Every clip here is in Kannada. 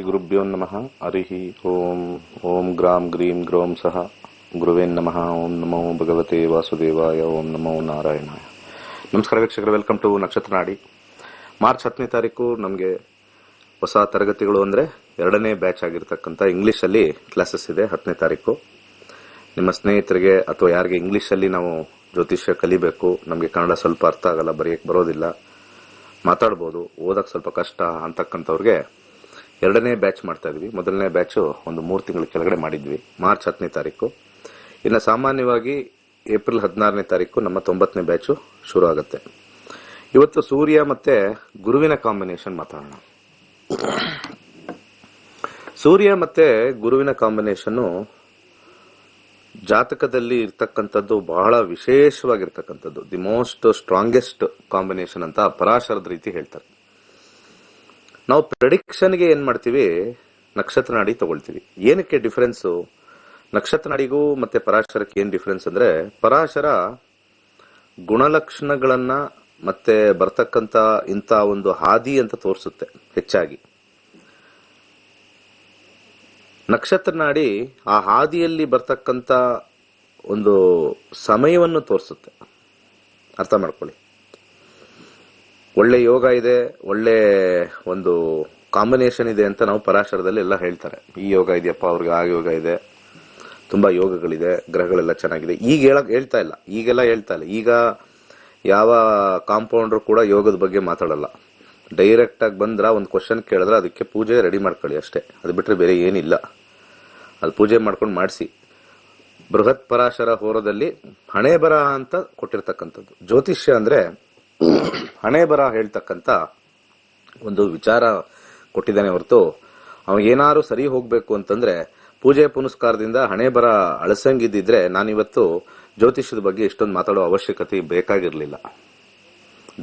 ಗುರುಭ್ಯೋ ನಮಃ. ಹರಿಃ ಓಂ. ಓಂ ಗ್ರಾಂ ಗ್ರೀಂ ಗ್ರೌಂ ಸಹ ಗುರುವೇನ್ ನಮಃ. ಓಂ ನಮೋ ಭಗವತೆ ವಾಸುದೇವಾಯ. ಓಂ ನಮೋ ನಾರಾಯಣಾಯ. ನಮಸ್ಕಾರ ವೀಕ್ಷಕರು, ವೆಲ್ಕಮ್ ಟು ನಕ್ಷತ್ರ ನಾಡಿ. ಮಾರ್ಚ್ 10ನೇ ತಾರೀಕು ನಮಗೆ ಹೊಸ ತರಗತಿಗಳು ಅಂದರೆ 2ನೇ ಬ್ಯಾಚ್ ಆಗಿರ್ತಕ್ಕಂಥ ಇಂಗ್ಲೀಷಲ್ಲಿ ಕ್ಲಾಸಸ್ ಇದೆ. 10ನೇ ತಾರೀಕು ನಿಮ್ಮ ಸ್ನೇಹಿತರಿಗೆ ಅಥವಾ ಯಾರಿಗೆ ಇಂಗ್ಲೀಷಲ್ಲಿ ನಾವು ಜ್ಯೋತಿಷ್ಯ ಕಲಿಬೇಕು, ನಮಗೆ ಕನ್ನಡ ಸ್ವಲ್ಪ ಅರ್ಥ ಆಗಲ್ಲ, ಬರೆಯಕ್ಕೆ ಬರೋದಿಲ್ಲ, ಮಾತಾಡ್ಬೋದು, ಓದಕ್ಕೆ ಸ್ವಲ್ಪ ಕಷ್ಟ ಅಂತಕ್ಕಂಥವ್ರಿಗೆ 2ನೇ ಬ್ಯಾಚ್ ಮಾಡ್ತಾ ಇದ್ವಿ. ಮೊದಲನೇ ಬ್ಯಾಚು ಒಂದು 3 ತಿಂಗಳ ಕೆಳಗಡೆ ಮಾಡಿದ್ವಿ, ಮಾರ್ಚ್ 10ನೇ ತಾರೀಕು. ಇನ್ನು ಸಾಮಾನ್ಯವಾಗಿ ಏಪ್ರಿಲ್ 16ನೇ ತಾರೀಕು ನಮ್ಮ 90ನೇ ಬ್ಯಾಚು ಶುರು ಆಗುತ್ತೆ. ಇವತ್ತು ಸೂರ್ಯ ಮತ್ತೆ ಗುರುವಿನ ಕಾಂಬಿನೇಷನ್ ಮಾತಾಡೋಣ. ಸೂರ್ಯ ಮತ್ತೆ ಗುರುವಿನ ಕಾಂಬಿನೇಷನ್ನು ಜಾತಕದಲ್ಲಿ ಇರ್ತಕ್ಕಂಥದ್ದು ಬಹಳ ವಿಶೇಷವಾಗಿರ್ತಕ್ಕಂಥದ್ದು, ದಿ ಮೋಸ್ಟ್ ಸ್ಟ್ರಾಂಗೆಸ್ಟ್ ಕಾಂಬಿನೇಷನ್ ಅಂತ ಪರಾಶರದ ರೀತಿ ಹೇಳ್ತಾರೆ. ನಾವು ಪ್ರೆಡಿಕ್ಷನ್ಗೆ ಏನ್ ಮಾಡ್ತೀವಿ, ನಕ್ಷತ್ರ ನಾಡಿ ತಗೊಳ್ತೀವಿ. ಏನಕ್ಕೆ ಡಿಫರೆನ್ಸು? ನಕ್ಷತ್ರ ನಾಡಿಗೂ ಮತ್ತೆ ಪರಾಶರಕ್ಕೆ ಏನ್ ಡಿಫರೆನ್ಸ್ ಅಂದ್ರೆ, ಪರಾಶರ ಗುಣಲಕ್ಷಣಗಳನ್ನ ಮತ್ತೆ ಬರ್ತಕ್ಕಂಥ ಇಂಥ ಒಂದು ಹಾದಿ ಅಂತ ತೋರಿಸುತ್ತೆ ಹೆಚ್ಚಾಗಿ. ನಕ್ಷತ್ರ ನಾಡಿ ಆ ಹಾದಿಯಲ್ಲಿ ಬರ್ತಕ್ಕಂಥ ಒಂದು ಸಮಯವನ್ನು ತೋರಿಸುತ್ತೆ. ಅರ್ಥ ಮಾಡ್ಕೊಳ್ಳಿ. ಒಳ್ಳೆ ಯೋಗ ಇದೆ, ಒಳ್ಳೆ ಒಂದು ಕಾಂಬಿನೇಷನ್ ಇದೆ ಅಂತ ನಾವು ಪರಾಶರದಲ್ಲಿ ಎಲ್ಲ ಹೇಳ್ತಾರೆ. ಈ ಯೋಗ ಇದೆಯಪ್ಪ ಅವ್ರಿಗೆ, ಆ ಯೋಗ ಇದೆ, ತುಂಬಾ ಯೋಗಗಳಿದೆ, ಗ್ರಹಗಳೆಲ್ಲ ಚೆನ್ನಾಗಿದೆ. ಈಗ ಹೇಳ್ತಾ ಇಲ್ಲ, ಈಗೆಲ್ಲ ಹೇಳ್ತಾ ಇಲ್ಲ. ಈಗ ಯಾವ ಕಾಂಪೌಂಡರ್ ಕೂಡ ಯೋಗದ ಬಗ್ಗೆ ಮಾತಾಡಲ್ಲ. ಡೈರೆಕ್ಟ್ ಆಗಿ ಬಂದ್ರ ಒಂದು ಕ್ವಶನ್ ಕೇಳಿದ್ರೆ ಅದಕ್ಕೆ ಪೂಜೆ ರೆಡಿ ಮಾಡ್ಕೊಳ್ಳಿ ಅಷ್ಟೇ, ಅದು ಬಿಟ್ರೆ ಬೇರೆ ಏನಿಲ್ಲ. ಅದು ಪೂಜೆ ಮಾಡ್ಕೊಂಡು ಮಾಡಿಸಿ. ಬೃಹತ್ ಪರಾಶರ ಹೋರದಲ್ಲಿ ಹಣೆ ಬರಹ ಅಂತ ಕೊಟ್ಟಿರ್ತಕ್ಕಂಥದ್ದು. ಜ್ಯೋತಿಷ್ಯ ಅಂದ್ರೆ ಹಣೆ ಬರಹ ಹೇಳ್ತಕ್ಕಂಥ ಒಂದು ವಿಚಾರ ಕೊಟ್ಟಿದ್ದಾನೆ ಹೊರತು ಏನಾರು ಸರಿ ಹೋಗ್ಬೇಕು ಅಂತಂದ್ರೆ ಪೂಜೆ ಪುನಸ್ಕಾರದಿಂದ ಹಣೆ ಬರ ಅಳಸಂಗಿದ್ದಿದ್ರೆ ನಾನಿವತ್ತು ಜ್ಯೋತಿಷ್ಯದ ಬಗ್ಗೆ ಇಷ್ಟೊಂದು ಮಾತಾಡೋ ಅವಶ್ಯಕತೆ ಬೇಕಾಗಿರ್ಲಿಲ್ಲ.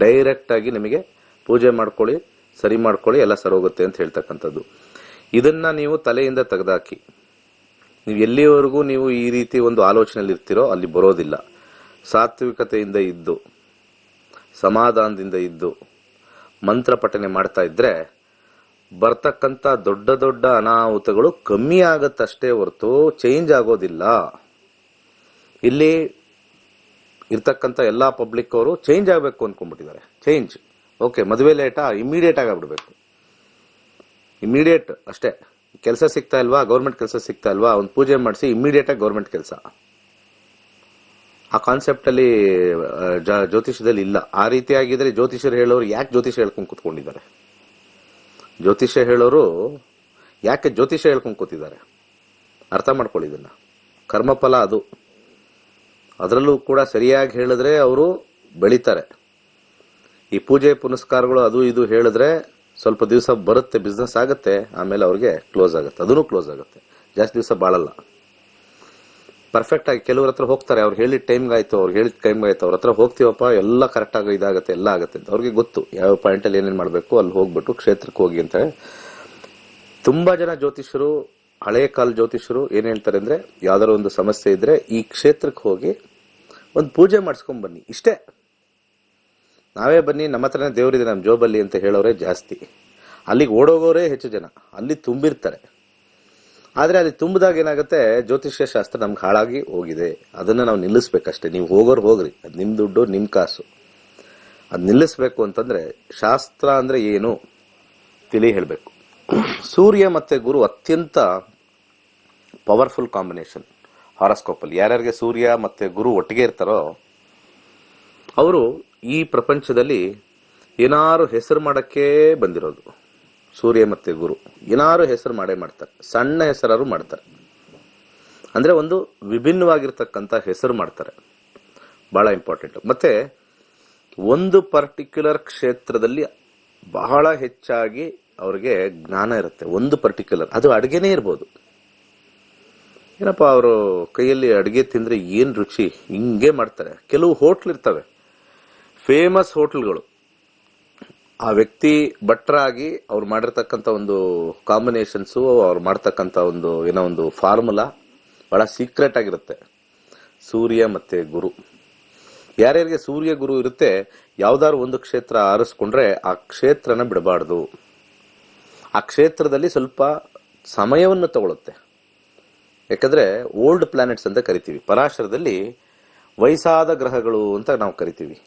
ಡೈರೆಕ್ಟ್ ಆಗಿ ನಿಮಗೆ ಪೂಜೆ ಮಾಡ್ಕೊಳ್ಳಿ, ಸರಿ ಮಾಡ್ಕೊಳ್ಳಿ, ಎಲ್ಲ ಸರೋಗುತ್ತೆ ಅಂತ ಹೇಳ್ತಕ್ಕಂಥದ್ದು. ಇದನ್ನ ನೀವು ತಲೆಯಿಂದ ತೆಗೆದಾಕಿ. ನೀವು ಎಲ್ಲಿವರೆಗೂ ನೀವು ಈ ರೀತಿ ಒಂದು ಆಲೋಚನೆಯಲ್ಲಿ ಇರ್ತೀರೋ ಅಲ್ಲಿ ಬರೋದಿಲ್ಲ. ಸಾತ್ವಿಕತೆಯಿಂದ ಇದ್ದು, ಸಮಾಧಾನದಿಂದ ಇದ್ದು, ಮಂತ್ರ ಪಠನೆ ಮಾಡ್ತಾ ಇದ್ರೆ ಬರ್ತಕ್ಕಂಥ ದೊಡ್ಡ ದೊಡ್ಡ ಅನಾಹುತಗಳು ಕಮ್ಮಿ ಆಗತ್ತಷ್ಟೇ ಹೊರತು ಚೇಂಜ್ ಆಗೋದಿಲ್ಲ. ಇಲ್ಲಿ ಇರ್ತಕ್ಕಂಥ ಎಲ್ಲಾ ಪಬ್ಲಿಕ್ ಅವರು ಚೇಂಜ್ ಆಗಬೇಕು ಅನ್ಕೊಂಡ್ಬಿಟ್ಟಿದ್ದಾರೆ. ಚೇಂಜ್ ಓಕೆ, ಮದುವೆ ಲೇಟಾ, ಇಮಿಡಿಯೇಟ್ ಆಗ್ಬಿಡ್ಬೇಕು, ಇಮಿಡಿಯೇಟ್ ಅಷ್ಟೇ. ಕೆಲಸ ಸಿಗ್ತಾ ಇಲ್ವಾ, ಗೌರ್ಮೆಂಟ್ ಕೆಲಸ ಸಿಗ್ತಾ ಇಲ್ವಾ, ಒಂದು ಪೂಜೆ ಮಾಡಿಸಿ ಇಮಿಡಿಯೇಟ್ ಆಗಿ ಗೌರ್ಮೆಂಟ್ ಕೆಲಸ. ಆ ಕಾನ್ಸೆಪ್ಟ್ ಅಲ್ಲಿ ಜ್ಯೋತಿಷ್ಯದಲ್ಲಿ ಇಲ್ಲ. ಆ ರೀತಿ ಆಗಿದ್ರೆ ಜ್ಯೋತಿಷ್ಯರು ಹೇಳೋರು ಯಾಕೆ ಜ್ಯೋತಿಷ್ಯ ಹೇಳ್ಕೊಂಡು ಕೂತ್ಕೊಂಡಿದ್ದಾರೆ? ಜ್ಯೋತಿಷ್ಯ ಹೇಳೋರು ಯಾಕೆ ಜ್ಯೋತಿಷ್ಯ ಹೇಳ್ಕೊಂಡು ಕೂತಿದ್ದಾರೆ? ಅರ್ಥ ಮಾಡ್ಕೊಳ್ಳಿ ಇದನ್ನ. ಕರ್ಮಫಲ ಅದು. ಅದರಲ್ಲೂ ಕೂಡ ಸರಿಯಾಗಿ ಹೇಳಿದ್ರೆ ಅವರು ಬೆಳೀತಾರೆ. ಈ ಪೂಜೆ ಪುನಸ್ಕಾರಗಳು ಅದು ಇದು ಹೇಳಿದ್ರೆ ಸ್ವಲ್ಪ ದಿವಸ ಬರುತ್ತೆ, ಬಿಸ್ನೆಸ್ ಆಗುತ್ತೆ, ಆಮೇಲೆ ಅವ್ರಿಗೆ ಕ್ಲೋಸ್ ಆಗುತ್ತೆ. ಅದನ್ನು ಕ್ಲೋಸ್ ಆಗುತ್ತೆ, ಜಾಸ್ತಿ ದಿವಸ ಬಾಳಲ್ಲ. ಪರ್ಫೆಕ್ಟ್ ಆಗಿ ಕೆಲವ್ರ ಹತ್ರ ಹೋಗ್ತಾರೆ, ಅವ್ರು ಹೇಳಿದ ಟೈಮ್ಗೆ ಆಯ್ತು, ಅವ್ರಿಗೆ ಹೇಳಿದ ಟೈಮ್ಗೆ ಆಯ್ತು, ಅವ್ರ ಹತ್ರ ಹೋಗ್ತೀವಪ್ಪ, ಎಲ್ಲ ಕರೆಕ್ಟ್ ಆಗಿ ಇದಾಗುತ್ತೆ, ಎಲ್ಲ ಆಗುತ್ತೆ ಅಂತ ಅವ್ರಿಗೆ ಗೊತ್ತು. ಯಾವ ಪಾಯಿಂಟ್ ಅಲ್ಲಿ ಏನೇನ್ ಮಾಡ್ಬೇಕು ಅಲ್ಲಿ ಹೋಗ್ಬಿಟ್ಟು ಕ್ಷೇತ್ರಕ್ಕೆ ಹೋಗಿ ಅಂತ. ತುಂಬಾ ಜನ ಜ್ಯೋತಿಷರು, ಹಳೆಯ ಕಾಲ ಜ್ಯೋತಿಷರು ಏನ್ ಹೇಳ್ತಾರೆ ಅಂದ್ರೆ, ಯಾವ್ದಾದ್ರು ಒಂದು ಸಮಸ್ಯೆ ಇದ್ರೆ ಈ ಕ್ಷೇತ್ರಕ್ಕೆ ಹೋಗಿ ಒಂದು ಪೂಜೆ ಮಾಡಿಸ್ಕೊಂಡ್ ಬನ್ನಿ, ಇಷ್ಟೇ. ನಾವೇ ಬನ್ನಿ, ನಮ್ಮ ಹತ್ರನೇ ದೇವರಿದೆ ನಮ್ಮ ಜೋಬಲ್ಲಿ ಅಂತ ಹೇಳೋರೇ ಜಾಸ್ತಿ. ಅಲ್ಲಿಗೆ ಓಡೋಗೋರೇ ಹೆಚ್ಚು ಜನ, ಅಲ್ಲಿ ತುಂಬಿರ್ತಾರೆ. ಆದ್ರೆ ಅಲ್ಲಿ ತುಂಬಿದಾಗ ಏನಾಗುತ್ತೆ, ಜ್ಯೋತಿಷ್ಯ ಶಾಸ್ತ್ರ ನಮ್ಗೆ ಹಾಳಾಗಿ ಹೋಗಿದೆ. ಅದನ್ನ ನಾವು ನಿಲ್ಲಿಸ್ಬೇಕಷ್ಟೇ. ನೀವು ಹೋಗೋರು ಹೋಗ್ರಿ, ಅದು ನಿಮ್ ದುಡ್ಡು, ನಿಮ್ ಕಾಸು. ಅದ್ ನಿಲ್ಲಿಸ್ಬೇಕು ಅಂತಂದ್ರೆ ಶಾಸ್ತ್ರ ಅಂದ್ರೆ ಏನು ತಿಳಿ ಹೇಳ್ಬೇಕು. ಸೂರ್ಯ ಮತ್ತೆ ಗುರು ಅತ್ಯಂತ ಪವರ್ಫುಲ್ ಕಾಂಬಿನೇಷನ್ ಹಾರೋಸ್ಕೋಪ್ ಅಲ್ಲಿ. ಯಾರ್ಯಾರಿಗೆ ಸೂರ್ಯ ಮತ್ತೆ ಗುರು ಒಟ್ಟಿಗೆ ಇರ್ತಾರೋ ಅವರು ಈ ಪ್ರಪಂಚದಲ್ಲಿ ಏನಾರು ಹೆಸರು ಮಾಡಕ್ಕೆ ಬಂದಿರೋದು. ಸೂರ್ಯ ಮತ್ತೆ ಗುರು ಏನಾರು ಹೆಸರು ಮಾಡೇ ಮಾಡ್ತಾರೆ, ಸಣ್ಣ ಹೆಸರಾರು ಮಾಡ್ತಾರೆ. ಅಂದ್ರೆ ಒಂದು ವಿಭಿನ್ನವಾಗಿರ್ತಕ್ಕಂಥ ಹೆಸರು ಮಾಡ್ತಾರೆ, ಬಹಳ ಇಂಪಾರ್ಟೆಂಟ್. ಮತ್ತೆ ಒಂದು ಪರ್ಟಿಕ್ಯುಲರ್ ಕ್ಷೇತ್ರದಲ್ಲಿ ಬಹಳ ಹೆಚ್ಚಾಗಿ ಅವ್ರಿಗೆ ಜ್ಞಾನ ಇರುತ್ತೆ. ಒಂದು ಪರ್ಟಿಕ್ಯುಲರ್, ಅದು ಅಡುಗೆನೇ ಇರ್ಬೋದು. ಏನಪ್ಪಾ ಅವರು ಕೈಯಲ್ಲಿ ಅಡುಗೆ ತಿಂದ್ರೆ ಏನ್ ರುಚಿ, ಹಿಂಗೆ ಮಾಡ್ತಾರೆ. ಕೆಲವು ಹೋಟ್ಲ್ ಇರ್ತವೆ, ಫೇಮಸ್ ಹೋಟ್ಲ್ಗಳು. ಆ ವ್ಯಕ್ತಿ ಭಟ್ರಾಗಿ ಅವ್ರು ಮಾಡಿರ್ತಕ್ಕಂಥ ಒಂದು ಕಾಂಬಿನೇಷನ್ಸು, ಅವ್ರು ಮಾಡ್ತಕ್ಕಂಥ ಒಂದು ಏನೋ ಒಂದು ಫಾರ್ಮುಲಾ ಬಹಳ ಸೀಕ್ರೆಟ್ ಆಗಿರುತ್ತೆ. ಸೂರ್ಯ ಮತ್ತೆ ಗುರು, ಯಾರ್ಯಾರಿಗೆ ಸೂರ್ಯ ಗುರು ಇರುತ್ತೆ, ಯಾವ್ದಾದ್ರು ಒಂದು ಕ್ಷೇತ್ರ ಆರಿಸ್ಕೊಂಡ್ರೆ ಆ ಕ್ಷೇತ್ರನ ಬಿಡಬಾರ್ದು. ಆ ಕ್ಷೇತ್ರದಲ್ಲಿ ಸ್ವಲ್ಪ ಸಮಯವನ್ನು ತಗೊಳುತ್ತೆ. ಯಾಕಂದ್ರೆ ಓಲ್ಡ್ ಪ್ಲಾನೆಟ್ಸ್ ಅಂತ ಕರಿತೀವಿ. ಪರಾಶರದಲ್ಲಿ ವಯಸ್ಸಾದ ಗ್ರಹಗಳು ಅಂತ ನಾವು ಕರಿತೀವಿ.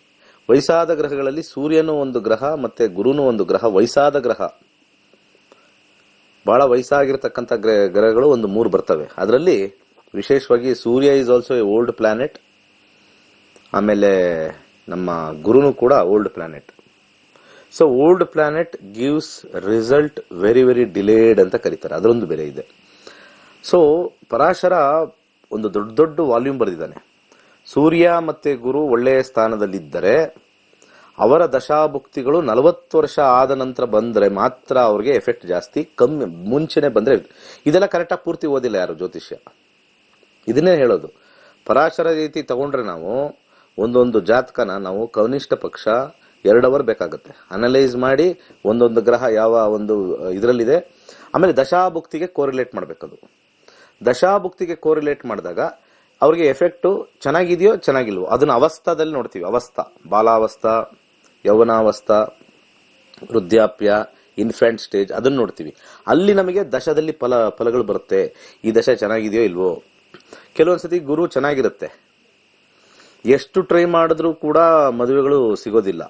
ವಯಸ್ಸಾದ ಗ್ರಹಗಳಲ್ಲಿ ಸೂರ್ಯನು ಒಂದು ಗ್ರಹ ಮತ್ತೆ ಗುರುನು ಒಂದು ಗ್ರಹ. ವಯಸ್ಸಾದ ಗ್ರಹ, ಬಹಳ ವಯಸ್ಸಾಗಿರ್ತಕ್ಕಂಥ ಗ್ರಹಗಳು ಒಂದು 3 ಬರ್ತವೆ. ಅದರಲ್ಲಿ ವಿಶೇಷವಾಗಿ Surya is also a old planet. ಆಮೇಲೆ ನಮ್ಮ ಗುರುನು ಕೂಡ old planet. So old planet gives result very very delayed ಅಂತ ಕರೀತಾರೆ. ಅದರೊಂದು ಬೆಲೆ ಇದೆ. ಸೊ ಪರಾಶರ ಒಂದು ದೊಡ್ಡ ದೊಡ್ಡ ವಾಲ್ಯೂಮ್ ಬರೆದಿದ್ದಾನೆ. ಸೂರ್ಯ ಮತ್ತೆ ಗುರು ಒಳ್ಳೆಯ ಸ್ಥಾನದಲ್ಲಿದ್ದರೆ ಅವರ ದಶಾಭುಕ್ತಿಗಳು 40 ವರ್ಷ ಆದ ನಂತರ ಬಂದ್ರೆ ಮಾತ್ರ ಅವ್ರಿಗೆ ಎಫೆಕ್ಟ್ ಜಾಸ್ತಿ. ಕಮ್ಮಿ ಮುಂಚೆನೆ ಬಂದ್ರೆ, ಇದೆಲ್ಲ ಕರೆಕ್ಟಾಗಿ ಪೂರ್ತಿ ಓದಿಲ್ಲ ಯಾರು ಜ್ಯೋತಿಷ್ಯ. ಇದನ್ನೇ ಹೇಳೋದು. ಪರಾಶರ ರೀತಿ ತಗೊಂಡ್ರೆ ನಾವು ಒಂದೊಂದು ಜಾತಕನ ನಾವು ಕನಿಷ್ಠ ಪಕ್ಷ 2 ಅವರ್ ಬೇಕಾಗುತ್ತೆ ಅನಲೈಸ್ ಮಾಡಿ ಒಂದೊಂದು ಗ್ರಹ ಯಾವ ಒಂದು ಇದರಲ್ಲಿದೆ. ಆಮೇಲೆ ದಶಾಭುಕ್ತಿಗೆ ಕೋರಿಲೇಟ್ ಮಾಡ್ಬೇಕದು. ದಶಾಭುಕ್ತಿಗೆ ಕೋರಿಲೇಟ್ ಮಾಡಿದಾಗ ಅವ್ರಿಗೆ ಎಫೆಕ್ಟ್ ಚೆನ್ನಾಗಿದೆಯೋ ಚೆನ್ನಾಗಿಲ್ವೋ ಅದನ್ನ ಅವಸ್ಥಾದಲ್ಲಿ ನೋಡ್ತೀವಿ. ಅವಸ್ಥಾ, ಬಾಲಾವಸ್ಥಾ, ಯೌವನಾವಸ್ಥಾ, ವೃದ್ಧಾಪ್ಯ, ಇನ್ಫ್ಯಾಂಟ್ ಸ್ಟೇಜ್, ಅದನ್ನ ನೋಡ್ತೀವಿ. ಅಲ್ಲಿ ನಮಗೆ ದಶದಲ್ಲಿ ಫಲಗಳು ಬರುತ್ತೆ. ಈ ದಶ ಚೆನ್ನಾಗಿದೆಯೋ ಇಲ್ವೋ. ಕೆಲವೊಂದ್ಸತಿ ಗುರು ಚೆನ್ನಾಗಿರುತ್ತೆ, ಎಷ್ಟು ಟ್ರೈ ಮಾಡಿದ್ರೂ ಕೂಡ ಮದುವೆಗಳು ಸಿಗೋದಿಲ್ಲ.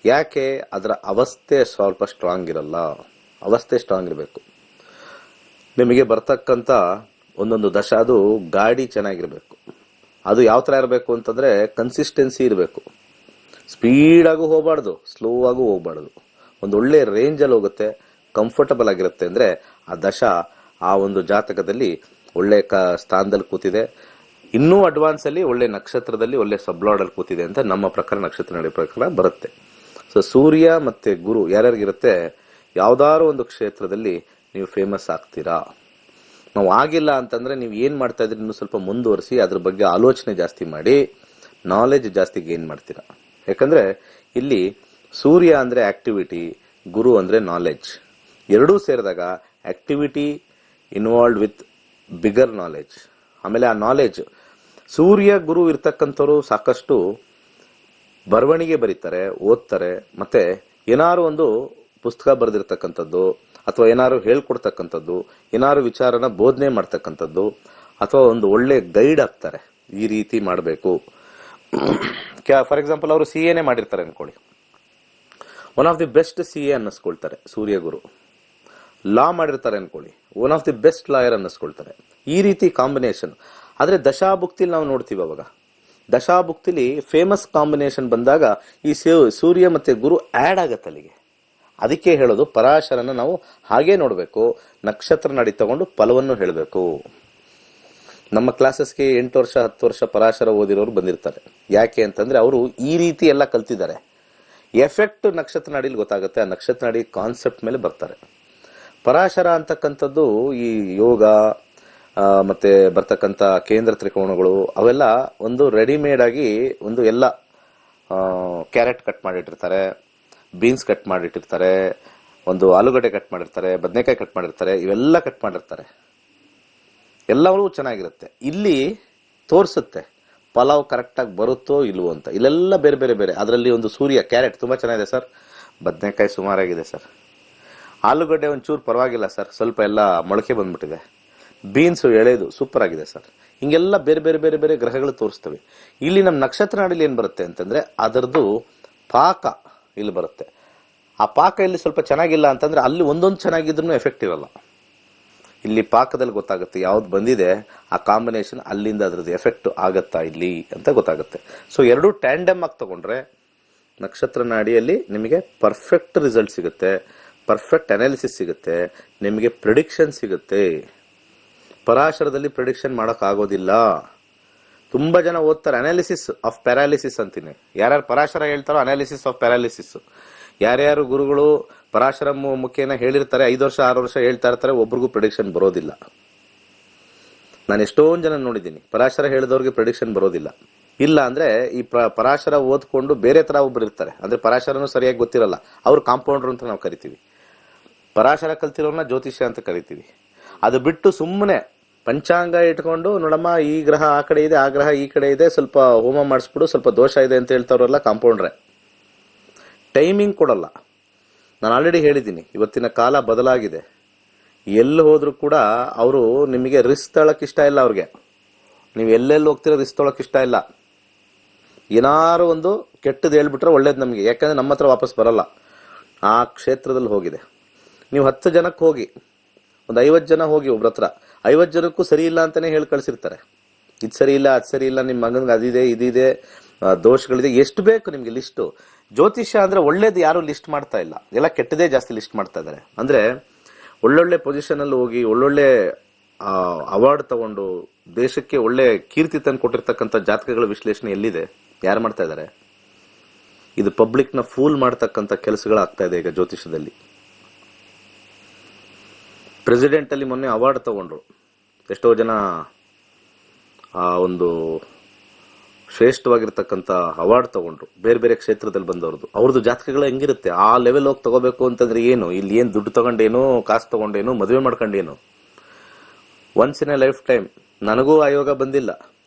ಯಾಕೆ? ಅದರ ಅವಸ್ಥೆ ಸ್ವಲ್ಪ ಸ್ಟ್ರಾಂಗ್ ಇರಲ್ಲ. ಅವಸ್ಥೆ ಸ್ಟ್ರಾಂಗ್ ಇರಬೇಕು. ನಿಮಗೆ ಬರ್ತಕ್ಕಂಥ ಒಂದೊಂದು ದಶ ಅದು ಗಾಡಿ ಚೆನ್ನಾಗಿರ್ಬೇಕು. ಅದು ಯಾವ ತರ ಇರಬೇಕು ಅಂತಂದ್ರೆ ಕನ್ಸಿಸ್ಟೆನ್ಸಿ ಇರಬೇಕು. ಸ್ಪೀಡ್ ಆಗು ಹೋಗ್ಬಾರ್ದು, ಸ್ಲೋ ಆಗು ಹೋಗ್ಬಾರ್ದು. ಒಂದು ಒಳ್ಳೆ ರೇಂಜ್ ಅಲ್ಲಿ ಹೋಗುತ್ತೆ, ಕಂಫರ್ಟಬಲ್ ಆಗಿರುತ್ತೆ. ಅಂದ್ರೆ ಆ ದಶ ಆ ಒಂದು ಜಾತಕದಲ್ಲಿ ಒಳ್ಳೆ ಸ್ಥಾನದಲ್ಲಿ ಕೂತಿದೆ. ಇನ್ನೂ ಅಡ್ವಾನ್ಸ್ ಅಲ್ಲಿ ಒಳ್ಳೆ ನಕ್ಷತ್ರದಲ್ಲಿ ಒಳ್ಳೆ ಸಬ್ಲಾಡ್ ಅಲ್ಲಿ ಕೂತಿದೆ ಅಂತ ನಮ್ಮ ಪ್ರಕಾರ, ನಕ್ಷತ್ರ ನಡಿ ಪ್ರಕಾರ ಬರುತ್ತೆ. ಸೊ ಸೂರ್ಯ ಮತ್ತೆ ಗುರು ಯಾರ್ಯಾರಿಗಿರುತ್ತೆ, ಯಾವ್ದಾದ್ರು ಒಂದು ಕ್ಷೇತ್ರದಲ್ಲಿ ನೀವು ಫೇಮಸ್ ಆಗ್ತೀರಾ. ನಾವು ಆಗಿಲ್ಲ ಅಂತಂದ್ರೆ ನೀವು ಏನ್ ಮಾಡ್ತಾ ಇದ್ರಿ ಇನ್ನು ಸ್ವಲ್ಪ ಮುಂದುವರಿಸಿ ಅದ್ರ ಬಗ್ಗೆ ಆಲೋಚನೆ ಜಾಸ್ತಿ ಮಾಡಿ ನಾಲೆಜ್ ಜಾಸ್ತಿ ಗೇನ್ ಮಾಡ್ತೀರಾ. ಯಾಕಂದ್ರೆ ಇಲ್ಲಿ ಸೂರ್ಯ ಅಂದ್ರೆ ಆಕ್ಟಿವಿಟಿ, ಗುರು ಅಂದ್ರೆ ನಾಲೆಜ್. ಎರಡೂ ಸೇರಿದಾಗ activity involved with bigger knowledge. ಆಮೇಲೆ ಆ ನಾಲೆಜ್, ಸೂರ್ಯ ಗುರು ಇರ್ತಕ್ಕಂಥವ್ರು ಸಾಕಷ್ಟು ಬರವಣಿಗೆ ಬರೀತಾರೆ, ಓದ್ತಾರೆ, ಮತ್ತೆ ಏನಾರು ಒಂದು ಪುಸ್ತಕ ಬರೆದಿರ್ತಕ್ಕಂಥದ್ದು ಅಥವಾ ಏನಾರು ಹೇಳ್ಕೊಡ್ತಕ್ಕಂಥದ್ದು, ಏನಾರು ವಿಚಾರನ ಬೋಧನೆ ಮಾಡ್ತಕ್ಕಂಥದ್ದು, ಅಥವಾ ಒಂದು ಒಳ್ಳೆ ಗೈಡ್ ಆಗ್ತಾರೆ. ಈ ರೀತಿ ಮಾಡಬೇಕು. ಫಾರ್ ಎಕ್ಸಾಂಪಲ್ ಅವರು CA ಮಾಡಿರ್ತಾರೆ ಅನ್ಕೊಳ್ಳಿ, one of the best CA ಅನ್ನಿಸ್ಕೊಳ್ತಾರೆ ಸೂರ್ಯ ಗುರು. ಲಾ ಮಾಡಿರ್ತಾರೆ ಅನ್ಕೊಳ್ಳಿ, one of the best lawyer ಅನ್ನಿಸ್ಕೊಳ್ತಾರೆ. ಈ ರೀತಿ ಕಾಂಬಿನೇಷನ್. ಆದ್ರೆ ದಶಾಭುಕ್ತಿಲಿ ನಾವು ನೋಡ್ತೀವಿ, ಅವಾಗ ದಶಾಭುಕ್ತಿಲಿ ಫೇಮಸ್ ಕಾಂಬಿನೇಷನ್ ಬಂದಾಗ ಈ ಸೂರ್ಯ ಮತ್ತೆ ಗುರು ಆಡ್ ಆಗತ್ತೆ ಅಲ್ಲಿಗೆ. ಅದಕ್ಕೆ ಹೇಳೋದು ಪರಾಶರನ ನಾವು ಹಾಗೆ ನೋಡ್ಬೇಕು, ನಕ್ಷತ್ರ ನಾಡಿ ತಗೊಂಡು ಫಲವನ್ನು ಹೇಳಬೇಕು. ನಮ್ಮ ಕ್ಲಾಸಸ್ಗೆ 8 ವರ್ಷ 10 ವರ್ಷ ಪರಾಶರ ಓದಿರೋರು ಬಂದಿರ್ತಾರೆ. ಯಾಕೆ ಅಂತಂದ್ರೆ ಅವರು ಈ ರೀತಿ ಎಲ್ಲ ಕಲ್ತಿದ್ದಾರೆ. ಎಫೆಕ್ಟ್ ನಕ್ಷತ್ರ ನಾಡಿಲಿ ಗೊತ್ತಾಗುತ್ತೆ. ಆ ನಕ್ಷತ್ರ ನಾಡಿ ಕಾನ್ಸೆಪ್ಟ್ ಮೇಲೆ ಬರ್ತಾರೆ. ಪರಾಶರ ಅಂತಕ್ಕಂಥದ್ದು ಈ ಯೋಗ ಮತ್ತೆ ಬರ್ತಕ್ಕಂಥ ಕೇಂದ್ರ ತ್ರಿಕೋಣಗಳು ಅವೆಲ್ಲ ಒಂದು ರೆಡಿಮೇಡ್ ಆಗಿ ಒಂದು ಎಲ್ಲ ಕ್ಯಾರೆಟ್ ಕಟ್ ಮಾಡಿಟ್ಟಿರ್ತಾರೆ, ಬೀನ್ಸ್ ಕಟ್ ಮಾಡಿಟ್ಟಿರ್ತಾರೆ, ಒಂದು ಆಲೂಗಡ್ಡೆ ಕಟ್ ಮಾಡಿರ್ತಾರೆ, ಬದನೆಕಾಯಿ ಕಟ್ ಮಾಡಿರ್ತಾರೆ, ಇವೆಲ್ಲ ಕಟ್ ಮಾಡಿರ್ತಾರೆ. ಎಲ್ಲವೂ ಚೆನ್ನಾಗಿರುತ್ತೆ. ಇಲ್ಲಿ ತೋರಿಸುತ್ತೆ ಪಲಾವ್ ಕರೆಕ್ಟಾಗಿ ಬರುತ್ತೋ ಇಲ್ವೋ ಅಂತ. ಇಲ್ಲೆಲ್ಲ ಬೇರೆ ಬೇರೆ ಬೇರೆ. ಅದರಲ್ಲಿ ಒಂದು ಸೂರ್ಯ ಕ್ಯಾರೆಟ್ ತುಂಬಾ ಚೆನ್ನಾಗಿದೆ ಸರ್, ಬದನೆಕಾಯಿ ಸುಮಾರಾಗಿದೆ ಸರ್, ಆಲೂಗಡ್ಡೆ ಒಂಚೂರು ಪರವಾಗಿಲ್ಲ ಸರ್, ಸ್ವಲ್ಪ ಎಲ್ಲ ಮೊಳಕೆ ಬಂದ್ಬಿಟ್ಟಿದೆ, ಬೀನ್ಸ್ ಎಳೆದು ಸೂಪರ್ ಆಗಿದೆ ಸರ್. ಹಿಂಗೆಲ್ಲ ಬೇರೆ ಬೇರೆ ಬೇರೆ ಬೇರೆ ಗ್ರಹಗಳು ತೋರಿಸ್ತವೆ. ಇಲ್ಲಿ ನಮ್ಮ ನಕ್ಷತ್ರ ನಾಡಿಲಿ ಏನ್ ಬರುತ್ತೆ ಅಂತಂದ್ರೆ ಅದರದ್ದು ಪಾಕ ಇಲ್ಲಿ ಬರುತ್ತೆ. ಆ ಪಾಕ ಇಲ್ಲಿ ಸ್ವಲ್ಪ ಚೆನ್ನಾಗಿಲ್ಲ ಅಂತಂದ್ರೆ ಅಲ್ಲಿ ಒಂದೊಂದು ಚೆನ್ನಾಗಿದ್ರು ಎಫೆಕ್ಟ್ ಇರಲ್ಲ. ಇಲ್ಲಿ ಪಾಕದಲ್ಲಿ ಗೊತ್ತಾಗುತ್ತೆ ಯಾವ್ದು ಬಂದಿದೆ, ಆ ಕಾಂಬಿನೇಷನ್ ಅಲ್ಲಿಂದ ಅದ್ರದ್ದು ಎಫೆಕ್ಟ್ ಆಗತ್ತಾ ಇಲ್ಲಿ ಅಂತ ಗೊತ್ತಾಗುತ್ತೆ. ಸೊ ಎರಡು ಟ್ಯಾಂಡಮ್ ಆಗಿ ತಗೊಂಡ್ರೆ ನಕ್ಷತ್ರ ನಾಡಿಯಲ್ಲಿ ನಿಮಗೆ ಪರ್ಫೆಕ್ಟ್ ರಿಸಲ್ಟ್ ಸಿಗುತ್ತೆ, ಪರ್ಫೆಕ್ಟ್ ಅನಾಲಿಸಿಸ್ ಸಿಗುತ್ತೆ, ನಿಮಗೆ ಪ್ರಿಡಿಕ್ಷನ್ ಸಿಗುತ್ತೆ. ಪರಾಶರದಲ್ಲಿ ಪ್ರಿಡಿಕ್ಷನ್ ಮಾಡಕ್ ಆಗೋದಿಲ್ಲ. ತುಂಬಾ ಜನ ಓದ್ತಾರೆ ಅನಾಲಿಸಿಸ್ ಆಫ್ ಪ್ಯಾರಾಲಿಸಿಸ್ ಅಂತೀನಿ. ಯಾರ್ಯಾರು ಪರಾಶರ ಹೇಳ್ತಾರೋ ಅನಾಲಿಸಿಸ್ ಆಫ್ ಪ್ಯಾರಾಲಿಸಿಸ್. ಯಾರ್ಯಾರು ಗುರುಗಳು ಪರಾಶರ ಮುಖೇನ ಹೇಳಿರ್ತಾರೆ 5 ವರ್ಷ 6 ವರ್ಷ ಹೇಳ್ತಾ ಇರ್ತಾರೆ, ಒಬ್ರಿಗೂ ಪ್ರಿಡಿಕ್ಷನ್ ಬರೋದಿಲ್ಲ. ನಾನು ಎಷ್ಟೊಂದು ಜನ ನೋಡಿದ್ದೀನಿ ಪರಾಶರ ಹೇಳಿದವ್ರಿಗೆ ಪ್ರಿಡಿಕ್ಷನ್ ಬರೋದಿಲ್ಲ. ಇಲ್ಲ ಅಂದ್ರೆ ಈ ಪರಾಶರ ಓದ್ಕೊಂಡು ಬೇರೆ ತರ ಒಬ್ರು ಇರ್ತಾರೆ, ಅಂದ್ರೆ ಪರಾಶರನು ಸರಿಯಾಗಿ ಗೊತ್ತಿರಲ್ಲ, ಅವ್ರು ಕಾಂಪೌಂಡರ್ ಅಂತ ನಾವು ಕರಿತೀವಿ. ಪರಾಶರ ಕಲ್ತಿರೋರ್ನ ಜ್ಯೋತಿಷ್ಯ ಅಂತ ಕರಿತೀವಿ. ಅದು ಬಿಟ್ಟು ಸುಮ್ಮನೆ ಪಂಚಾಂಗ ಇಟ್ಕೊಂಡು ನೋಡಮ್ಮ ಈ ಗ್ರಹ ಆ ಕಡೆ ಇದೆ, ಆ ಗ್ರಹ ಈ ಕಡೆ ಇದೆ, ಸ್ವಲ್ಪ ಹೋಮ ಮಾಡಿಸ್ಬಿಡು, ಸ್ವಲ್ಪ ದೋಷ ಇದೆ ಅಂತ ಹೇಳ್ತಾರಲ್ಲ ಕಾಂಪೌಂಡ್ರೆ. ಟೈಮಿಂಗ್ ಕೊಡಲ್ಲ. ನಾನು ಆಲ್ರೆಡಿ ಹೇಳಿದ್ದೀನಿ, ಇವತ್ತಿನ ಕಾಲ ಬದಲಾಗಿದೆ. ಎಲ್ಲಿ ಹೋದ್ರೂ ಕೂಡ ಅವರು ನಿಮಗೆ ರಿಸ್ಕ್ ತಗೊಳಕ್ ಇಷ್ಟ ಇಲ್ಲ. ಅವ್ರಿಗೆ ನೀವು ಎಲ್ಲೆಲ್ಲಿ ಹೋಗ್ತೀರೋ ರಿಸ್ಕ್ ತೊಳಕ್ ಇಷ್ಟ ಇಲ್ಲ. ಏನಾರು ಒಂದು ಕೆಟ್ಟದ್ದು ಹೇಳ್ಬಿಟ್ರೆ ಒಳ್ಳೇದು ನಮಗೆ, ಯಾಕಂದ್ರೆ ನಮ್ಮ ಹತ್ರ ವಾಪಸ್ ಬರಲ್ಲ. ಆ ಕ್ಷೇತ್ರದಲ್ಲಿ ಹೋಗಿದೆ. ನೀವು 10 ಜನಕ್ಕೆ ಹೋಗಿ, ಒಂದು 50 ಜನ ಹೋಗಿ ಒಬ್ರ ಹತ್ರ, 50 ಜನಕ್ಕೂ ಸರಿ ಇಲ್ಲ ಅಂತಾನೆ ಹೇಳಿ ಕಳ್ಸಿರ್ತಾರೆ. ಇದು ಸರಿ ಇಲ್ಲ, ಅದು ಸರಿ ಇಲ್ಲ, ನಿಮ್ಮ ಮಗನ್ಗೆ ಅದಿದೆ ಇದಿದೆ, ದೋಷಗಳಿದೆ, ಎಷ್ಟು ಬೇಕು ನಿಮ್ಗೆ ಲಿಸ್ಟು. ಜ್ಯೋತಿಷ್ಯ ಅಂದ್ರೆ ಒಳ್ಳೇದು ಯಾರು ಲಿಸ್ಟ್ ಮಾಡ್ತಾ ಇಲ್ಲ, ಎಲ್ಲ ಕೆಟ್ಟದೇ ಜಾಸ್ತಿ ಲಿಸ್ಟ್ ಮಾಡ್ತಾ ಇದ್ದಾರೆ. ಅಂದ್ರೆ ಒಳ್ಳೊಳ್ಳೆ ಪೊಸಿಷನ್ ಅಲ್ಲಿ ಹೋಗಿ ಒಳ್ಳೊಳ್ಳೆ ಅವಾರ್ಡ್ ತಗೊಂಡು ದೇಶಕ್ಕೆ ಒಳ್ಳೆ ಕೀರ್ತಿ ತಂದು ಕೊಟ್ಟಿರ್ತಕ್ಕಂಥ ಜಾತಕಗಳ ವಿಶ್ಲೇಷಣೆ ಎಲ್ಲಿದೆ? ಯಾರು ಮಾಡ್ತಾ ಇದ್ದಾರೆ? ಇದು ಪಬ್ಲಿಕ್ ನ ಫೂಲ್ ಮಾಡ್ತಕ್ಕಂಥ ಕೆಲಸಗಳಾಗ್ತಾ ಇದೆ ಈಗ ಜ್ಯೋತಿಷದಲ್ಲಿ. ಪ್ರೆಸಿಡೆಂಟ್ ಅಲ್ಲಿ ಮೊನ್ನೆ ಅವಾರ್ಡ್ ತಗೊಂಡ್ರು, ಎಷ್ಟೋ ಜನ ಒಂದು ಶ್ರೇಷ್ಠವಾಗಿರ್ತಕ್ಕಂಥ ಅವಾರ್ಡ್ ತಗೊಂಡ್ರು, ಬೇರೆ ಬೇರೆ ಕ್ಷೇತ್ರದಲ್ಲಿ ಬಂದವ್ರದ್ದು. ಅವ್ರದ್ದು ಜಾತಕಗಳು ಹೆಂಗಿರುತ್ತೆ? ಆ ಲೆವೆಲ್ ಹೋಗಿ ತಗೋಬೇಕು ಅಂತಂದ್ರೆ ಏನು, ಇಲ್ಲಿ ಏನ್ ದುಡ್ಡು ತಗೊಂಡೇನು, ಕಾಸು ತಗೊಂಡೇನು, ಮದುವೆ ಮಾಡ್ಕೊಂಡೇನು? Once in a lifetime. ನನಗೂ ಆ ಯೋಗ ಬಂದಿಲ್ಲ,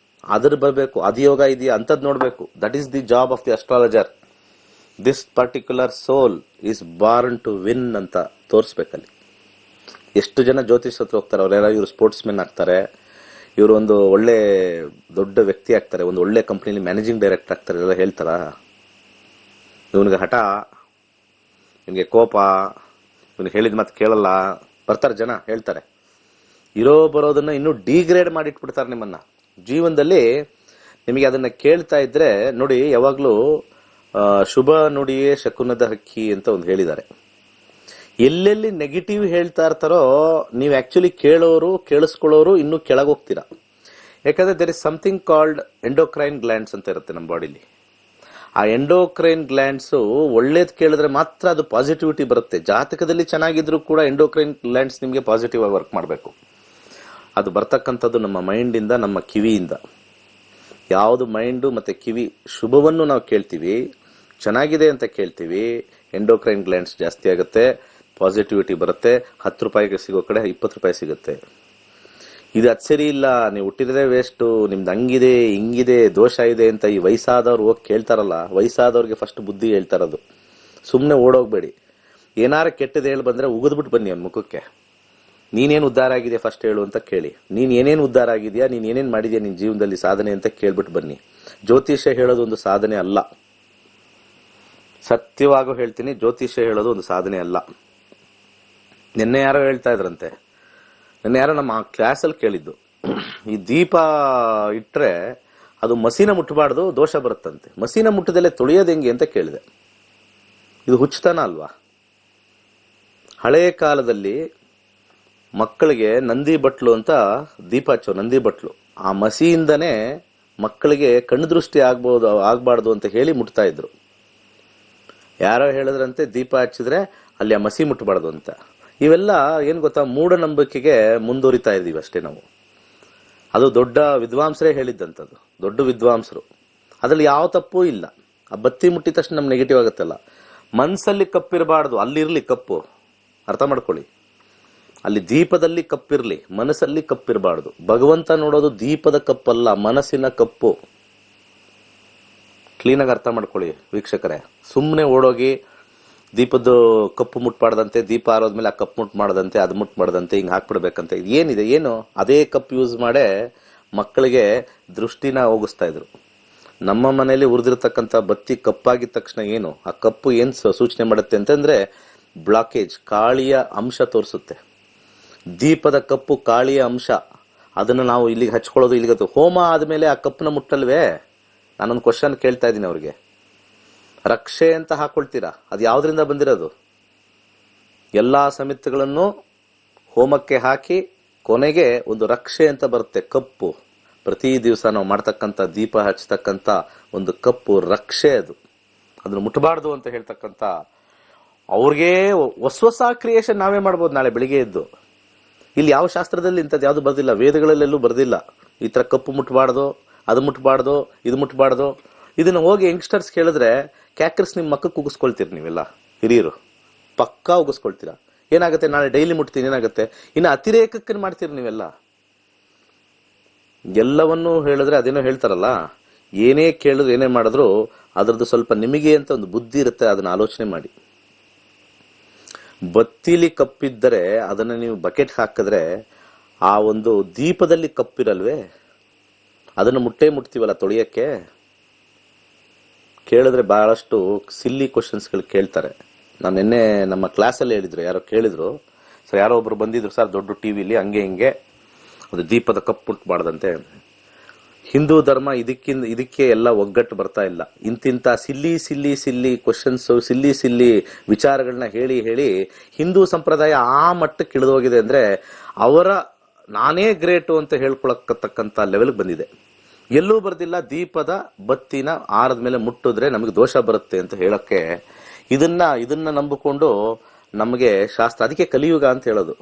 ಅದ್ರ ಬರಬೇಕು, ಅದು ಯೋಗ ಇದೆಯಾ ಅಂತದ್ ನೋಡ್ಬೇಕು. That is the job of the astrologer. This particular soul is born to win ಅಂತ ತೋರಿಸ್ಬೇಕಲ್ಲಿ. ಎಷ್ಟು ಜನ ಜ್ಯೋತಿಷ್ ಹತ್ರ ಹೋಗ್ತಾರೆ, ಅವರೆಲ್ಲ ಇವರು ಸ್ಪೋರ್ಟ್ಸ್ ಮೆನ್ ಆಗ್ತಾರೆ, ಇವರು ಒಂದು ಒಳ್ಳೆ ದೊಡ್ಡ ವ್ಯಕ್ತಿ ಆಗ್ತಾರೆ, ಒಂದು ಒಳ್ಳೆ ಕಂಪ್ನಿಲಿ ಮ್ಯಾನೇಜಿಂಗ್ ಡೈರೆಕ್ಟರ್ ಆಗ್ತಾರೆ, ಎಲ್ಲ ಹೇಳ್ತಾರ? ಇವನಿಗೆ ಹಠ, ಇವನಿಗೆ ಕೋಪ, ಇವನಿಗೆ ಹೇಳಿದ ಮತ್ತೆ ಕೇಳಲ್ಲ, ಬರ್ತಾರೆ ಜನ ಹೇಳ್ತಾರೆ. ಇರೋ ಬರೋದನ್ನ ಇನ್ನೂ ಡಿಗ್ರೇಡ್ ಮಾಡಿಟ್ಬಿಡ್ತಾರೆ ನಿಮ್ಮನ್ನ ಜೀವನದಲ್ಲಿ. ನಿಮಗೆ ಅದನ್ನ ಕೇಳ್ತಾ ಇದ್ರೆ ನೋಡಿ, ಯಾವಾಗ್ಲೂ ಶುಭ ನುಡಿಯೇ ಶಕುನದ ಹಕ್ಕಿ ಅಂತ ಒಂದು ಹೇಳಿದ್ದಾರೆ. ಎಲ್ಲೆಲ್ಲಿ ನೆಗೆಟಿವ್ ಹೇಳ್ತಾ ಇರ್ತಾರೋ ನೀವು ಆಕ್ಚುಲಿ ಕೇಳಿಸ್ಕೊಳ್ಳೋರು ಇನ್ನೂ ಕೆಳಗೋಗ್ತೀರಾ. ಯಾಕಂದ್ರೆ there is something called endocrine glands ಅಂತ ಇರುತ್ತೆ ನಮ್ಮ ಬಾಡಿಲಿ. ಆ ಎಂಡೋಕ್ರೈನ್ ಗ್ಲ್ಯಾಂಡ್ಸ್ ಒಳ್ಳೇದ್ ಕೇಳಿದ್ರೆ ಮಾತ್ರ ಅದು ಪಾಸಿಟಿವಿಟಿ ಬರುತ್ತೆ. ಜಾತಕದಲ್ಲಿ ಚೆನ್ನಾಗಿದ್ರು ಕೂಡ ಎಂಡೋಕ್ರೈನ್ ಗ್ಲ್ಯಾಂಡ್ಸ್ ನಿಮಗೆ ಪಾಸಿಟಿವ್ ಆಗಿ ವರ್ಕ್ ಮಾಡಬೇಕು. ಅದು ಬರ್ತಕ್ಕಂಥದ್ದು ನಮ್ಮ ಮೈಂಡ್ ಇಂದ, ನಮ್ಮ ಕಿವಿಯಿಂದ. ಯಾವುದು ಮೈಂಡು ಮತ್ತೆ ಕಿವಿ ಶುಭವನ್ನು ನಾವು ಕೇಳ್ತೀವಿ, ಚೆನ್ನಾಗಿದೆ ಅಂತ ಕೇಳ್ತೀವಿ, ಎಂಡೋಕ್ರೈನ್ ಗ್ಲ್ಯಾಂಡ್ಸ್ ಜಾಸ್ತಿ ಆಗುತ್ತೆ, ಪಾಸಿಟಿವಿಟಿ ಬರುತ್ತೆ. 10 ರೂಪಾಯಿಗೆ ಸಿಗೋ ಕಡೆ 20 ರೂಪಾಯಿ ಸಿಗುತ್ತೆ. ಇದು ಅದು ಸರಿ ಇಲ್ಲ, ನೀವು ಹುಟ್ಟಿದ್ರೆ ವೇಸ್ಟ್, ನಿಮ್ದು ಹಂಗಿದೆ ಹಿಂಗಿದೆ ದೋಷ ಇದೆ ಅಂತ ಈ ವಯಸ್ಸಾದವ್ರು ಹೋಗಿ ಕೇಳ್ತಾರಲ್ಲ, ವಯಸ್ಸಾದವ್ರಿಗೆ ಫಸ್ಟ್ ಬುದ್ಧಿ ಹೇಳ್ತಾರದು. ಸುಮ್ಮನೆ ಓಡೋಗ್ಬೇಡಿ. ಏನಾರ ಕೆಟ್ಟದ್ದು ಹೇಳಿ ಬಂದ್ರೆ ಉಗಿದ್ಬಿಟ್ಟು ಬನ್ನಿ ಅವ್ನ ಮುಖಕ್ಕೆ. ನೀನೇನು ಉದ್ಧಾರ ಆಗಿದೆ ಫಸ್ಟ್ ಹೇಳು ಅಂತ ಕೇಳಿ. ನೀನ್ ಏನೇನು ಉದ್ಧಾರ ಆಗಿದ್ಯಾ, ನೀನ್ ಏನೇನ್ ಮಾಡಿದ್ಯಾ ನಿನ್ ಜೀವನದಲ್ಲಿ ಸಾಧನೆ ಅಂತ ಕೇಳ್ಬಿಟ್ಟು ಬನ್ನಿ. ಜ್ಯೋತಿಷ್ಯ ಹೇಳೋದು ಒಂದು ಸಾಧನೆ ಅಲ್ಲ. ಸತ್ಯವಾಗೂ ಹೇಳ್ತೀನಿ, ಜ್ಯೋತಿಷ್ಯ ಹೇಳೋದು ಒಂದು ಸಾಧನೆ ಅಲ್ಲ. ನಿನ್ನೆ ಯಾರೋ ಹೇಳ್ತಾ ಇದ್ರಂತೆ, ನಿನ್ನೆ ಯಾರೋ ನಮ್ಮ ಕ್ಲಾಸಲ್ಲಿ ಕೇಳಿದ್ದು, ಈ ದೀಪ ಇಟ್ರೆ ಅದು ಮಸೀನ ಮುಟ್ಟಬಾರ್ದು, ದೋಷ ಬರುತ್ತಂತೆ. ಮಸೀನ ಮುಟ್ಟದಲ್ಲೇ ತೊಳೆಯೋದು ಹೆಂಗೆ ಅಂತ ಕೇಳಿದೆ. ಇದು ಹುಚ್ಚತನ ಅಲ್ವಾ? ಹಳೆಯ ಕಾಲದಲ್ಲಿ ಮಕ್ಕಳಿಗೆ ನಂದಿ ಬಟ್ಲು ಅಂತ ದೀಪ ಹಚ್ಚೋ, ನಂದಿ ಬಟ್ಲು, ಆ ಮಸಿಯಿಂದನೇ ಮಕ್ಕಳಿಗೆ ಕಣ್ಣು ದೃಷ್ಟಿ ಆಗ್ಬಾರ್ದು ಅಂತ ಹೇಳಿ ಮುಟ್ತಾ ಇದ್ರು. ಯಾರೋ ಹೇಳಿದ್ರಂತೆ ದೀಪ ಹಚ್ಚಿದ್ರೆ ಅಲ್ಲಿ ಆ ಮಸಿ ಮುಟ್ಟಬಾರ್ದು ಅಂತ. ಇವೆಲ್ಲ ಏನ್ ಗೊತ್ತಾ, ಮೂಢನಂಬಿಕೆಗೆ ಮುಂದುವರಿತಾ ಇದೀವಿ ಅಷ್ಟೇ ನಾವು. ಅದು ದೊಡ್ಡ ವಿದ್ವಾಂಸರೇ ಹೇಳಿದ್ದಂಥದ್ದು, ದೊಡ್ಡ ವಿದ್ವಾಂಸರು. ಅದ್ರಲ್ಲಿ ಯಾವ ತಪ್ಪು ಇಲ್ಲ. ಆ ಬತ್ತಿ ಮುಟ್ಟಿದ ತಕ್ಷಣ ನಮ್ಗೆ ನೆಗೆಟಿವ್ ಆಗುತ್ತಲ್ಲ. ಮನ್ಸಲ್ಲಿ ಕಪ್ಪಿರಬಾರ್ದು, ಅಲ್ಲಿರ್ಲಿ ಕಪ್ಪು. ಅರ್ಥ ಮಾಡ್ಕೊಳ್ಳಿ, ಅಲ್ಲಿ ದೀಪದಲ್ಲಿ ಕಪ್ಪಿರ್ಲಿ, ಮನಸ್ಸಲ್ಲಿ ಕಪ್ಪಿರಬಾರ್ದು. ಭಗವಂತ ನೋಡೋದು ದೀಪದ ಕಪ್ಪಲ್ಲ, ಮನಸ್ಸಿನ ಕಪ್ಪು. ಕ್ಲೀನಾಗಿ ಅರ್ಥ ಮಾಡ್ಕೊಳ್ಳಿ ವೀಕ್ಷಕರೇ. ಸುಮ್ಮನೆ ಓಡೋಗಿ ದೀಪದ ಕಪ್ಪು ಮುಟ್ಬಾರ್ದಂತೆ, ದೀಪ ಆರೋದ್ಮೇಲೆ ಆ ಕಪ್ಪು ಮುಟ್ ಮಾಡದಂತೆ, ಅದು ಮುಟ್ ಮಾಡದಂತೆ, ಹಿಂಗೆ ಹಾಕ್ಬಿಡ್ಬೇಕಂತೆ. ಏನಿದೆ ಏನು? ಅದೇ ಕಪ್ ಯೂಸ್ ಮಾಡೇ ಮಕ್ಕಳಿಗೆ ದೃಷ್ಟಿನ ಹೋಗಿಸ್ತಾ ಇದ್ರು. ನಮ್ಮ ಮನೆಯಲ್ಲಿ ಉರಿದಿರ್ತಕ್ಕಂಥ ಬತ್ತಿ ಕಪ್ಪಾಗಿದ ತಕ್ಷಣ ಏನು ಆ ಕಪ್ಪು ಏನ್ ಸೂಚನೆ ಮಾಡುತ್ತೆ ಅಂತಂದ್ರೆ ಬ್ಲಾಕೇಜ್, ಕಾಳಿಯ ಅಂಶ ತೋರಿಸುತ್ತೆ. ದೀಪದ ಕಪ್ಪು ಕಾಳಿಯ ಅಂಶ. ಅದನ್ನ ನಾವು ಇಲ್ಲಿಗೆ ಹಚ್ಕೊಳ್ಳೋದು, ಇಲ್ಲಿಗೆ ಹೋಮ ಆದ್ಮೇಲೆ ಆ ಕಪ್ಪನ ಮುಟ್ಟಲ್ವೇ? ನಾನೊಂದು ಕ್ವಶನ್ ಕೇಳ್ತಾ ಇದ್ದೀನಿ ಅವ್ರಿಗೆ. ರಕ್ಷೆ ಅಂತ ಹಾಕೊಳ್ತೀರಾ, ಅದು ಯಾವ್ದ್ರಿಂದ ಬಂದಿರೋದು? ಎಲ್ಲಾ ಸಮಿತಿಗಳನ್ನು ಹೋಮಕ್ಕೆ ಹಾಕಿ ಕೊನೆಗೆ ಒಂದು ರಕ್ಷೆ ಅಂತ ಬರುತ್ತೆ, ಕಪ್ಪು. ಪ್ರತಿ ದಿವಸ ನಾವು ಮಾಡ್ತಕ್ಕಂಥ ದೀಪ ಹಚ್ಚತಕ್ಕಂಥ ಒಂದು ಕಪ್ಪು ರಕ್ಷೆ. ಅದನ್ನು ಮುಟ್ಟಬಾರ್ದು ಅಂತ ಹೇಳ್ತಕ್ಕಂಥ ಅವ್ರಿಗೆ ಹೊಸ ಕ್ರಿಯೇಷನ್ ನಾವೇ ಮಾಡ್ಬೋದು ನಾಳೆ ಬೆಳಿಗ್ಗೆ ಎದ್ದು. ಇಲ್ಲಿ ಯಾವ ಶಾಸ್ತ್ರದಲ್ಲಿ ಇಂಥದ್ದು ಯಾವ್ದು ಬರ್ದಿಲ್ಲ, ವೇದಗಳಲ್ಲೆಲ್ಲೂ ಬರ್ದಿಲ್ಲ ಈ ತರ ಕಪ್ಪು ಮುಟ್ಟಬಾರ್ದು, ಅದು ಮುಟ್ಟಬಾರ್ದು, ಇದು ಮುಟ್ಟಬಾರ್ದು. ಇದನ್ನ ಹೋಗಿ ಯಂಗ್ಸ್ಟರ್ಸ್ ಕೇಳಿದ್ರೆ ಕ್ಯಾಕ್ರಸ್ ನಿಮ್ ಮಕ್ಕಕ್ಕೆ ಉಗಿಸ್ಕೊಳ್ತೀರಿ ನೀವೆಲ್ಲ ಹಿರಿಯರು, ಪಕ್ಕಾ ಉಗಿಸ್ಕೊಳ್ತೀರಾ. ಏನಾಗುತ್ತೆ, ನಾಳೆ ಡೈಲಿ ಮುಟ್ತೀನಿ ಏನಾಗುತ್ತೆ? ಇನ್ನು ಅತಿರೇಕಕ್ಕೆ ಮಾಡ್ತೀರಿ ನೀವೆಲ್ಲ. ಎಲ್ಲವನ್ನೂ ಹೇಳಿದ್ರೆ ಅದೇನೋ ಹೇಳ್ತಾರಲ್ಲ, ಏನೇ ಕೇಳಿದ್ರು ಏನೇ ಮಾಡಿದ್ರು ಅದ್ರದ್ದು ಸ್ವಲ್ಪ ನಿಮಗೆ ಅಂತ ಒಂದು ಬುದ್ಧಿ ಇರುತ್ತೆ, ಅದನ್ನ ಆಲೋಚನೆ ಮಾಡಿ. ಬತ್ತಿಲಿ ಕಪ್ಪಿದ್ದರೆ ಅದನ್ನ ನೀವು ಬಕೆಟ್ ಹಾಕಿದ್ರೆ ಆ ಒಂದು ದೀಪದಲ್ಲಿ ಕಪ್ಪಿರಲ್ವೇ, ಅದನ್ನು ಮುಟ್ತೀವಲ್ಲ ತೊಳೆಯಕ್ಕೆ. ಕೇಳಿದ್ರೆ ಬಹಳಷ್ಟು ಸಿಲ್ಲಿ ಕ್ವಶನ್ಸ್ಗಳು ಕೇಳ್ತಾರೆ. ನಾನು ನಿನ್ನೆ ನಮ್ಮ ಕ್ಲಾಸಲ್ಲಿ ಹೇಳಿದ್ರು, ಯಾರೋ ಕೇಳಿದ್ರು, ಸರ್ ಯಾರೋ ಒಬ್ರು ಬಂದಿದ್ರು ಸರ್ ದೊಡ್ಡ ಟಿವಿಲಿ ಹಂಗೆ ಹಿಂಗೆ ಒಂದು ದೀಪದ ಕಪ್ ಮುಟ್ಬಾರ್ದಂತೆ. ಹಿಂದೂ ಧರ್ಮ ಇದಕ್ಕೆ ಎಲ್ಲ ಒಗ್ಗಟ್ಟು ಬರ್ತಾ ಇಲ್ಲ. ಇಂತಿಂತ ಸಿಲ್ಲಿ ಕ್ವಶನ್ಸ್, ಸಿಲ್ಲಿ ವಿಚಾರಗಳನ್ನ ಹೇಳಿ ಹೇಳಿ ಹಿಂದೂ ಸಂಪ್ರದಾಯ ಆ ಮಟ್ಟಕ್ಕೆ ಇಳಿದೋಗಿದೆ ಅಂದ್ರೆ ಅವರ ನಾನೇ ಗ್ರೇಟು ಅಂತ ಹೇಳ್ಕೊಳಕ್ಕತಕ್ಕಂತ ಲೆವೆಲ್ ಬಂದಿದೆ. ಎಲ್ಲೂ ಬರ್ದಿಲ್ಲ ದೀಪದ ಬತ್ತಿನ ಆರದ ಮೇಲೆ ಮುಟ್ಟಿದ್ರೆ ನಮಗೆ ದೋಷ ಬರುತ್ತೆ ಅಂತ ಹೇಳಕ್ಕೆ. ಇದನ್ನ ನಂಬಿಕೊಂಡು ನಮಗೆ ಶಾಸ್ತ್ರ, ಅದಕ್ಕೆ ಕಲಿಯುಗ ಅಂತ ಹೇಳೋದು.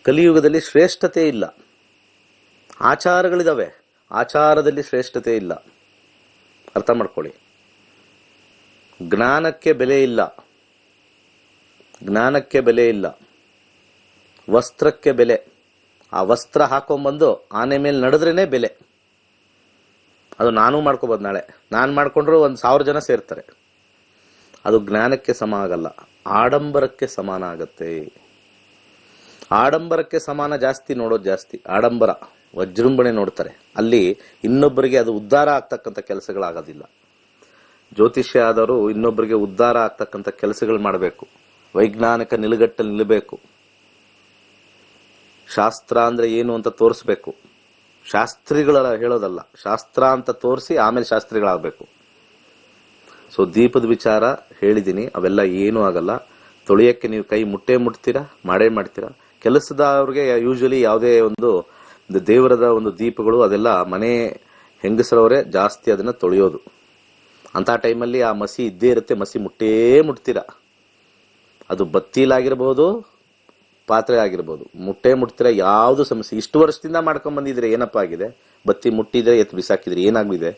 ಕಲಿಯುಗದಲ್ಲಿ ಶ್ರೇಷ್ಠತೆ ಇಲ್ಲ, ಆಚಾರಗಳಿದಾವೆ, ಆಚಾರದಲ್ಲಿ ಶ್ರೇಷ್ಠತೆ ಇಲ್ಲ. ಅರ್ಥ ಮಾಡ್ಕೊಳ್ಳಿ. ಜ್ಞಾನಕ್ಕೆ ಬೆಲೆ ಇಲ್ಲ, ಜ್ಞಾನಕ್ಕೆ ಬೆಲೆ ಇಲ್ಲ. ವಸ್ತ್ರಕ್ಕೆ ಬೆಲೆ, ಆ ವಸ್ತ್ರ ಹಾಕೊಂಡ್ಬಂದು ಆನೆ ಮೇಲೆ ನಡೆದ್ರೇನೆ ಬೆಲೆ. ಅದು ನಾನು ಮಾಡ್ಕೋಬೋದು, ನಾಳೆ ನಾನು ಮಾಡ್ಕೊಂಡ್ರು 1000 ಜನ ಸೇರ್ತಾರೆ. ಅದು ಜ್ಞಾನಕ್ಕೆ ಸಮ ಆಗಲ್ಲ, ಆಡಂಬರಕ್ಕೆ ಸಮಾನ ಆಗತ್ತೆ. ಆಡಂಬರಕ್ಕೆ ಸಮಾನ ಜಾಸ್ತಿ ನೋಡೋದು ಜಾಸ್ತಿ. ಆಡಂಬರ ವಜ್ರಂಬಣೆ ನೋಡ್ತಾರೆ, ಅಲ್ಲಿ ಇನ್ನೊಬ್ಬರಿಗೆ ಅದು ಉದ್ಧಾರ ಆಗ್ತಕ್ಕಂಥ ಕೆಲಸಗಳಾಗೋದಿಲ್ಲ. ಜ್ಯೋತಿಷ್ಯ ಆದವರು ಇನ್ನೊಬ್ಬರಿಗೆ ಉದ್ಧಾರ ಆಗ್ತಕ್ಕಂಥ ಕೆಲಸಗಳು ಮಾಡಬೇಕು, ವೈಜ್ಞಾನಿಕ ನಿಲುಗಟ್ಟಲ್ಲಿ ನಿಲ್ಲಬೇಕು. ಶಾಸ್ತ್ರ ಅಂದ್ರೆ ಏನು ಅಂತ ತೋರಿಸ್ಬೇಕು. ಶಾಸ್ತ್ರಿಗಳ ಹೇಳೋದಲ್ಲ, ಶಾಸ್ತ್ರ ಅಂತ ತೋರಿಸಿ ಆಮೇಲೆ ಶಾಸ್ತ್ರಿಗಳಾಗಬೇಕು. ಸೊ ದೀಪದ ವಿಚಾರ ಹೇಳಿದೀನಿ, ಅವೆಲ್ಲ ಏನೂ ಆಗಲ್ಲ. ತೊಳೆಯಕ್ಕೆ ನೀವು ಕೈ ಮುಟ್ತೀರಾ, ಮಾಡೇ ಮಾಡ್ತೀರಾ. ಕೆಲಸದವ್ರಿಗೆ ಯೂಶಲಿ ಯಾವುದೇ ಒಂದು ದೇವರದ ಒಂದು ದೀಪಗಳು ಅದೆಲ್ಲ ಮನೆ ಹೆಂಗಸರವರೇ ಜಾಸ್ತಿ ಅದನ್ನ ತೊಳೆಯೋದು. ಅಂತ ಟೈಮಲ್ಲಿ ಆ ಮಸಿ ಇದ್ದೇ ಇರುತ್ತೆ, ಮಸಿ ಮುಟ್ತೀರಾ. ಅದು ಬತ್ತಿಲಾಗಿರ್ಬೋದು, ಪಾತ್ರೆ ಆಗಿರ್ಬೋದು, ಮುಟ್ತೀರಾ. ಯಾವ್ದು ಸಮಸ್ಯೆ ಇಷ್ಟು ವರ್ಷದಿಂದ ಮಾಡ್ಕೊಂಡ್ ಬಂದಿದ್ರೆ ಏನಪ್ಪ ಆಗಿದೆ? ಬತ್ತಿ ಮುಟ್ಟಿದ್ರೆ ಎತ್ತು ಬಿಸಾಕಿದ್ರೆ ಏನಾಗಿದೆ?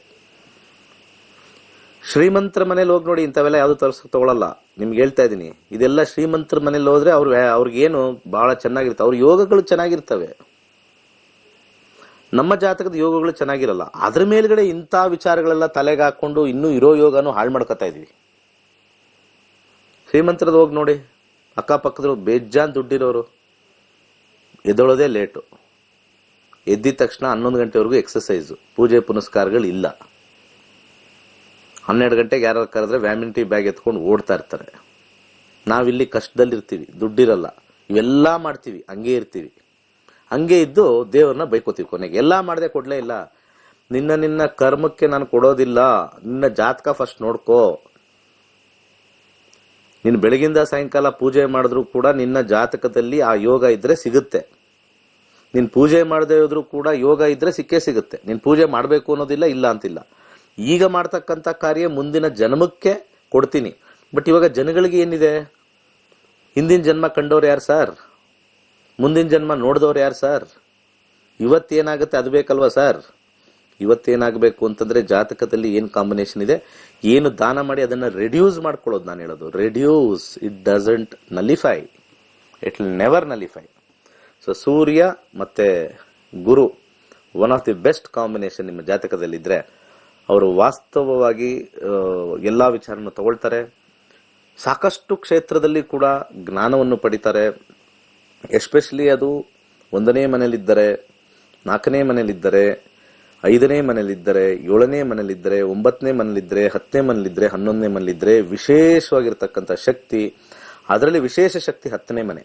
ಶ್ರೀಮಂತರ ಮನೇಲಿ ಹೋಗಿ ನೋಡಿ, ಇಂಥವೆಲ್ಲ ಯಾವ್ದು ತಗೊಳಲ್ಲ. ನಿಮ್ಗೆ ಹೇಳ್ತಾ ಇದೀನಿ, ಇದೆಲ್ಲ ಶ್ರೀಮಂತರ ಮನೇಲಿ ಹೋದ್ರೆ ಅವ್ರಿಗೇನು ಬಹಳ ಚೆನ್ನಾಗಿರುತ್ತೆ, ಅವ್ರ ಯೋಗಗಳು ಚೆನ್ನಾಗಿರ್ತವೆ. ನಮ್ಮ ಜಾತಕದ ಯೋಗಗಳು ಚೆನ್ನಾಗಿರಲ್ಲ. ಅದ್ರ ಮೇಲ್ಗಡೆ ಇಂಥ ವಿಚಾರಗಳೆಲ್ಲ ತಲೆಗೆ ಹಾಕೊಂಡು ಇನ್ನೂ ಇರೋ ಯೋಗನು ಹಾಳು ಮಾಡ್ಕೊತಾ ಇದೀವಿ. ಶ್ರೀಮಂತರದ್ದು ಹೋಗಿ ನೋಡಿ, ಅಕ್ಕಪಕ್ಕದ್ರು ಬೇಜಾನ್ ದುಡ್ಡಿರೋರು ಎದ್ದೊಳೋದೇ ಲೇಟು. ಎದ್ದಿದ ತಕ್ಷಣ 11 ಗಂಟೆವರೆಗೂ ಎಕ್ಸಸೈಸು, ಪೂಜೆ ಪುನಸ್ಕಾರಗಳು ಇಲ್ಲ. 12 ಗಂಟೆಗೆ ಯಾರು ಕರೆದ್ರೆ ವ್ಯಾಮಿನಿಟಿ ಬ್ಯಾಗ್ ಎತ್ಕೊಂಡು ಓಡ್ತಾ ಇರ್ತಾರೆ. ನಾವಿಲ್ಲಿ ಕಷ್ಟದಲ್ಲಿರ್ತೀವಿ, ದುಡ್ಡಿರಲ್ಲ, ಇವೆಲ್ಲಾ ಮಾಡ್ತೀವಿ, ಹಂಗೆ ಇರ್ತೀವಿ. ಹಂಗೆ ಇದ್ದು ದೇವ್ರನ್ನ ಬೈಕೋತೀವಿ. ಕೊನೆಗೆ ಎಲ್ಲಾ ಮಾಡದೆ ಕೊಡ್ಲೇ ಇಲ್ಲ. ನಿನ್ನ ಕರ್ಮಕ್ಕೆ ನಾನು ಕೊಡೋದಿಲ್ಲ, ನಿನ್ನ ಜಾತಕ ಫಸ್ಟ್ ನೋಡ್ಕೋ. ನೀನು ಬೆಳಗಿಂದ ಸಾಯಂಕಾಲ ಪೂಜೆ ಮಾಡಿದ್ರು ಕೂಡ ನಿನ್ನ ಜಾತಕದಲ್ಲಿ ಆ ಯೋಗ ಇದ್ರೆ ಸಿಗುತ್ತೆ. ನೀನ್ ಪೂಜೆ ಮಾಡದೆ ಹೋದ್ರು ಕೂಡ ಯೋಗ ಇದ್ರೆ ಸಿಕ್ಕೇ ಸಿಗುತ್ತೆ. ನೀನ್ ಪೂಜೆ ಮಾಡ್ಬೇಕು ಅನ್ನೋದಿಲ್ಲ, ಇಲ್ಲ ಅಂತಿಲ್ಲ. ಈಗ ಮಾಡ್ತಕ್ಕಂಥ ಕಾರ್ಯ ಮುಂದಿನ ಜನ್ಮಕ್ಕೆ ಕೊಡ್ತೀನಿ. ಬಟ್ ಇವಾಗ ಜನಗಳಿಗೆ ಏನಿದೆ? ಹಿಂದಿನ ಜನ್ಮ ಕಂಡವ್ರು ಯಾರು ಸರ್? ಮುಂದಿನ ಜನ್ಮ ನೋಡಿದವ್ರು ಯಾರು ಸರ್? ಇವತ್ತೇನಾಗುತ್ತೆ ಅದು ಬೇಕಲ್ವಾ ಸರ್? ಇವತ್ತೇನಾಗಬೇಕು ಅಂತಂದ್ರೆ ಜಾತಕದಲ್ಲಿ ಏನ್ ಕಾಂಬಿನೇಷನ್ ಇದೆ, ಏನು ದಾನ ಮಾಡಿ ಅದನ್ನ ರೆಡ್ಯೂಸ್ ಮಾಡ್ಕೊಳ್ಳೋದು. ನಾನು ಹೇಳೋದು reduce, it doesn't nullify, it will never nullify. So Surya ಮತ್ತೆ Guru one of the best combination ನಿಮ್ಮ ಜಾತಕದಲ್ಲಿದ್ರೆ ಅವರು ವಾಸ್ತವವಾಗಿ ಎಲ್ಲಾ ವಿಚಾರವನ್ನು ತಗೊಳ್ತಾರೆ. ಸಾಕಷ್ಟು ಕ್ಷೇತ್ರದಲ್ಲಿ ಕೂಡ ಜ್ಞಾನವನ್ನು ಪಡಿತಾರೆ. ಎಸ್ಪೆಷಲಿ ಅದು 1ನೇ ಮನೆಯಲ್ಲಿದ್ದರೆ, 4ನೇ ಮನೆಯಲ್ಲಿದ್ದರೆ, 5ನೇ ಮನೆಯಲ್ಲಿದ್ದರೆ, 7ನೇ ಮನೆಯಲ್ಲಿದ್ದರೆ, 9ನೇ ಮನೆಯಲ್ಲಿದ್ದರೆ, 10ನೇ ಮನೆಯಲ್ಲಿದ್ದರೆ, 11ನೇ ಮನೆಯಲ್ಲಿದ್ದರೆ ವಿಶೇಷವಾಗಿರ್ತಕ್ಕಂಥ ಶಕ್ತಿ. ಅದರಲ್ಲಿ ವಿಶೇಷ ಶಕ್ತಿ 10ನೇ ಮನೆ.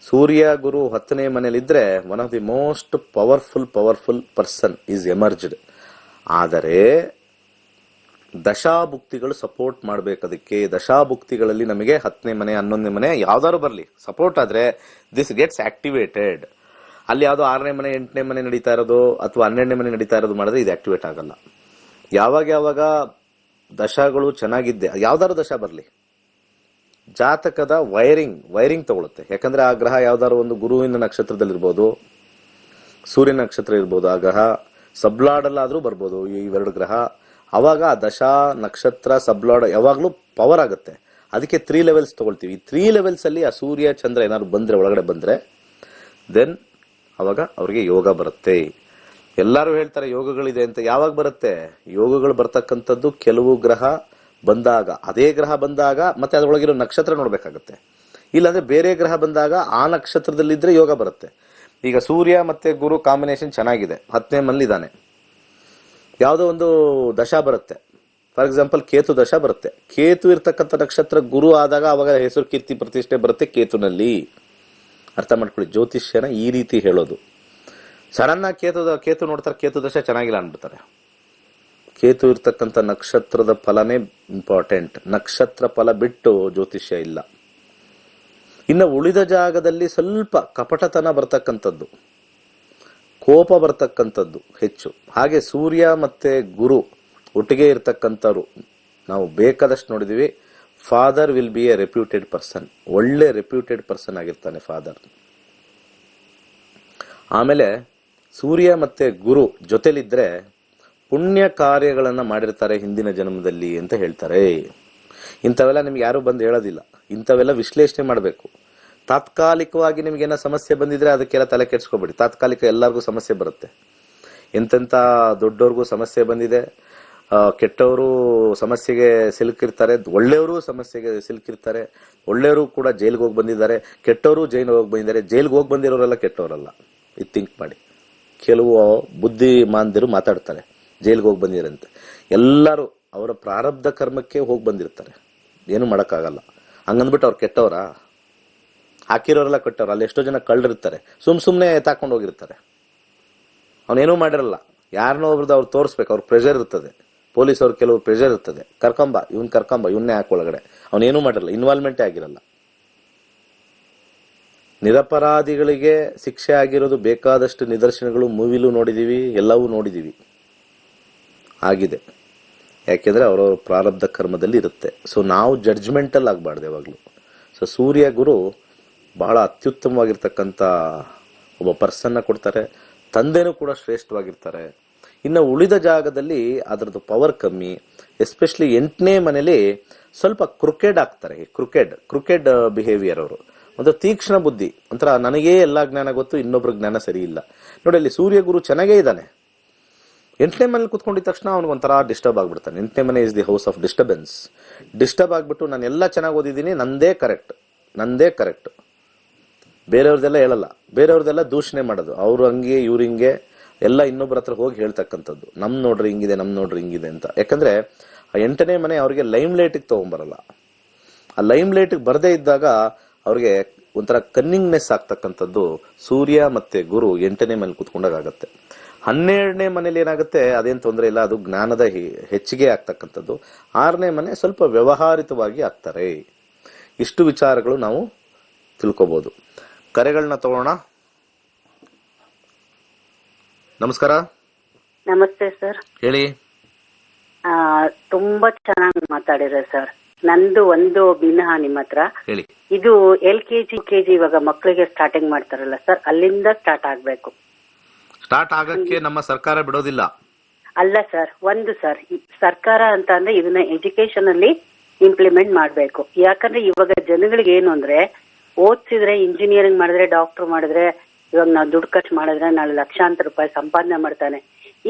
ಸೂರ್ಯ ಗುರು 10ನೇ ಮನೆಯಲ್ಲಿದ್ದರೆ one of the most powerful person is emerged. ಆದರೆ ದಶಾಭುಕ್ತಿಗಳು ಸಪೋರ್ಟ್ ಮಾಡ್ಬೇಕದಕ್ಕೆ. ದಶಾಭುಕ್ತಿಗಳಲ್ಲಿ ನಮಗೆ 10ನೇ ಮನೆ 11ನೇ ಮನೆ ಯಾವ್ದಾದ್ರು ಬರ್ಲಿ ಸಪೋರ್ಟ್ ಆದ್ರೆ ದಿಸ್ ಗೆಟ್ಸ್ ಆಕ್ಟಿವೇಟೆಡ್. ಅಲ್ಲಿ ಯಾವ್ದೋ 6ನೇ ಮನೆ 8ನೇ ಮನೆ ನಡೀತಾ ಇರೋದು ಅಥವಾ 12ನೇ ಮನೆ ನಡೀತಾ ಇರೋದು ಮಾಡಿದ್ರೆ ಇದು ಆಕ್ಟಿವೇಟ್ ಆಗಲ್ಲ. ಯಾವಾಗ ದಶಗಳು ಚೆನ್ನಾಗಿದ್ದೆ, ಯಾವ್ದಾದ್ರು ದಶ ಬರ್ಲಿ, ಜಾತಕದ ವೈರಿಂಗ್ ತಗೊಳುತ್ತೆ. ಯಾಕಂದ್ರೆ ಆ ಗ್ರಹ ಯಾವ್ದಾದ್ರು ಒಂದು ಗುರುವಿನ ನಕ್ಷತ್ರದಲ್ಲಿರ್ಬೋದು, ಸೂರ್ಯನ ನಕ್ಷತ್ರ ಇರ್ಬೋದು, ಆ ಗ್ರಹ ಸಬ್ಲಾಡ್ ಅಲ್ಲಾದ್ರೂ ಬರ್ಬೋದು ಇವೆರಡು ಗ್ರಹ. ಅವಾಗ ಆ ದಶಾ ನಕ್ಷತ್ರ ಸಬ್ಲಾಡ್ ಯಾವಾಗ್ಲೂ ಪವರ್ ಆಗುತ್ತೆ. ಅದಕ್ಕೆ 3 ಲೆವೆಲ್ಸ್ ತಗೊಳ್ತೀವಿ. 3 ಲೆವೆಲ್ಸ್ ಅಲ್ಲಿ ಆ ಸೂರ್ಯ ಚಂದ್ರ ಏನಾದ್ರು ಬಂದ್ರೆ, ಒಳಗಡೆ ಬಂದ್ರೆ, ದೆನ್ ಅವಾಗ ಅವ್ರಿಗೆ ಯೋಗ ಬರುತ್ತೆ. ಎಲ್ಲರೂ ಹೇಳ್ತಾರೆ ಯೋಗಗಳಿದೆ ಅಂತ. ಯಾವಾಗ ಬರುತ್ತೆ ಯೋಗಗಳು? ಬರ್ತಕ್ಕಂಥದ್ದು ಕೆಲವು ಗ್ರಹ ಬಂದಾಗ, ಅದೇ ಗ್ರಹ ಬಂದಾಗ ಮತ್ತೆ ಅದರೊಳಗಿರೋ ನಕ್ಷತ್ರ ನೋಡ್ಬೇಕಾಗತ್ತೆ. ಇಲ್ಲಾಂದ್ರೆ ಬೇರೆ ಗ್ರಹ ಬಂದಾಗ ಆ ನಕ್ಷತ್ರದಲ್ಲಿದ್ರೆ ಯೋಗ ಬರುತ್ತೆ. ಈಗ ಸೂರ್ಯ ಮತ್ತೆ ಗುರು ಕಾಂಬಿನೇಷನ್ ಚೆನ್ನಾಗಿದೆ, 10ನೇ ಮನೇಲಿದ್ದಾನೆ. ಯಾವುದೋ ಒಂದು ದಶಾ ಬರುತ್ತೆ, ಫಾರ್ ಎಕ್ಸಾಂಪಲ್ ಕೇತು ದಶಾ ಬರುತ್ತೆ. ಕೇತು ಇರ್ತಕ್ಕಂಥ ನಕ್ಷತ್ರ ಗುರು ಆದಾಗ ಅವಾಗ ಹೆಸರು ಕೀರ್ತಿ ಪ್ರತಿಷ್ಠೆ ಬರುತ್ತೆ ಕೇತುನಲ್ಲಿ. ಅರ್ಥ ಮಾಡ್ಕೊಳ್ಳಿ, ಜ್ಯೋತಿಷ್ಯನ ಈ ರೀತಿ ಹೇಳೋದು. ಸಡನ್ ಆಗಿ ಕೇತು ನೋಡ್ತಾರೆ, ಕೇತು ದಶಾ ಚೆನ್ನಾಗಿಲ್ಲ ಅಂದ್ಬಿಡ್ತಾರೆ. ಕೇತು ಇರ್ತಕ್ಕಂಥ ನಕ್ಷತ್ರದ ಫಲನೇ ಇಂಪಾರ್ಟೆಂಟ್. ನಕ್ಷತ್ರ ಫಲ ಬಿಟ್ಟು ಜ್ಯೋತಿಷ್ಯ ಇಲ್ಲ. ಇನ್ನು ಉಳಿದ ಜಾಗದಲ್ಲಿ ಸ್ವಲ್ಪ ಕಪಟತನ ಬರ್ತಕ್ಕಂಥದ್ದು, ಕೋಪ ಬರ್ತಕ್ಕಂಥದ್ದು ಹೆಚ್ಚು. ಹಾಗೆ ಸೂರ್ಯ ಮತ್ತೆ ಗುರು ಒಟ್ಟಿಗೆ ಇರ್ತಕ್ಕಂಥವ್ರು ನಾವು ಬೇಕಾದಷ್ಟು ನೋಡಿದೀವಿ. Father will be A reputed person, ಒಳ್ಳೆ ರೆಪ್ಯೂಟೆಡ್ ಪರ್ಸನ್ ಆಗಿರ್ತಾನೆ ಫಾದರ್. ಆಮೇಲೆ ಸೂರ್ಯ ಮತ್ತೆ ಗುರು ಜೊತೆಲಿದ್ರೆ ಪುಣ್ಯ ಕಾರ್ಯಗಳನ್ನ ಮಾಡಿರ್ತಾರೆ ಹಿಂದಿನ ಜನ್ಮದಲ್ಲಿ ಅಂತ ಹೇಳ್ತಾರೆ. ಇಂಥವೆಲ್ಲ ನಿಮ್ಗೆ ಯಾರು ಬಂದು ಹೇಳೋದಿಲ್ಲ, ಇಂಥವೆಲ್ಲ ವಿಶ್ಲೇಷಣೆ ಮಾಡಬೇಕು. ತಾತ್ಕಾಲಿಕವಾಗಿ ನಿಮ್ಗೇನೋ ಸಮಸ್ಯೆ ಬಂದಿದ್ರೆ ಅದಕ್ಕೆಲ್ಲ ತಲೆ ಕೆಡ್ಸ್ಕೊಬೇಡಿ. ತಾತ್ಕಾಲಿಕ ಎಲ್ಲರಿಗೂ ಸಮಸ್ಯೆ ಬರುತ್ತೆ. ಎಂತೆಂಥ ದೊಡ್ಡವ್ರಿಗೂ ಸಮಸ್ಯೆ ಬಂದಿದೆ, ಕೆಟ್ಟವರು ಸಮಸ್ಯೆಗೆ ಸಿಲುಕಿರ್ತಾರೆ, ಒಳ್ಳೆಯವರು ಸಮಸ್ಯೆಗೆ ಸಿಲುಕಿರ್ತಾರೆ. ಒಳ್ಳೆಯವರು ಕೂಡ ಜೈಲ್ಗೆ ಹೋಗಿ ಬಂದಿದ್ದಾರೆ, ಕೆಟ್ಟವರು ಜೈಲಿಗೆ ಹೋಗಿ ಬಂದಿದ್ದಾರೆ. ಜೈಲ್ಗೆ ಹೋಗಿ ಬಂದಿರೋರೆಲ್ಲ ಕೆಟ್ಟವರಲ್ಲ, ಇದು ಥಿಂಕ್ ಮಾಡಿ. ಕೆಲವು ಬುದ್ಧಿಮಾಂದಿರು ಮಾತಾಡ್ತಾರೆ ಜೈಲ್ಗೆ ಹೋಗಿ ಬಂದಿರಂತೆ. ಎಲ್ಲರೂ ಅವರ ಪ್ರಾರಬ್ಧ ಕರ್ಮಕ್ಕೆ ಹೋಗಿ ಬಂದಿರ್ತಾರೆ, ಏನು ಮಾಡೋಕ್ಕಾಗಲ್ಲ. ಹಂಗಂದ್ಬಿಟ್ಟು ಅವ್ರು ಕೆಟ್ಟವರ? ಹಾಕಿರೋರೆಲ್ಲ ಕೆಟ್ಟವ್ರು. ಅಲ್ಲಿ ಎಷ್ಟೋ ಜನ ಕಳ್ಳರಿರ್ತಾರೆ, ಸುಮ್ಮನೆ ತಾಕೊಂಡು ಹೋಗಿರ್ತಾರೆ. ಅವನೇನೂ ಮಾಡಿರಲ್ಲ, ಯಾರನ್ನೋ ಒಬ್ರದ್ದು ಅವ್ರು ತೋರಿಸ್ಬೇಕು, ಅವ್ರ ಪ್ರೆಷರ್ ಇರ್ತದೆ. ಪೊಲೀಸ್ ಅವ್ರ ಕೆಲವು ಪ್ರೆಷರ್ ಇರ್ತದೆ, ಕರ್ಕೊಂಬ ಇವನ್ನೇ ಹಾಕೊಳಗಡೆ. ಅವನೇನೂ ಮಾಡಿರಲ್ಲ, ಇನ್ವಾಲ್ವ್ಮೆಂಟೇ ಆಗಿರಲ್ಲ. ನಿರಪರಾಧಿಗಳಿಗೆ ಶಿಕ್ಷೆ ಆಗಿರೋದು ಬೇಕಾದಷ್ಟು ನಿದರ್ಶನಗಳು ಮೂವಿಲೂ ನೋಡಿದೀವಿ, ಎಲ್ಲವೂ ನೋಡಿದೀವಿ ಆಗಿದೆ. ಯಾಕೆಂದ್ರೆ ಅವರವ್ರ ಪ್ರಾರಬ್ಧ ಕರ್ಮದಲ್ಲಿ ಇರುತ್ತೆ. ಸೊ ನಾವು ಜಡ್ಜ್ಮೆಂಟಲ್ ಆಗಬಾರ್ದು ಯಾವಾಗ್ಲೂ. ಸೊ ಸೂರ್ಯ ಗುರು ಬಹಳ ಅತ್ಯುತ್ತಮವಾಗಿರ್ತಕ್ಕಂಥ ಒಬ್ಬ ಪರ್ಸನ್ನ ಕೊಡ್ತಾರೆ. ತಂದೆನೂ ಕೂಡ ಶ್ರೇಷ್ಠವಾಗಿರ್ತಾರೆ. ಇನ್ನು ಉಳಿದ ಜಾಗದಲ್ಲಿ ಅದರದ್ದು ಪವರ್ ಕಮ್ಮಿ. ಎಸ್ಪೆಷಲಿ 8ನೇ ಮನೇಲಿ ಸ್ವಲ್ಪ ಕ್ರುಕೆಡ್ ಆಗ್ತಾರೆ. ಕ್ರುಕೆಡ್ ಬಿಹೇವಿಯರ್ ಅವರು. ಒಂದು ತೀಕ್ಷ್ಣ ಬುದ್ಧಿ, ಒಂಥರ ನನಗೇ ಎಲ್ಲಾ ಜ್ಞಾನ ಗೊತ್ತು, ಇನ್ನೊಬ್ರ ಜ್ಞಾನ ಸರಿ ಇಲ್ಲ. ನೋಡಿ, ಅಲ್ಲಿ ಸೂರ್ಯ ಗುರು ಚೆನ್ನಾಗೇ ಇದ್ದಾನೆ. 8ನೇ ಮನೇಲಿ ಕುತ್ಕೊಂಡಿದ ತಕ್ಷಣ ಅವ್ನಿಗೆ ಒಂಥರ ಡಿಸ್ಟರ್ಬ್ ಆಗ್ಬಿಡ್ತಾನೆ. 8ನೇ ಮನೆ is the house of disturbance. Disturb ಆಗ್ಬಿಟ್ಟು ನಾನು ಎಲ್ಲ ಚೆನ್ನಾಗಿ ಓದಿದ್ದೀನಿ, ನಂದೇ ಕರೆಕ್ಟ್, ಬೇರೆಯವ್ರದೆಲ್ಲ ಹೇಳಲ್ಲ. ಬೇರೆಯವ್ರದೆಲ್ಲ ದೂಷಣೆ ಮಾಡೋದು, ಅವ್ರು ಹಂಗೆ ಇವ್ರು ಹಿಂಗೆ ಎಲ್ಲ ಇನ್ನೊಬ್ರ ಹತ್ರ ಹೋಗಿ ಹೇಳ್ತಕ್ಕಂಥದ್ದು. ನಮ್ ನೋಡ್ರಿ ಹಿಂಗಿದೆ ಅಂತ. ಯಾಕಂದ್ರೆ ಆ 8ನೇ ಮನೆ ಅವ್ರಿಗೆ ಲೈಮ್ ಲೈಟಿಗೆ ತಗೊಂಬರಲ್ಲ. ಆ ಲೈಮ್ ಲೈಟಿಗೆ ಬರದೇ ಇದ್ದಾಗ ಅವ್ರಿಗೆ ಒಂಥರ ಕನ್ನಿಂಗ್ನೆಸ್ ಆಗ್ತಕ್ಕಂಥದ್ದು ಸೂರ್ಯ ಮತ್ತೆ ಗುರು 8ನೇ ಮನೇಲಿ ಕುತ್ಕೊಂಡಾಗ ಆಗತ್ತೆ. 12ನೇ ಮನೇಲಿ ಏನಾಗುತ್ತೆ, ಅದೇನ್ ತೊಂದರೆ ಇಲ್ಲ, ಅದು ಜ್ಞಾನದ ಹೆಚ್ಚಿಗೆ ಆಗ್ತಕ್ಕಂಥದ್ದು. 6ನೇ ಮನೆ ಸ್ವಲ್ಪ ವ್ಯವಹಾರಿತವಾಗಿ ಆಗ್ತಾರೆ. ಇಷ್ಟು ವಿಚಾರಗಳು ನಾವು ತಿಳ್ಕೋಬಹುದು. ಕರೆಗಳನ್ನ ತಗೋಣ. ನಮಸ್ಕಾರ. ನಮಸ್ತೆ ಸರ್. ಹೇಳಿ. ತುಂಬಾ ಚೆನ್ನಾಗಿ ಮಾತಾಡಿದ್ರೆ ಸರ್. ನಂದು ಒಂದು ಭಿನ್ನ ನಿಮ್ಮ ಹತ್ರ. ಹೇಳಿ. ಇದು LKG UKG ಇವಾಗ ಮಕ್ಕಳಿಗೆ ಸ್ಟಾರ್ಟಿಂಗ್ ಮಾಡ್ತಾರಲ್ಲ ಸರ್, ಅಲ್ಲಿಂದ ಸ್ಟಾರ್ಟ್ ಆಗ್ಬೇಕು. ಸ್ಟಾರ್ಟ್ ಆಗಕ್ಕೆ ನಮ್ಮ ಸರ್ಕಾರ ಬಿಡೋದಿಲ್ಲ. ಅಲ್ಲ ಸರ್, ಒಂದು ಸರ್, ಸರ್ಕಾರ ಅಂತ ಅಂದ್ರೆ ಇದನ್ನ ಎಜುಕೇಶನ್ ಅಲ್ಲಿ ಇಂಪ್ಲಿಮೆಂಟ್ ಮಾಡ್ಬೇಕು. ಯಾಕಂದ್ರೆ ಇವಾಗ ಜನಗಳಿಗೆ ಏನು ಅಂದ್ರೆ, ಓದ್ಸಿದ್ರೆ ಇಂಜಿನಿಯರಿಂಗ್ ಮಾಡಿದ್ರೆ ಡಾಕ್ಟರ್ ಮಾಡಿದ್ರೆ ಇವಾಗ ನಾವು ದುಡ್ಡು ಖರ್ಚು ಮಾಡಿದ್ರೆ ನಾಳೆ ಲಕ್ಷಾಂತರ ರೂಪಾಯಿ ಸಂಪಾದನೆ ಮಾಡ್ತಾನೆ.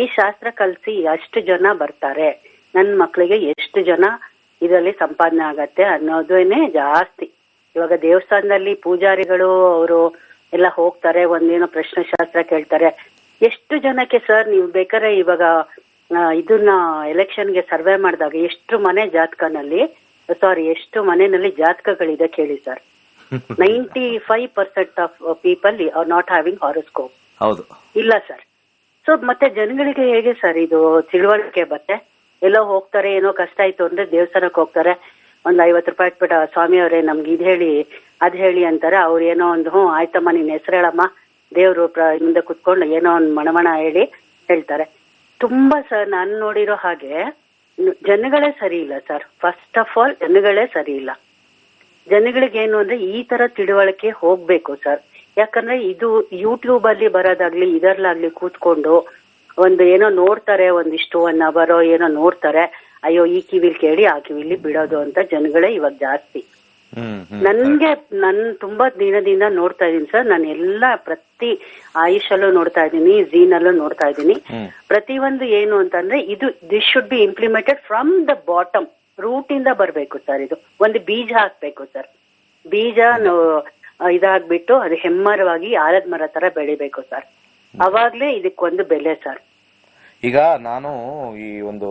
ಈ ಶಾಸ್ತ್ರ ಕಲಿಸಿ ಎಷ್ಟು ಜನ ಬರ್ತಾರೆ, ನನ್ನ ಮಕ್ಕಳಿಗೆ ಎಷ್ಟು ಜನ ಇದರಲ್ಲಿ ಸಂಪಾದನೆ ಆಗತ್ತೆ ಅನ್ನೋದೇನೆ ಜಾಸ್ತಿ. ಇವಾಗ ದೇವಸ್ಥಾನದಲ್ಲಿ ಪೂಜಾರಿಗಳು ಅವರು ಎಲ್ಲ ಹೋಗ್ತಾರೆ, ಒಂದೇನೋ ಪ್ರಶ್ನೆ ಶಾಸ್ತ್ರ ಕೇಳ್ತಾರೆ. ಎಷ್ಟು ಜನಕ್ಕೆ ಸರ್ ನೀವು ಬೇಕಾದ್ರೆ ಇವಾಗ ಇದನ್ನ ಎಲೆಕ್ಷನ್ಗೆ ಸರ್ವೆ ಮಾಡಿದಾಗ ಎಷ್ಟು ಮನೆಯಲ್ಲಿ ಜಾತಕಗಳಿದೆ ಕೇಳಿ sir. 95% of people are not having horoscope. ಹೌದು ಇಲ್ಲ ಸರ್. ಸೊ ಮತ್ತೆ ಜನಗಳಿಗೆ ಹೇಗೆ ಸರ್ ಇದು ತಿಳುವಳಿಕೆ ಬತ್ತೆ? ಎಲ್ಲೋ ಹೋಗ್ತಾರೆ, ಏನೋ ಕಷ್ಟ ಆಯ್ತು ಅಂದ್ರೆ ದೇವಸ್ಥಾನಕ್ಕೆ ಹೋಗ್ತಾರೆ, ಒಂದ್ 50 ರೂಪಾಯಿ ಇಟ್ಬಿಟ್ಟು ಸ್ವಾಮಿ ಅವರೇ ನಮ್ಗೆ ಇದ್ ಹೇಳಿ ಅದ್ ಹೇಳಿ ಅಂತಾರೆ. ಅವ್ರು ಏನೋ ಒಂದು ಆಯ್ತಮ್ಮ ನಿನ್ ಹೆಸರು ಹೇಳಮ್ಮ, ದೇವ್ರು ಮುಂದೆ ಕುತ್ಕೊಂಡು ಏನೋ ಒಂದು ಮಣಮಣ ಹೇಳ್ತಾರೆ. ತುಂಬಾ ಸರ್ ನಾನು ನೋಡಿರೋ ಹಾಗೆ ಜನಗಳೇ ಸರಿ ಇಲ್ಲ ಸರ್. ಫಸ್ಟ್ ಆಫ್ ಆಲ್ ಜನಗಳೇ ಸರಿ ಇಲ್ಲ. ಜನಗಳಿಗೆ ಏನು ಅಂದ್ರೆ ಈ ತರ ತಿಳುವಳಿಕೆ ಹೋಗ್ಬೇಕು ಸರ್. ಯಾಕಂದ್ರೆ ಇದು ಯೂಟ್ಯೂಬ್ ಅಲ್ಲಿ ಬರೋದಾಗ್ಲಿ ಇದರ್ಲಾಗ್ಲಿ ಕೂತ್ಕೊಂಡು ಒಂದು ಏನೋ ನೋಡ್ತಾರೆ, ಒಂದಿಷ್ಟು 1 ಅವರ್ ಏನೋ ನೋಡ್ತಾರೆ, ಅಯ್ಯೋ ಈ ಕಿವಿಲ್ ಕೇಳಿ ಆ ಕಿವಿಲಿ ಬಿಡೋದು ಅಂತ ಜನಗಳೇ ಇವಾಗ ಜಾಸ್ತಿ. ನನ್ ತುಂಬಾ ದಿನದಿಂದ ನೋಡ್ತಾ ಇದೀನಿ ಸರ್. ನಾನು ಎಲ್ಲಾ ಪ್ರತಿ ಆಯುಷಲ್ಲೂ ನೋಡ್ತಾ ಇದ್ದೀನಿ, ಝೀನಲ್ಲೂ ನೋಡ್ತಾ ಇದ್ದೀನಿ. ಪ್ರತಿಯೊಂದು ಏನು ಅಂತಂದ್ರೆ ಇದು this should be implemented from the bottom root ಇಂದ ಬರ್ಬೇಕು ಸರ್. ಇದು ಒಂದು ಬೀಜ ಹಾಕ್ಬೇಕು ಸರ್. ಬೀಜ ಇದಾಗ್ಬಿಟ್ಟು ಅದು ಹೆಮ್ಮರವಾಗಿ ಆಲದ ಮರ ತರ ಬೆಳಿಬೇಕು ಸರ್. ಅವಾಗ್ಲೇ ಇದಕ್ಕೊಂದು ಬೆಲೆ ಸರ್. ಈಗ ನಾನು ಈ ಒಂದು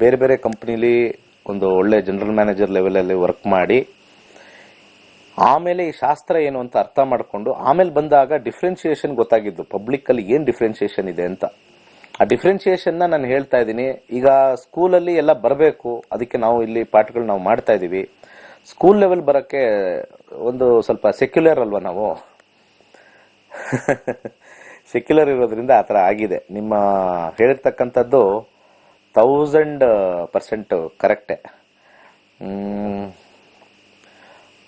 ಬೇರೆ ಬೇರೆ ಕಂಪ್ನಿಲಿ ಒಂದು ಒಳ್ಳೆ ಜನರಲ್ ಮ್ಯಾನೇಜರ್ ಲೆವೆಲ್ ಅಲ್ಲಿ ವರ್ಕ್ ಮಾಡಿ ಆಮೇಲೆ ಈ ಶಾಸ್ತ್ರ ಏನು ಅಂತ ಅರ್ಥ ಮಾಡ್ಕೊಂಡು ಆಮೇಲೆ ಬಂದಾಗ ಡಿಫ್ರೆನ್ಸಿಯೇಷನ್ ಗೊತ್ತಾಗಿದ್ದು ಪಬ್ಲಿಕ್ ಅಲ್ಲಿ ಏನ್ ಡಿಫ್ರೆನ್ಸಿಯೇಷನ್ ಇದೆ ಅಂತ. ಆ ಡಿಫ್ರೆನ್ಸಿಯೇಷನ್ ನಾನು ಹೇಳ್ತಾ ಇದ್ದೀನಿ. ಈಗ ಸ್ಕೂಲಲ್ಲಿ ಎಲ್ಲ ಬರಬೇಕು, ಅದಕ್ಕೆ ನಾವು ಇಲ್ಲಿ ಪಾಠಗಳು ನಾವು ಮಾಡ್ತಾ ಇದೀವಿ. ಸ್ಕೂಲ್ ಲೆವೆಲ್ ಬರಕ್ಕೆ ಒಂದು ಸ್ವಲ್ಪ ಸೆಕ್ಯುಲರ್ ಅಲ್ವಾ ನಾವು ಸೆಕ್ಯುಲರ್ ಇರೋದ್ರಿಂದ ಆತರ ಆಗಿದೆ. ನಿಮ್ಮ ಹೇಳಿರ್ತಕ್ಕಂಥದ್ದು 1000% ಕರೆಕ್ಟೇ.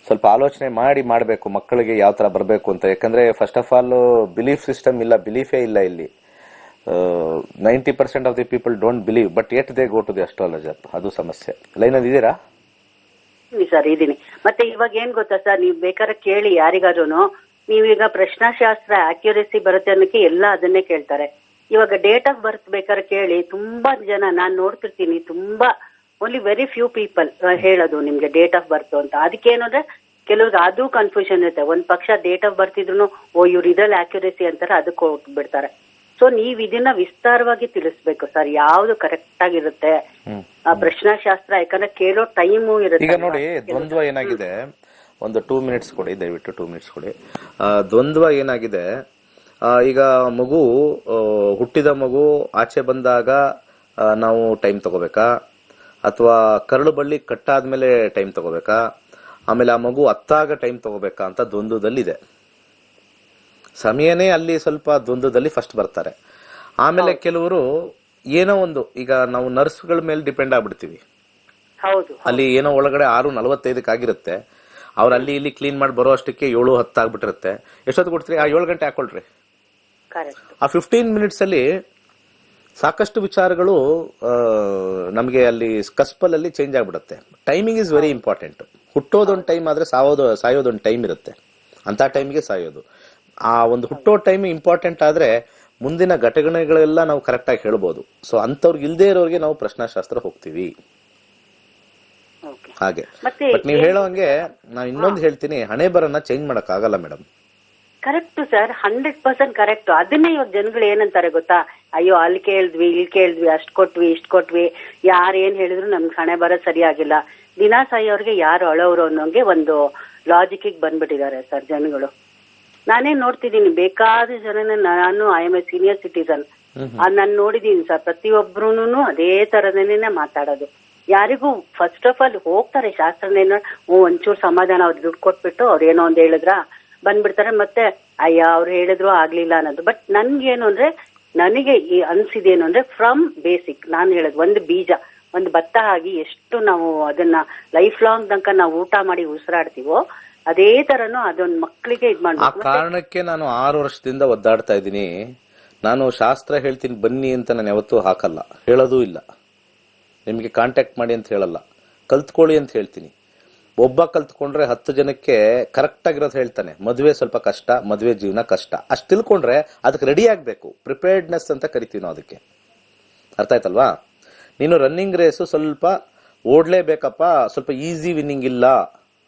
ಸ್ವಲ್ಪ ಆಲೋಚನೆ ಮಾಡಬೇಕು ಮಕ್ಕಳಿಗೆ ಯಾವ ತರ ಬರಬೇಕು ಅಂತ. ಯಾಕಂದ್ರೆ first of all belief system ಇಲ್ಲ, ಬಿಲೀಫೇ ಇಲ್ಲ ಇಲ್ಲಿ. 90% of the people don't believe, but yet they go to the astrologer. ಅದು ಸಮಸ್ಯೆ. ಲೈನಲ್ಲಿ ಇದೀರಾ ಸರ್? ಇದೀನಿ. ಮತ್ತೆ ಇವಾಗ ಏನ್ ಗೊತ್ತಾ ಸರ್, ನೀವ್ ಬೇಕಾದ್ರೆ ಕೇಳಿ ಯಾರಿಗಾದ್ರೂ, ನೀವೀಗ ಪ್ರಶ್ನಾಶಾಸ್ತ್ರ ಆಕ್ಯುರೇಸಿ ಬರುತ್ತೆ ಅನ್ನೋಕೆ ಎಲ್ಲ ಅದನ್ನೇ ಕೇಳ್ತಾರೆ. ಇವಾಗ ಡೇಟ್ ಆಫ್ ಬರ್ತ್ ಬೇಕಾದ್ರೆ ಕೇಳಿ, ತುಂಬಾ ಜನ ನಾನ್ ನೋಡ್ತಿರ್ತೀನಿ, ತುಂಬಾ ಓನ್ಲಿ ವೆರಿ ಫ್ಯೂ ಪೀಪಲ್ ಹೇಳೋದು ನಿಮ್ಗೆ ಡೇಟ್ ಆಫ್ ಬರ್ತ್ ಅಂತ. ಅದಕ್ಕೇನು ಅಂದ್ರೆ ಕೆಲವ್ರಿಗೆ ಅದು ಕನ್ಫ್ಯೂಷನ್ ಇರುತ್ತೆ. ಒಂದ್ ಪಕ್ಷ ಡೇಟ್ ಆಫ್ ಬರ್ತ್ ಇದ್ರು ಇವ್ರು ಇದ್ರಲ್ಲಿ ಆಕ್ಯುರೇಸಿ ಅಂತಾರೆ, ಅದಕ್ಕೆ ಹೋಗ್ಬಿಡ್ತಾರೆ. ಸೊ ನೀವ್ ಇದನ್ನ ವಿಸ್ತಾರವಾಗಿ ತಿಳಿಸ್ಬೇಕು ಸರ್, ಯಾವ್ದು ಕರೆಕ್ಟ್ ಆಗಿರುತ್ತೆ ಆ ಪ್ರಶ್ನಾಶಾಸ್ತ್ರ. ಯಾಕಂದ್ರೆ ಕೇಳೋ ಟೈಮು ಇರುತ್ತೆ. ಈಗ ನೋಡಿ, ದ್ವಂದ್ವ ಏನಾಗಿದೆ, ಒಂದು 2 ಮಿನಿಟ್ಸ್ ಕೊಡಿ ದಯವಿಟ್ಟು, 2 ಮಿನಿಟ್ಸ್ ಕೊಡಿ. ದ್ವಂದ್ವ ಏನಾಗಿದೆ, ಈಗ ಮಗು ಹುಟ್ಟಿದ ಮಗು ಆಚೆ ಬಂದಾಗ ನಾವು ಟೈಮ್ ತಗೋಬೇಕಾ, ಅಥವಾ ಕರಳು ಬಳ್ಳಿ ಕಟ್ಟಾದ್ಮೇಲೆ ಟೈಮ್ ತಗೋಬೇಕಾ, ಆಮೇಲೆ ಆ ಮಗು ಅತ್ತಾಗ ಟೈಮ್ ತಗೋಬೇಕಾ ಅಂತ ದ್ವಂದ್ವದಲ್ಲಿದೆ. ಸಮಯನೇ ಅಲ್ಲಿ ಸ್ವಲ್ಪ ದ್ವಂದ್ವದಲ್ಲಿ ಫಸ್ಟ್ ಬರ್ತಾರೆ. ಆಮೇಲೆ ಕೆಲವರು ಏನೋ ಒಂದು, ಈಗ ನಾವು ನರ್ಸ್ಗಳ ಮೇಲೆ ಡಿಪೆಂಡ್ ಆಗ್ಬಿಡ್ತೀವಿ. ಅಲ್ಲಿ ಏನೋ ಒಳಗಡೆ 6:45 ಆಗಿರುತ್ತೆ, ಅವ್ರು ಅಲ್ಲಿ ಇಲ್ಲಿ ಕ್ಲೀನ್ ಮಾಡಿ ಬರೋ ಅಷ್ಟಕ್ಕೆ 7:10 ಆಗ್ಬಿಟ್ಟಿರುತ್ತೆ. ಎಷ್ಟೊತ್ತು ಕೊಡ್ತೀರಿ? 7 ಗಂಟೆ ಹಾಕೊಳ್ರಿ. ಆ 15 ಮಿನಿಟ್ಸ್ ಅಲ್ಲಿ ಸಾಕಷ್ಟು ವಿಚಾರಗಳು ನಮಗೆ ಅಲ್ಲಿ ಕಸ್ಪಲ್ಲಿ ಚೇಂಜ್ ಆಗ್ಬಿಡುತ್ತೆ. Timing is very important. ಹುಟ್ಟೋದೊಂದು ಟೈಮ್ ಆದ್ರೆ ಸಾಯೋದೊಂದು ಟೈಮ್ ಇರುತ್ತೆ. ಅಂತ ಟೈಮ್ಗೆ ಸಾಯೋದು. ಆ ಒಂದು ಹುಟ್ಟೋ ಟೈಮ್ ಇಂಪಾರ್ಟೆಂಟ್ ಆದ್ರೆ ಮುಂದಿನ ಘಟನೆಗಳೆಲ್ಲ ನಾವು ಕರೆಕ್ಟ್ ಆಗಿ ಹೇಳ್ಬೋದು. ಸೊ ಅಂತವ್ರಿಗೆ ಇಲ್ದೇ ಇರೋರಿಗೆ ನಾವು ಪ್ರಶ್ನಾಶಾಸ್ತ್ರ ಹೋಗ್ತೀವಿ ಹಾಗೆ. ಬಟ್ ನೀವು ಹೇಳೋಂಗೆ ನಾನು ಇನ್ನೊಂದು ಹೇಳ್ತೀನಿ, ಹಣೆ ಬರನ್ನ ಚೇಂಜ್ ಮಾಡಕ್ ಆಗಲ್ಲ ಮೇಡಮ್. Correct sir, 100% correct. ಅದನ್ನೇ ಇವಾಗ ಜನಗಳು ಏನಂತಾರೆ ಗೊತ್ತಾ, ಅಯ್ಯೋ ಅಲ್ಲಿ ಕೇಳಿದ್ವಿ ಇಲ್ಲಿ ಕೇಳಿದ್ವಿ, ಅಷ್ಟ್ ಕೊಟ್ವಿ ಇಷ್ಟ್ ಕೊಟ್ವಿ, ಯಾರು ಏನ್ ಹೇಳಿದ್ರು ನಮ್ಗೆ ಹಣೆ ಬರ ಸರಿಯಾಗಿಲ್ಲ. ದಿನಾ ಸಾಯೋರ್ಗೆ ಯಾರು ಅಳೋರು ಅನ್ನೋಂಗೆ ಒಂದು ಲಾಜಿಕ್ ಬಂದ್ಬಿಟ್ಟಿದ್ದಾರೆ ಸರ್ ಜನಗಳು. ನಾನೇ ನೋಡ್ತಿದ್ದೀನಿ ಬೇಕಾದ ಜನನ. ನಾನು I M A senior citizen, ನಾನು ನೋಡಿದೀನಿ ಸರ್. ಪ್ರತಿಯೊಬ್ರುನು ಅದೇ ತರದೇನೆ ಮಾತಾಡೋದು. ಯಾರಿಗೂ ಫಸ್ಟ್ ಆಫ್ ಆಲ್ ಹೋಗ್ತಾರೆ ಶಾಸ್ತ್ರನೇನೋ ಒಂಚೂರು ಸಮಾಧಾನ, ಅವ್ರು ದುಡ್ಡು ಕೊಟ್ಬಿಟ್ಟು ಅವ್ರು ಏನೋ ಒಂದ್ ಹೇಳಿದ್ರ ಬಂದ್ಬಿಡ್ತಾರೆ. ಮತ್ತೆ ಅಯ್ಯ ಅವ್ರು ಹೇಳಿದ್ರು ಆಗ್ಲಿಲ್ಲ ಅನ್ನೋದು. ಬಟ್ ನನ್ಗೇನು ಅಂದ್ರೆ, ನನಗೆ ಅನ್ಸಿದೇನು ಅಂದ್ರೆ, ಫ್ರಮ್ ಬೇಸಿಕ್ ನಾನು ಹೇಳೋದು, ಒಂದು ಬೀಜ ಒಂದು ಭತ್ತ ಆಗಿ ಎಷ್ಟು ನಾವು ಅದನ್ನ ಲೈಫ್ ಲಾಂಗ್ ತನಕ ನಾವು ಊಟ ಮಾಡಿ ಉಸಿರಾಡ್ತೀವೋ ಅದೇ ತರನು ಅದೊಂದು ಮಕ್ಕಳಿಗೆ ಇದ್ ಮಾಡ್ಬೇಕು. ಆ ಕಾರಣಕ್ಕೆ ನಾನು 6 ವರ್ಷದಿಂದ ಒದ್ದಾಡ್ತಾ ಇದ್ದೀನಿ. ನಾನು ಶಾಸ್ತ್ರ ಹೇಳ್ತೀನಿ ಬನ್ನಿ ಅಂತ ನಾನು ಯಾವತ್ತೂ ಹಾಕಲ್ಲ, ಹೇಳೋದೂ ಇಲ್ಲ. ನಿಮ್ಗೆ ಕಾಂಟ್ಯಾಕ್ಟ್ ಮಾಡಿ ಅಂತ ಹೇಳಲ್ಲ, ಕಲ್ತ್ಕೊಳ್ಳಿ ಅಂತ ಹೇಳ್ತೀನಿ. ಒಬ್ಬ ಕಲ್ತ್ಕೊಂಡ್ರೆ 10 ಜನಕ್ಕೆ ಕರೆಕ್ಟ್ ಆಗಿರೋದು ಹೇಳ್ತಾನೆ. ಮದುವೆ ಸ್ವಲ್ಪ ಕಷ್ಟ, ಮದುವೆ ಜೀವನ ಕಷ್ಟ, ಅಷ್ಟು ತಿಳ್ಕೊಂಡ್ರೆ ಅದಕ್ಕೆ ರೆಡಿ ಆಗ್ಬೇಕು. ಪ್ರಿಪೇರ್ಡ್ನೆಸ್ ಅಂತ ಕರಿತೀವಿ ನಾವು ಅದಕ್ಕೆ. ಅರ್ಥ ಆಯ್ತಲ್ವಾ? ನೀನು ರನ್ನಿಂಗ್ ರೇಸು ಸ್ವಲ್ಪ ಓಡ್ಲೇಬೇಕಪ್ಪ, ಸ್ವಲ್ಪ ಈಸಿ ವಿನ್ನಿಂಗ್ ಇಲ್ಲ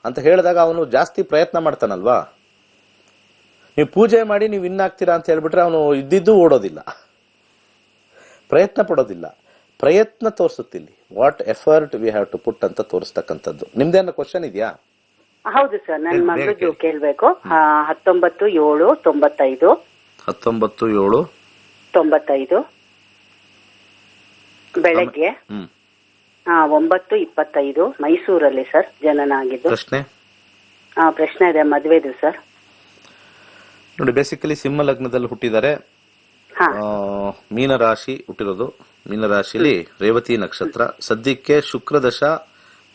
ಅಂತ ಹೇಳಿದಾಗ ಅವನು ಜಾಸ್ತಿ ಪ್ರಯತ್ನ ಮಾಡ್ತಾನಲ್ವಾ. ನೀವು ಪೂಜೆ ಮಾಡಿ ನೀವು ವಿನ್ ಆಗ್ತೀರಾ ಅಂತ ಹೇಳ್ಬಿಟ್ರೆ ಅವನು ಇದ್ದಿದ್ದು ಓಡೋದಿಲ್ಲ, ಪ್ರಯತ್ನ ಪಡೋದಿಲ್ಲ. ಪ್ರಯತ್ನ ತೋರಿಸುತ್ತಿಲ್ಲಿ what effort we have to put ಅಂತ ತೋರಿಸ್ತಕ್ಕಂಥದ್ದು. ನಿಮ್ದೇನ ಕ್ವಶನ್ ಇದೆಯಾ? ಹೌದು ಸರ್, ನನ್ನ ಮಗಳು ಕೇಳ್ಬೇಕು. 19/7/95 19/7/95 ಬೆಳಗ್ಗೆ 9:25 ಮೈಸೂರಲ್ಲಿ ಸರ್ ಜನನ ಆಗಿದ್ದು. ಪ್ರಶ್ನೆ ಇದೆ ಮದುವೆದು ಸರ್. ನೋಡಿ, ಬೇಸಿಕಲಿ ಸಿಂಹ ಲಗ್ನದಲ್ಲಿ ಹುಟ್ಟಿದ್ದಾರೆ, ಮೀನರಾಶಿ ಹುಟ್ಟಿರೋದು. ಮೀನರಾಶಿಲಿ ರೇವತಿ ನಕ್ಷತ್ರ. ಸದ್ಯಕ್ಕೆ ಶುಕ್ರದಶ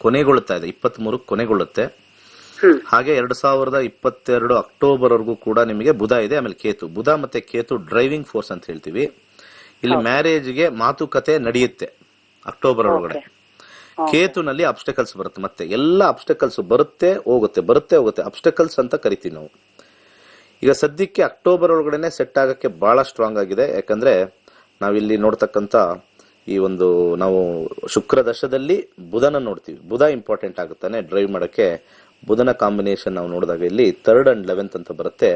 ಕೊನೆಗೊಳ್ಳುತ್ತಾ ಇದೆ, 23 ಕೊನೆಗೊಳ್ಳುತ್ತೆ. ಹಾಗೆ 2022 ಅಕ್ಟೋಬರ್ ವರೆಗೂ ಕೂಡ ನಿಮಗೆ ಬುಧ ಇದೆ, ಆಮೇಲೆ ಕೇತು. ಬುಧ ಮತ್ತೆ ಕೇತು ಡ್ರೈವಿಂಗ್ ಫೋರ್ಸ್ ಅಂತ ಹೇಳ್ತೀವಿ. ಇಲ್ಲಿ ಮ್ಯಾರೇಜ್ಗೆ ಮಾತುಕತೆ ನಡೆಯುತ್ತೆ ಅಕ್ಟೋಬರ್ ಒಳಗಡೆ. ಕೇತುನಲ್ಲಿ ಅಬ್ಸ್ಟಕಲ್ಸ್ ಬರುತ್ತೆ, ಮತ್ತೆ ಎಲ್ಲ ಅಬ್ಸ್ಟಕಲ್ಸ್ ಬರುತ್ತೆ ಹೋಗುತ್ತೆ ಅಬ್ಸ್ಟಕಲ್ಸ್ ಅಂತ ಕರಿತೀವಿ ನಾವು. ಈಗ ಸದ್ಯಕ್ಕೆ ಅಕ್ಟೋಬರ್ ಒಳಗಡೆನೆ ಸೆಟ್ ಆಗಕ್ಕೆ ಬಹಳ ಸ್ಟ್ರಾಂಗ್ ಆಗಿದೆ. ಯಾಕಂದ್ರೆ ನಾವಿಲ್ಲಿ ನೋಡ್ತಕ್ಕಂತ ಈ ಒಂದು ನಾವು ಶುಕ್ರ ದಶದಲ್ಲಿ ಬುಧನ ನೋಡ್ತೀವಿ. ಬುಧ ಇಂಪಾರ್ಟೆಂಟ್ ಆಗುತ್ತಾನೆ ಡ್ರೈವ್ ಮಾಡಕ್ಕೆ. ಬುಧನ ಕಾಂಬಿನೇಷನ್ ನಾವು ನೋಡಿದಾಗ ಇಲ್ಲಿ 3rd and 11th ಅಂತ ಬರುತ್ತೆ.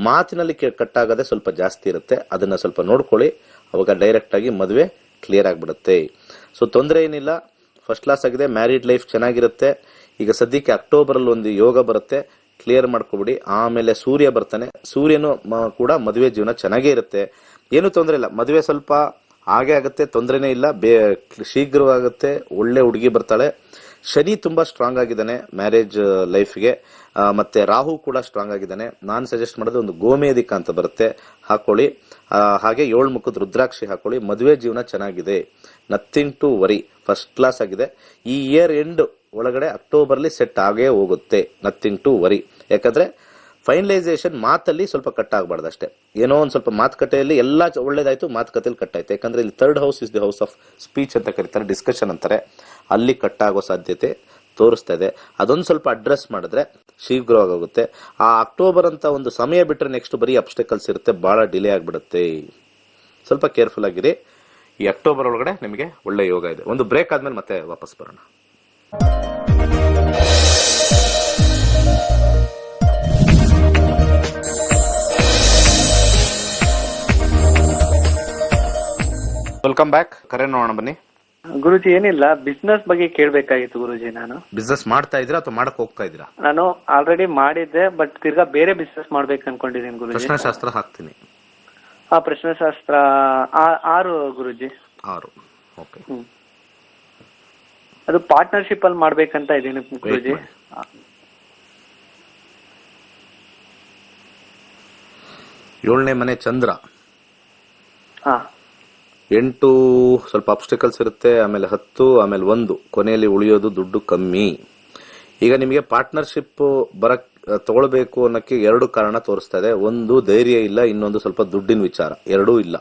ಮಾತಿನಲ್ಲಿ ಕಟ್ಟಾಗದೆ ಸ್ವಲ್ಪ ಜಾಸ್ತಿ ಇರುತ್ತೆ, ಅದನ್ನ ಸ್ವಲ್ಪ ನೋಡ್ಕೊಳ್ಳಿ. ಅವಾಗ ಡೈರೆಕ್ಟ್ ಆಗಿ ಮದುವೆ ಕ್ಲಿಯರ್ ಆಗಿಬಿಡುತ್ತೆ. ಸೊ ತೊಂದರೆ ಏನಿಲ್ಲ, ಫಸ್ಟ್ ಕ್ಲಾಸ್ ಆಗಿದೆ. ಮ್ಯಾರಿಡ್ ಲೈಫ್ ಚೆನ್ನಾಗಿರುತ್ತೆ. ಈಗ ಸದ್ಯಕ್ಕೆ ಅಕ್ಟೋಬರ್ ಅಲ್ಲಿ ಒಂದು ಯೋಗ ಬರುತ್ತೆ, ಕ್ಲಿಯರ್ ಮಾಡ್ಕೊಬಿಡಿ. ಆಮೇಲೆ ಸೂರ್ಯ ಬರ್ತಾನೆ, ಸೂರ್ಯನು ಕೂಡ ಮದುವೆ ಜೀವನ ಚೆನ್ನಾಗೇ ಇರುತ್ತೆ, ಏನು ತೊಂದರೆ ಇಲ್ಲ. ಮದುವೆ ಸ್ವಲ್ಪ ಹಾಗೆ ಆಗುತ್ತೆ, ತೊಂದರೆನೇ ಇಲ್ಲ, ಶೀಘ್ರವಾಗುತ್ತೆ. ಒಳ್ಳೆ ಹುಡುಗಿ ಬರ್ತಾಳೆ. ಶನಿ ತುಂಬಾ ಸ್ಟ್ರಾಂಗ್ ಆಗಿದ್ದಾನೆ ಮ್ಯಾರೇಜ್ ಲೈಫ್ಗೆ. ಮತ್ತೆ ರಾಹು ಕೂಡ ಸ್ಟ್ರಾಂಗ್ ಆಗಿದ್ದಾನೆ. ನಾನು ಸಜೆಸ್ಟ್ ಮಾಡೋದು ಒಂದು ಗೋಮೇಧಿಕ ಅಂತ ಬರುತ್ತೆ, ಹಾಕೊಳ್ಳಿ. ಹಾಗೆ 7 ಮುಖದ ರುದ್ರಾಕ್ಷಿ ಹಾಕೊಳ್ಳಿ. ಮದುವೆ ಜೀವನ ಚೆನ್ನಾಗಿದೆ, nothing to worry, first class ಆಗಿದೆ. ಈ ಇಯರ್ ಎಂಡ್ ಒಳಗಡೆ ಅಕ್ಟೋಬರ್ಲಿ ಸೆಟ್ ಆಗೇ ಹೋಗುತ್ತೆ, ನಥಿಂಗ್ ಟು ವರಿ. ಯಾಕಂದ್ರೆ ಫೈನಲೈಸೇಷನ್ ಮಾತಲ್ಲಿ ಸ್ವಲ್ಪ ಕಟ್ ಆಗಬಾರ್ದು ಅಷ್ಟೇ. ಏನೋ ಒಂದು ಸ್ವಲ್ಪ ಮಾತುಕತೆಯಲ್ಲಿ ಎಲ್ಲ ಒಳ್ಳೇದಾಯ್ತು, ಮಾತುಕತೆಯಲ್ಲಿ ಕಟ್ ಆಯ್ತು. ಯಾಕಂದ್ರೆ ಇಲ್ಲಿ 3rd house is the house of speech ಅಂತ ಕರೀತಾರೆ, ಡಿಸ್ಕಷನ್ ಅಂತಾರೆ. ಅಲ್ಲಿ ಕಟ್ ಆಗೋ ಸಾಧ್ಯತೆ ತೋರಿಸ್ತಾ ಇದೆ. ಅದೊಂದು ಸ್ವಲ್ಪ ಅಡ್ರೆಸ್ ಮಾಡಿದ್ರೆ ಶೀಘ್ರವಾಗುತ್ತೆ. ಆ ಅಕ್ಟೋಬರ್ ಅಂತ ಒಂದು ಸಮಯ ಬಿಟ್ಟರೆ ನೆಕ್ಸ್ಟ್ ಬರೀ ಅಬ್ಸ್ಟೆಕಲ್ಸ್ ಇರುತ್ತೆ, ಬಹಳ ಡಿಲೇ ಆಗಿಬಿಡುತ್ತೆ. ಸ್ವಲ್ಪ ಕೇರ್ಫುಲ್ ಆಗಿರಿ. ಈ ಅಕ್ಟೋಬರ್ ಒಳಗಡೆ ನಿಮಗೆ ಒಳ್ಳೆ ಯೋಗ ಇದೆ. ಒಂದು ಬ್ರೇಕ್ ಆದ್ಮೇಲೆ ಮತ್ತೆ ವಾಪಸ್ ಬರೋಣ. Welcome back. ಕರೆ ನೋಡೋಣ ಬನ್ನಿ. ಗುರುಜಿ ಏನಿಲ್ಲ, ಬಿಸ್ನೆಸ್ ಬಗ್ಗೆ ಕೇಳ್ಬೇಕಾಗಿತ್ತು ಗುರುಜಿ. ನಾನು ಬಿಸ್ನೆಸ್ ಮಾಡ್ತಾ ಇದ್ದೀರಾ ಅಥವಾ ಮಾಡಕ್ ಹೋಗ್ತಾ ಇದ್ದೀರಾ? ನಾನು ಆಲ್ರೆಡಿ ಮಾಡಿದ್ದೆ, ಬಟ್ ತಿರ್ಗಾ ಬೇರೆ ಬಿಸ್ನೆಸ್ ಮಾಡ್ಬೇಕು ಅನ್ಕೊಂಡಿದ್ದೀನಿ ಗುರುಜಿ. ಪ್ರಶ್ನೆಶಾಸ್ತ್ರ ಹಾಕ್ತೀನಿ. ಪ್ರಶ್ನೆಶಾಸ್ತ್ರ 6 ಗುರುಜಿ. 6. ಓಕೆ. ಅದು ಪಾರ್ಟ್ನರ್ಶಿಪ್ ಅಲ್ಲಿ ಮಾಡ್ಬೇಕಂತ ಇದೀನಿ ಗುರುಜಿ. 7ನೇ ಮನೆ ಚಂದ್ರ. 8 ಸ್ವಲ್ಪ ಅಬ್ಸ್ಟಿಕಲ್ಸ್ ಇರುತ್ತೆ, ಆಮೇಲೆ 10, ಆಮೇಲೆ 1 ಕೊನೆಯಲ್ಲಿ ಉಳಿಯೋದು ದುಡ್ಡು ಕಮ್ಮಿ. ಈಗ ನಿಮಗೆ ಪಾರ್ಟ್ನರ್ಶಿಪ್ ತಗೊಳ್ಬೇಕು ಅನ್ನಕ್ಕೆ 2 ಕಾರಣ ತೋರಿಸ್ತಾ ಇದೆ. ಒಂದು ಧೈರ್ಯ ಇಲ್ಲ, ಇನ್ನೊಂದು ಸ್ವಲ್ಪ ದುಡ್ಡಿನ ವಿಚಾರ. ಎರಡೂ ಇಲ್ಲ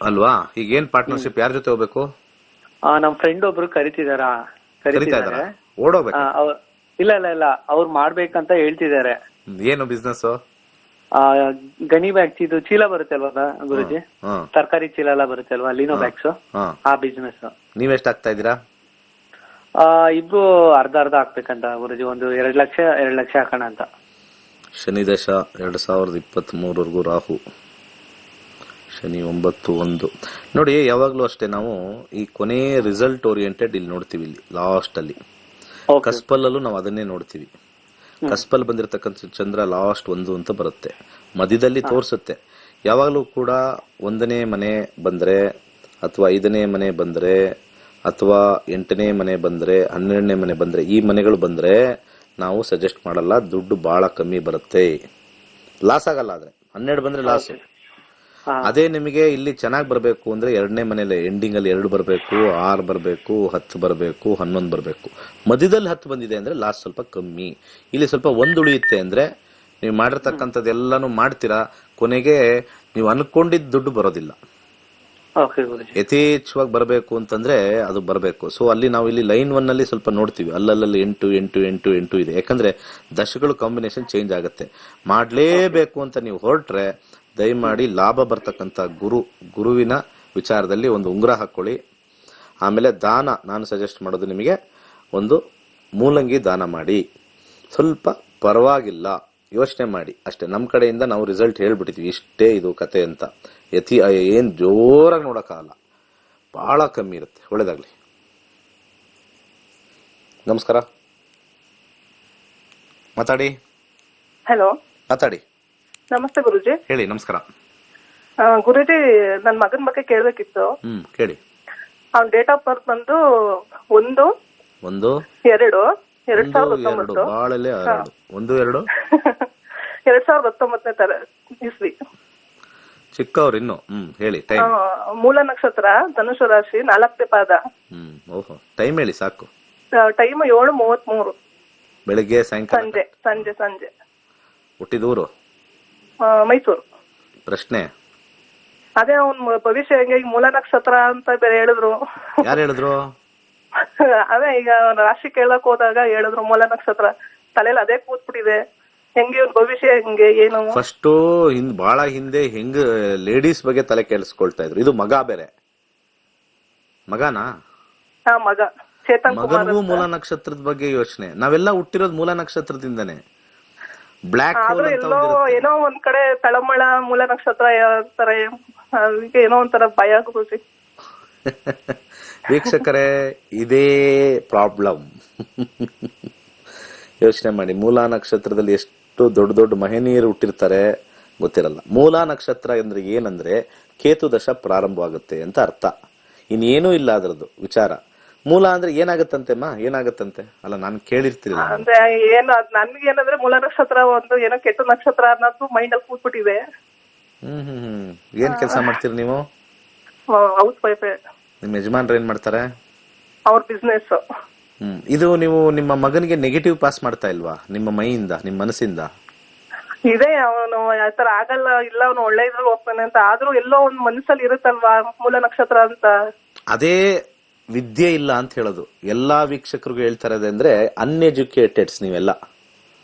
ಅಲ್ವಾ? ಈಗ ಏನ್ ಪಾರ್ಟ್ನರ್ಶಿಪ್ ಯಾರ ಜೊತೆ ಹೋಗ್ಬೇಕು? ನಮ್ ಫ್ರೆಂಡ್ ಒಬ್ರು ಕರಿತಾ ಇದಾರೆ. ಓಡೋಗ್ಬೇಕು? ಇಲ್ಲ ಇಲ್ಲ ಇಲ್ಲ, ಅವ್ರು ಮಾಡ್ಬೇಕಂತ ಹೇಳ್ತಿದ್ದಾರೆ. ಏನು ಬಿಸ್ನೆಸ್? ಗನಿ ಬ್ಯಾಗ್ಸ್, ಇದು ಚೀಲ ಬರುತ್ತೆ ಅಲ್ವಾ ಗುರುಜಿ, ತರಕಾರಿ ಚೀಲ ಎಲ್ಲ ಬರುತ್ತೆ ಅಲ್ವಾ, ಲೀನೋ ಬ್ಯಾಗ್ಸ್, ಆ ಬಿಸ್ನೆಸ್. ನೀವೆಷ್ಟು ಹಾಕ್ತಾ ಇದ್ದೀರಾ? ಇಬ್ರು ಅರ್ಧ ಅರ್ಧ ಹಾಕ್ಬೇಕಂತ ಗುರುಜಿ. ಒಂದು 2 ಲಕ್ಷ ಹಾಕೋಣ ಅಂತ. ಶನಿ ದಶ 2023 ರಾಹು, ಶನಿ 9-1. ನೋಡಿ, ಯಾವಾಗ್ಲೂ ಅಷ್ಟೇ ನಾವು ಈ ಕೊನೆ ರಿಸಲ್ಟ್ ಓರಿಯೆಂಟೆಡ್ ಇಲ್ಲಿ ನೋಡ್ತೀವಿ. ಇಲ್ಲಿ ಲಾಸ್ಟ್ ಅಲ್ಲಿ ಕಸ್ಪಲ್ಲೂ ನಾವು ಅದನ್ನೇ ನೋಡ್ತೀವಿ. ಕಸ್ಪಲ್ ಬಂದಿರತಕ್ಕಂಥ ಚಂದ್ರ ಲಾಸ್ಟ್ 1 ಅಂತ ಬರುತ್ತೆ, ಮಧ್ಯದಲ್ಲಿ ತೋರಿಸುತ್ತೆ. ಯಾವಾಗಲೂ ಕೂಡ 1ನೇ ಮನೆ ಬಂದ್ರೆ ಅಥವಾ 5ನೇ ಮನೆ ಬಂದ್ರೆ ಅಥವಾ 8ನೇ ಮನೆ ಬಂದ್ರೆ 12ನೇ ಮನೆ ಬಂದ್ರೆ, ಈ ಮನೆಗಳು ಬಂದ್ರೆ ನಾವು ಸಜೆಸ್ಟ್ ಮಾಡಲ್ಲ. ದುಡ್ಡು ಬಹಳ ಕಮ್ಮಿ ಬರುತ್ತೆ, ಲಾಸ್ ಆಗಲ್ಲ. ಆದ್ರೆ 12 ಬಂದ್ರೆ ಲಾಸ್. ಅದೇ ನಿಮಗೆ ಇಲ್ಲಿ ಚೆನ್ನಾಗಿ ಬರಬೇಕು ಅಂದ್ರೆ 2ನೇ ಮನೇಲಿ ಎಂಡಿಂಗ್ ಅಲ್ಲಿ 2 ಬರಬೇಕು, 6 ಬರಬೇಕು, 10 ಬರಬೇಕು, 11 ಬರಬೇಕು. ಮಧ್ಯದಲ್ಲಿ 10 ಬಂದಿದೆ ಅಂದ್ರೆ ಲಾಸ್ ಸ್ವಲ್ಪ ಕಮ್ಮಿ. ಇಲ್ಲಿ ಸ್ವಲ್ಪ 1 ಉಳಿಯುತ್ತೆ ಅಂದ್ರೆ ನೀವು ಮಾಡಿರ್ತಕ್ಕಂಥದ್ದೆಲ್ಲಾನು ಮಾಡ್ತೀರಾ, ಕೊನೆಗೆ ನೀವು ಅನ್ಕೊಂಡಿದ್ದ ದುಡ್ಡು ಬರೋದಿಲ್ಲ. ಯಥೇಚ್ಛವಾಗಿ ಬರಬೇಕು ಅಂತಂದ್ರೆ ಅದು ಬರಬೇಕು. ಸೊ ಅಲ್ಲಿ ನಾವು ಇಲ್ಲಿ ಲೈನ್ 1 ಅಲ್ಲಿ ಸ್ವಲ್ಪ ನೋಡ್ತೀವಿ, ಅಲ್ಲಲ್ಲಿ 8 ಇದೆ. ಯಾಕಂದ್ರೆ ದಶಗಳು ಕಾಂಬಿನೇಷನ್ ಚೇಂಜ್ ಆಗುತ್ತೆ. ಮಾಡ್ಲೇಬೇಕು ಅಂತ ನೀವು ಹೊರಟ್ರೆ ದಯಮಾಡಿ ಲಾಭ ಬರ್ತಕ್ಕಂಥ ಗುರುವಿನ ವಿಚಾರದಲ್ಲಿ ಒಂದು ಉಂಗುರ ಹಾಕೊಳ್ಳಿ. ಆಮೇಲೆ ದಾನ, ನಾನು ಸಜೆಸ್ಟ್ ಮಾಡೋದು ನಿಮಗೆ ಒಂದು ಮೂಲಂಗಿ ದಾನ ಮಾಡಿ. ಸ್ವಲ್ಪ ಪರವಾಗಿಲ್ಲ, ಯೋಚನೆ ಮಾಡಿ ಅಷ್ಟೇ. ನಮ್ಮ ಕಡೆಯಿಂದ ನಾವು ರಿಸಲ್ಟ್ ಹೇಳ್ಬಿಟ್ಟಿದ್ವಿ, ಇಷ್ಟೇ ಇದು ಕತೆ ಅಂತ. ಏನ್ ಜೋರಾಗಿ ನೋಡಕ್ಕಾಗಲ್ಲ, ಬಹಳ ಕಮ್ಮಿ ಇರುತ್ತೆ. ಒಳ್ಳೇದಾಗ್ಲಿ. ನಮಸ್ಕಾರ. ಮಾತಾಡಿ. ಹಲೋ, ಮಾತಾಡಿ. ನಮಸ್ತೆ ಗುರುಜಿ. ಹೇಳಿ. ನಮಸ್ಕಾರ ಗುರುಜಿ, ನನ್ ಮಗನ ಬಗ್ಗೆ ಕೇಳ್ಬೇಕಿತ್ತು. ಕೇಳಿ. ಅವ್ನ ಡೇಟ್ ಆಫ್ ಬರ್ತ್ ಬಂದು 1/2/2019. ಬಾಳಲೆ 1/2 2019 ಇಸ್ವಿ. ಚಿಕ್ಕವ್ರು ಇನ್ನು. ಹೇಳಿ. ಟೈಮ್? ಮೂಲ ನಕ್ಷತ್ರ, ಧನುಷು ರಾಶಿ, 4ನೇ ಪಾದ. ಓಹೋ, ಟೈಮ್ ಹೇಳಿ ಸಾಕು. ಟೈಮ್ 7:33 ಬೆಳಿಗ್ಗೆ, ಸಾಯಂಕಾಲ? ಸಂಜೆ. ಹುಟ್ಟಿದೂರು? ಮೈಸೂರು. ಪ್ರಶ್ನೆ? ಅದೇ ಅವ್ನ್ ಭವಿಷ್ಯ ಹೆಂಗೆ, ಈಗ ಮೂಲ ನಕ್ಷತ್ರ ಅಂತ ಬೇರೆ ಹೇಳಿದ್ರು. ಯಾರು ಹೇಳಿದ್ರು? ಅದೇ ಈಗ ರಾಶಿ ಕೇಳಕ್ ಹೋದಾಗ ಹೇಳಿದ್ರು ಮೂಲ ನಕ್ಷತ್ರ. ತಲೆಯಲ್ಲಿ ಅದೇ ಕೂತ್ಬಿಟ್ಟಿದೆ, ಹೆಂಗೆ ಇವ್ನ್ ಭವಿಷ್ಯ ಹೆಂಗೆ ಏನು? ಫಸ್ಟ್ ಬಹಳ ಹಿಂದೆ ಹೆಂಗ್ ಲೇಡೀಸ್ ಬಗ್ಗೆ ತಲೆ ಕೆಡಿಸ್ಕೊಳ್ತಾ ಇದ್ರು. ಇದು ಮಗ ಬೇರೆ. ಮಗನಾ? ಹಾ, ಮಗ ಚೇತನ್ ಕುಮಾರ್ ಮಗನಿಗೂ ಅಂತ. ಮೂಲ ನಕ್ಷತ್ರದ ಬಗ್ಗೆ ಯೋಚನೆ. ನಾವೆಲ್ಲ ಹುಟ್ಟಿರೋದು ಮೂಲ ನಕ್ಷತ್ರದಿಂದನೇ. ಬ್ಲ್ಯಾಕ್ ಹೋಲ್ ಆದ್ರೂ ಅಂತ ಎಲ್ಲೋ ಒಂದಿರುತ್ತೆ. ಏನೋ ಒಂದ್ ಕಡೆ ತಳಮಳ ಮೂಲ ನಕ್ಷತ್ರ ತರ ಅದಕ್ಕೆ ಏನೋ ಒಂಥರ ಭಯ ಗುರುಜಿ. ವೀಕ್ಷಕರೇ, ಇದೇ ಪ್ರಾಬ್ಲಮ್. ಯೋಚನೆ ಮಾಡಿ, ಮೂಲ ನಕ್ಷತ್ರದಲ್ಲಿ ಎಷ್ಟು ದೊಡ್ಡ ದೊಡ್ಡ ಮಹನೀಯರು ಹುಟ್ಟಿರ್ತಾರೆ ಗೊತ್ತಿರಲ್ಲ. ಮೂಲ ನಕ್ಷತ್ರ ಅಂದ್ರೆ ಏನಂದ್ರೆ ಕೇತು ದಶ ಪ್ರಾರಂಭವಾಗುತ್ತೆ ಅಂತ ಅರ್ಥ. ಇನ್ನೇನೂ ಇಲ್ಲ ಅದರದ್ದು ವಿಚಾರ. ಮೂಲ ಅಂದ್ರೆ ಏನಾಗತ್ತಂತೆ ಏನಾಗತ್ತಂತೆ? ಅಲ್ಲ, ನಾನು ಕೇಳಿರ್ತೀರಿ. ಅಂದ್ರೆ ಏನು ನನ್ಗೆ ಏನಂದ್ರೆ ಮೂಲ ನಕ್ಷತ್ರ ಒಂದು ಏನೋ ಕೆಟ್ಟ ನಕ್ಷತ್ರ ಅನ್ನೋದು ಮೈಂಡ್ ಅಲ್ಲಿ ಕೂತ್ಬಿಟ್ಟಿದೆ. ಏನ್ ಕೆಲಸ ಮಾಡ್ತೀರಿ ನೀವು? House wife. ನಿಮ್ ಯಜಮಾನ್ರು ಏನ್ ಮಾಡ್ತಾರೆ? ಅವ್ರ ಬಿಸ್ನೆಸ್. ಇದು ನೀವು ನಿಮ್ಮ ಮಗನಿಗೆ ನೆಗೆಟಿವ್ ಪಾಸ್ ಮಾಡ್ತಾ ಇಲ್ವಾ ನಿಮ್ಮ ಮೈಯಿಂದ, ನಿಮ್ಮ ಮನಸ್ಸಿಂದ? ಇದೆ, ಅವನು ಆತರ ಆಗಲ್ಲ, ಇಲ್ಲ ಅವನು ಒಳ್ಳೆ ಇದ್ರಲ್ಲಿ ಹೋಗ್ತಾನೆ ಅಂತ. ಆದ್ರೂ ಎಲ್ಲೋ ಒಂದ್ ಮನಸ್ಸಲ್ಲಿ ಇರುತ್ತಲ್ವಾ ಮೂಲ ನಕ್ಷತ್ರ ಅಂತ. ಅದೇ ವಿದ್ಯೆ ಇಲ್ಲ ಅಂತ ಹೇಳೋದು. ಎಲ್ಲಾ ವೀಕ್ಷಕರಿಗೂ ಹೇಳ್ತಾ ಇರೋದು ಅಂದ್ರೆ ಅನ್ಎಜುಕೇಟೆಡ್ಸ್ ನೀವೆಲ್ಲ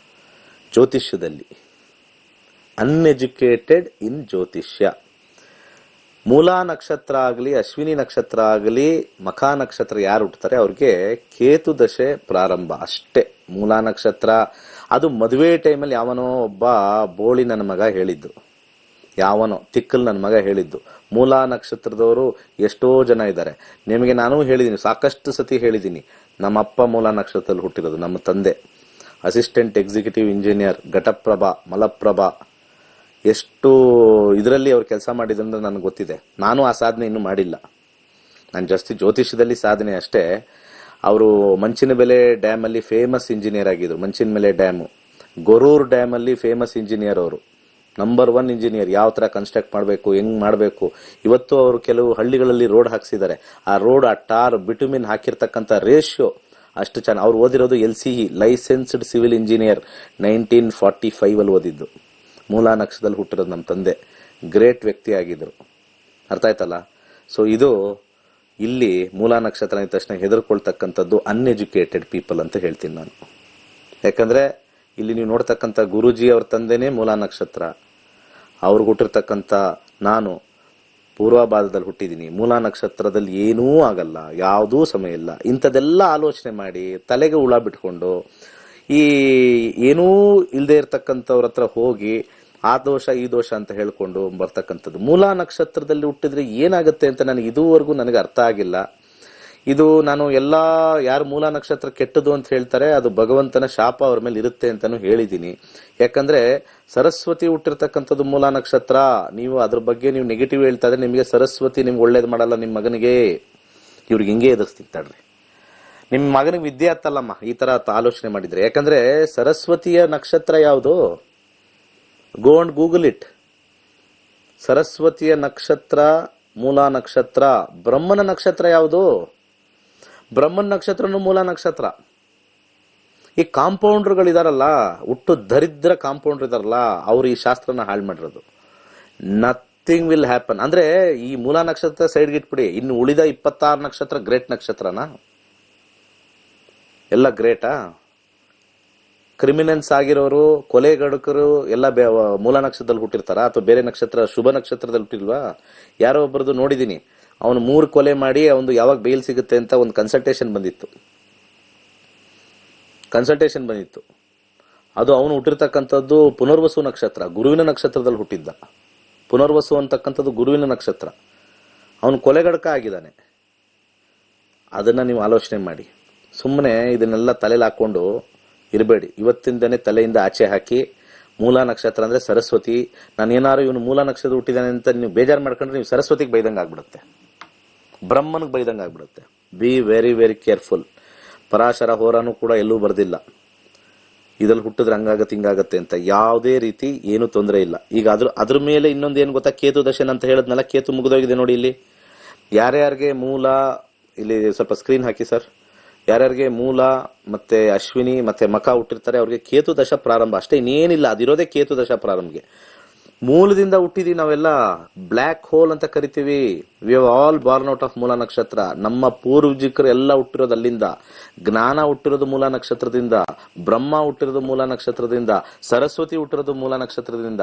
ಜ್ಯೋತಿಷ್ಯದಲ್ಲಿ. ಅನ್ಎಜುಕೇಟೆಡ್ ಇನ್ ಜ್ಯೋತಿಷ್ಯ. ಮೂಲ ನಕ್ಷತ್ರ ಆಗಲಿ, ಅಶ್ವಿನಿ ನಕ್ಷತ್ರ ಆಗಲಿ, ಮಖಾ ನಕ್ಷತ್ರ ಯಾರು ಹುಟ್ಟುತ್ತಾರೆ ಅವ್ರಿಗೆ ಕೇತು ದಶೆ ಪ್ರಾರಂಭ ಅಷ್ಟೇ. ಮೂಲ ನಕ್ಷತ್ರ ಅದು ಮದುವೆ ಟೈಮಲ್ಲಿ ಯಾವನೋ ಒಬ್ಬ ಬೋಳಿ ನನ್ನ ಮಗ ಹೇಳಿದ್ದು, ಯಾವನೋ ತಿಕ್ಕಲ್ ನನ್ನ ಮಗ ಹೇಳಿದ್ದು. ಮೂಲ ನಕ್ಷತ್ರದವರು ಎಷ್ಟೋ ಜನ ಇದ್ದಾರೆ. ನಿಮಗೆ ನಾನು ಹೇಳಿದ್ದೀನಿ, ಸಾಕಷ್ಟು ಸತಿ ಹೇಳಿದ್ದೀನಿ. ನಮ್ಮ ಅಪ್ಪ ಮೂಲ ನಕ್ಷತ್ರದಲ್ಲಿ ಹುಟ್ಟಿರೋದು. ನಮ್ಮ ತಂದೆ assistant executive engineer Ghataprabha, Malaprabha, ಎಷ್ಟು ಇದರಲ್ಲಿ ಅವ್ರು ಕೆಲಸ ಮಾಡಿದ್ರಂದ್ರೆ ನನಗೆ ಗೊತ್ತಿದೆ. ನಾನು ಆ ಸಾಧನೆ ಇನ್ನೂ ಮಾಡಿಲ್ಲ. ನಾನು ಜಾಸ್ತಿ ಜ್ಯೋತಿಷ್ಯದಲ್ಲಿ ಸಾಧನೆ ಅಷ್ಟೇ. ಅವರು ಮಂಚಿನಬೆಲೆ ಡ್ಯಾಮ್ ಅಲ್ಲಿ ಫೇಮಸ್ ಇಂಜಿನಿಯರ್ ಆಗಿದ್ರು. ಮಂಚಿನಬೆಲೆ ಡ್ಯಾಮು, ಗೊರೂರ್ ಡ್ಯಾಮ್ ಅಲ್ಲಿ ಫೇಮಸ್ ಇಂಜಿನಿಯರ್. ಅವರು ನಂಬರ್ 1 ಇಂಜಿನಿಯರ್. ಯಾವ ತರ ಕನ್ಸ್ಟ್ರಕ್ಟ್ ಮಾಡಬೇಕು, ಹೆಂಗ್ ಮಾಡಬೇಕು. ಇವತ್ತು ಅವರು ಕೆಲವು ಹಳ್ಳಿಗಳಲ್ಲಿ ರೋಡ್ ಹಾಕ್ಸಿದ್ದಾರೆ. ಆ ರೋಡ್, ಆ ಟಾರ್, ಬಿಟುಮಿನ್ ಹಾಕಿರ್ತಕ್ಕಂಥ ರೇಷಿಯೋ ಅಷ್ಟು ಚೆನ್ನಾಗಿ. ಅವ್ರು ಓದಿರೋದು LCE, ಲೈಸೆನ್ಸ್ಡ್ ಸಿವಿಲ್ ಇಂಜಿನಿಯರ್, 1945 ಅಲ್ಲಿ ಓದಿದ್ದು. ಮೂಲ ನಕ್ಷತ್ರದಲ್ಲಿ ಹುಟ್ಟಿರೋದು ನಮ್ಮ ತಂದೆ. ಗ್ರೇಟ್ ವ್ಯಕ್ತಿ ಆಗಿದ್ರು. ಅರ್ಥ ಆಯ್ತಲ್ಲ? ಸೊ ಇದು ಇಲ್ಲಿ ಮೂಲ ನಕ್ಷತ್ರ ಅಂದ ತಕ್ಷಣ ಹೆದರ್ಕೊಳ್ತಕ್ಕಂಥದ್ದು ಅನ್ಎಜುಕೇಟೆಡ್ ಪೀಪಲ್ ಅಂತ ಹೇಳ್ತೀನಿ ನಾನು. ಯಾಕಂದ್ರೆ ಇಲ್ಲಿ ನೀವು ನೋಡ್ತಕ್ಕಂಥ ಗುರುಜಿ ಅವ್ರ ತಂದೆನೇ ಮೂಲ ನಕ್ಷತ್ರ. ಅವ್ರಿಗೆ ಹುಟ್ಟಿರ್ತಕ್ಕಂಥ ನಾನು ಪೂರ್ವಭಾಗದಲ್ಲಿ ಹುಟ್ಟಿದ್ದೀನಿ. ಮೂಲ ನಕ್ಷತ್ರದಲ್ಲಿ ಏನೂ ಆಗಲ್ಲ, ಯಾವುದೂ ಸಮಯ ಇಲ್ಲ. ಇಂಥದೆಲ್ಲ ಆಲೋಚನೆ ಮಾಡಿ ತಲೆಗೆ ಹುಳ ಬಿಟ್ಕೊಂಡು ಈ ಏನೂ ಇಲ್ಲದೆ ಇರ್ತಕ್ಕಂಥವ್ರ ಹತ್ರ ಹೋಗಿ ಆ ದೋಷ ಈ ದೋಷ ಅಂತ ಹೇಳ್ಕೊಂಡು ಬರ್ತಕ್ಕಂಥದ್ದು. ಮೂಲ ನಕ್ಷತ್ರದಲ್ಲಿ ಹುಟ್ಟಿದ್ರೆ ಏನಾಗುತ್ತೆ ಅಂತ ನನಗೆ ಇದುವರೆಗೂ ನನಗೆ ಅರ್ಥ ಆಗಿಲ್ಲ. ಇದು ನಾನು ಎಲ್ಲಾ ಯಾರು ಮೂಲ ನಕ್ಷತ್ರ ಕೆಟ್ಟದು ಅಂತ ಹೇಳ್ತಾರೆ ಅದು ಭಗವಂತನ ಶಾಪ ಅವ್ರ ಮೇಲೆ ಇರುತ್ತೆ ಅಂತಾನು ಹೇಳಿದೀನಿ. ಯಾಕಂದ್ರೆ ಸರಸ್ವತಿ ಹುಟ್ಟಿರ್ತಕ್ಕಂಥದ್ದು ಮೂಲ ನಕ್ಷತ್ರ. ನೀವು ಅದ್ರ ಬಗ್ಗೆ ನೀವು ನೆಗೆಟಿವ್ ಹೇಳ್ತಾ ಇದ್ರೆ ನಿಮಗೆ ಸರಸ್ವತಿ ನಿಮ್ಗೆ ಒಳ್ಳೇದು ಮಾಡಲ್ಲ. ನಿಮ್ಮ ಮಗನಿಗೆ ಇವ್ರಿಗೆ ಹಿಂಗೆ ಎದುರಿಸ್ತಿರ್ತಾಳ್ರಿ. ನಿಮ್ಮ ಮಗನಿಗೆ ವಿದ್ಯೆ ಹತ್ತಲ್ಲಮ್ಮ ಈ ತರ ಆಲೋಚನೆ ಮಾಡಿದ್ರೆ. ಯಾಕಂದ್ರೆ ಸರಸ್ವತಿಯ ನಕ್ಷತ್ರ ಯಾವುದು? Go and Google it. ಸರಸ್ವತಿಯ ನಕ್ಷತ್ರ ಮೂಲ ನಕ್ಷತ್ರ. ಬ್ರಹ್ಮನ ನಕ್ಷತ್ರ ಯಾವುದು? ಬ್ರಹ್ಮನ ನಕ್ಷತ್ರನು ಮೂಲ ನಕ್ಷತ್ರ. ಈ ಕಾಂಪೌಂಡರ್ಗಳಿದಾರಲ್ಲ, ಹುಟ್ಟು ದರಿದ್ರ ಕಾಂಪೌಂಡರ್ ಇದಾರಲ್ಲ, ಅವ್ರು ಈ ಶಾಸ್ತ್ರನ ಹಾಳು ಮಾಡಿರೋದು. Nothing will happen. ಅಂದ್ರೆ ಈ ಮೂಲ ನಕ್ಷತ್ರ ಸೈಡ್ಗೆ ಇಟ್ಬಿಡಿ. ಇನ್ನು ಉಳಿದ 26 ನಕ್ಷತ್ರ ಗ್ರೇಟ್ ನಕ್ಷತ್ರನಾ? ಎಲ್ಲ ಗ್ರೇಟಾ? ಕ್ರಿಮಿನಲ್ಸ್ ಆಗಿರೋರು, ಕೊಲೆಗಡಕರು ಎಲ್ಲ ಮೂಲ ನಕ್ಷತ್ರದಲ್ಲಿ ಹುಟ್ಟಿರ್ತಾರ ಅಥವಾ ಬೇರೆ ನಕ್ಷತ್ರ, ಶುಭ ನಕ್ಷತ್ರದಲ್ಲಿ ಹುಟ್ಟಿಲ್ವಾ? ಯಾರೋ ಒಬ್ಬರದು ನೋಡಿದೀನಿ, ಅವನು 3 ಕೊಲೆ ಮಾಡಿ ಅವನು ಯಾವಾಗ ಬೇಲ್ ಸಿಗುತ್ತೆ ಅಂತ ಒಂದು ಕನ್ಸಲ್ಟೇಷನ್ ಬಂದಿತ್ತು. ಅದು ಅವನು ಹುಟ್ಟಿರ್ತಕ್ಕಂಥದ್ದು ಪುನರ್ವಸು ನಕ್ಷತ್ರ, ಗುರುವಿನ ನಕ್ಷತ್ರದಲ್ಲಿ ಹುಟ್ಟಿದ್ದ. ಪುನರ್ವಸು ಅಂತಕ್ಕಂಥದ್ದು ಗುರುವಿನ ನಕ್ಷತ್ರ. ಅವನು ಕೊಲೆಗಡಕ ಆಗಿದ್ದಾನೆ. ಅದನ್ನ ನೀವು ಆಲೋಚನೆ ಮಾಡಿ. ಸುಮ್ಮನೆ ಇದನ್ನೆಲ್ಲ ತಲೆಯಲ್ಲಿ ಹಾಕೊಂಡು ಇರಬೇಡಿ. ಇವತ್ತಿಂದನೇ ತಲೆಯಿಂದ ಆಚೆ ಹಾಕಿ, ಮೂಲ ನಕ್ಷತ್ರ ಅಂದ್ರೆ ಸರಸ್ವತಿ, ನಾನೇನಾರು ಇವನು ಮೂಲ ನಕ್ಷತ್ರ ಹುಟ್ಟಿದಾನೆ ಅಂತ ನೀವು ಬೇಜಾರು ಮಾಡ್ಕೊಂಡ್ರೆ ನೀವು ಸರಸ್ವತಿಗೆ ಬೈದಂಗೆ ಆಗ್ಬಿಡುತ್ತೆ, ಬ್ರಹ್ಮನಿಗೆ ಬೈದಂಗೆ ಆಗ್ಬಿಡುತ್ತೆ. Be very very careful. Parashara ಹೋರಾನು ಕೂಡ ಎಲ್ಲೂ ಬರ್ದಿಲ್ಲ ಇದ್ರಲ್ಲಿ ಹುಟ್ಟಿದ್ರೆ ಹಂಗಾಗತ್ತೆ ಹಿಂಗಾಗತ್ತೆ ಅಂತ. ಯಾವುದೇ ರೀತಿ ಏನು ತೊಂದರೆ ಇಲ್ಲ. ಈಗ ಅದ್ರ ಮೇಲೆ ಇನ್ನೊಂದು ಏನು ಗೊತ್ತಾ, ಕೇತು ದಶನ್ ಅಂತ ಹೇಳದ್ನಲ್ಲ, ಕೇತು ಮುಗಿದೋಗಿದೆ ನೋಡಿ. ಇಲ್ಲಿ ಯಾರ್ಯಾರಿಗೆ ಮೂಲ, ಇಲ್ಲಿ ಸ್ವಲ್ಪ ಸ್ಕ್ರೀನ್ ಹಾಕಿ ಸರ್. ಯಾರ್ಯಾರಿಗೆ ಮೂಲ ಮತ್ತೆ ಅಶ್ವಿನಿ ಮತ್ತೆ ಮಖ ಹುಟ್ಟಿರ್ತಾರೆ ಅವ್ರಿಗೆ ಕೇತು ದಶ ಪ್ರಾರಂಭ ಅಷ್ಟೇ, ಇನ್ನೇನಿಲ್ಲ. ಅದಿರೋದೇ ಕೇತು ದಶ ಪ್ರಾರಂಭಗೆ. ಮೂಲದಿಂದ ಹುಟ್ಟಿದೀವಿ ನಾವೆಲ್ಲ. ಬ್ಲ್ಯಾಕ್ ಹೋಲ್ ಅಂತ ಕರಿತೀವಿ. We have all Born out of ಮೂಲ ನಕ್ಷತ್ರ. ನಮ್ಮ ಪೂರ್ವಜಿಕರು ಎಲ್ಲ ಹುಟ್ಟಿರೋದು ಅಲ್ಲಿಂದ. ಜ್ಞಾನ ಹುಟ್ಟಿರೋದು ಮೂಲ ನಕ್ಷತ್ರದಿಂದ, ಬ್ರಹ್ಮ ಹುಟ್ಟಿರೋದು ಮೂಲ ನಕ್ಷತ್ರದಿಂದ, ಸರಸ್ವತಿ ಹುಟ್ಟಿರೋದು ಮೂಲ ನಕ್ಷತ್ರದಿಂದ.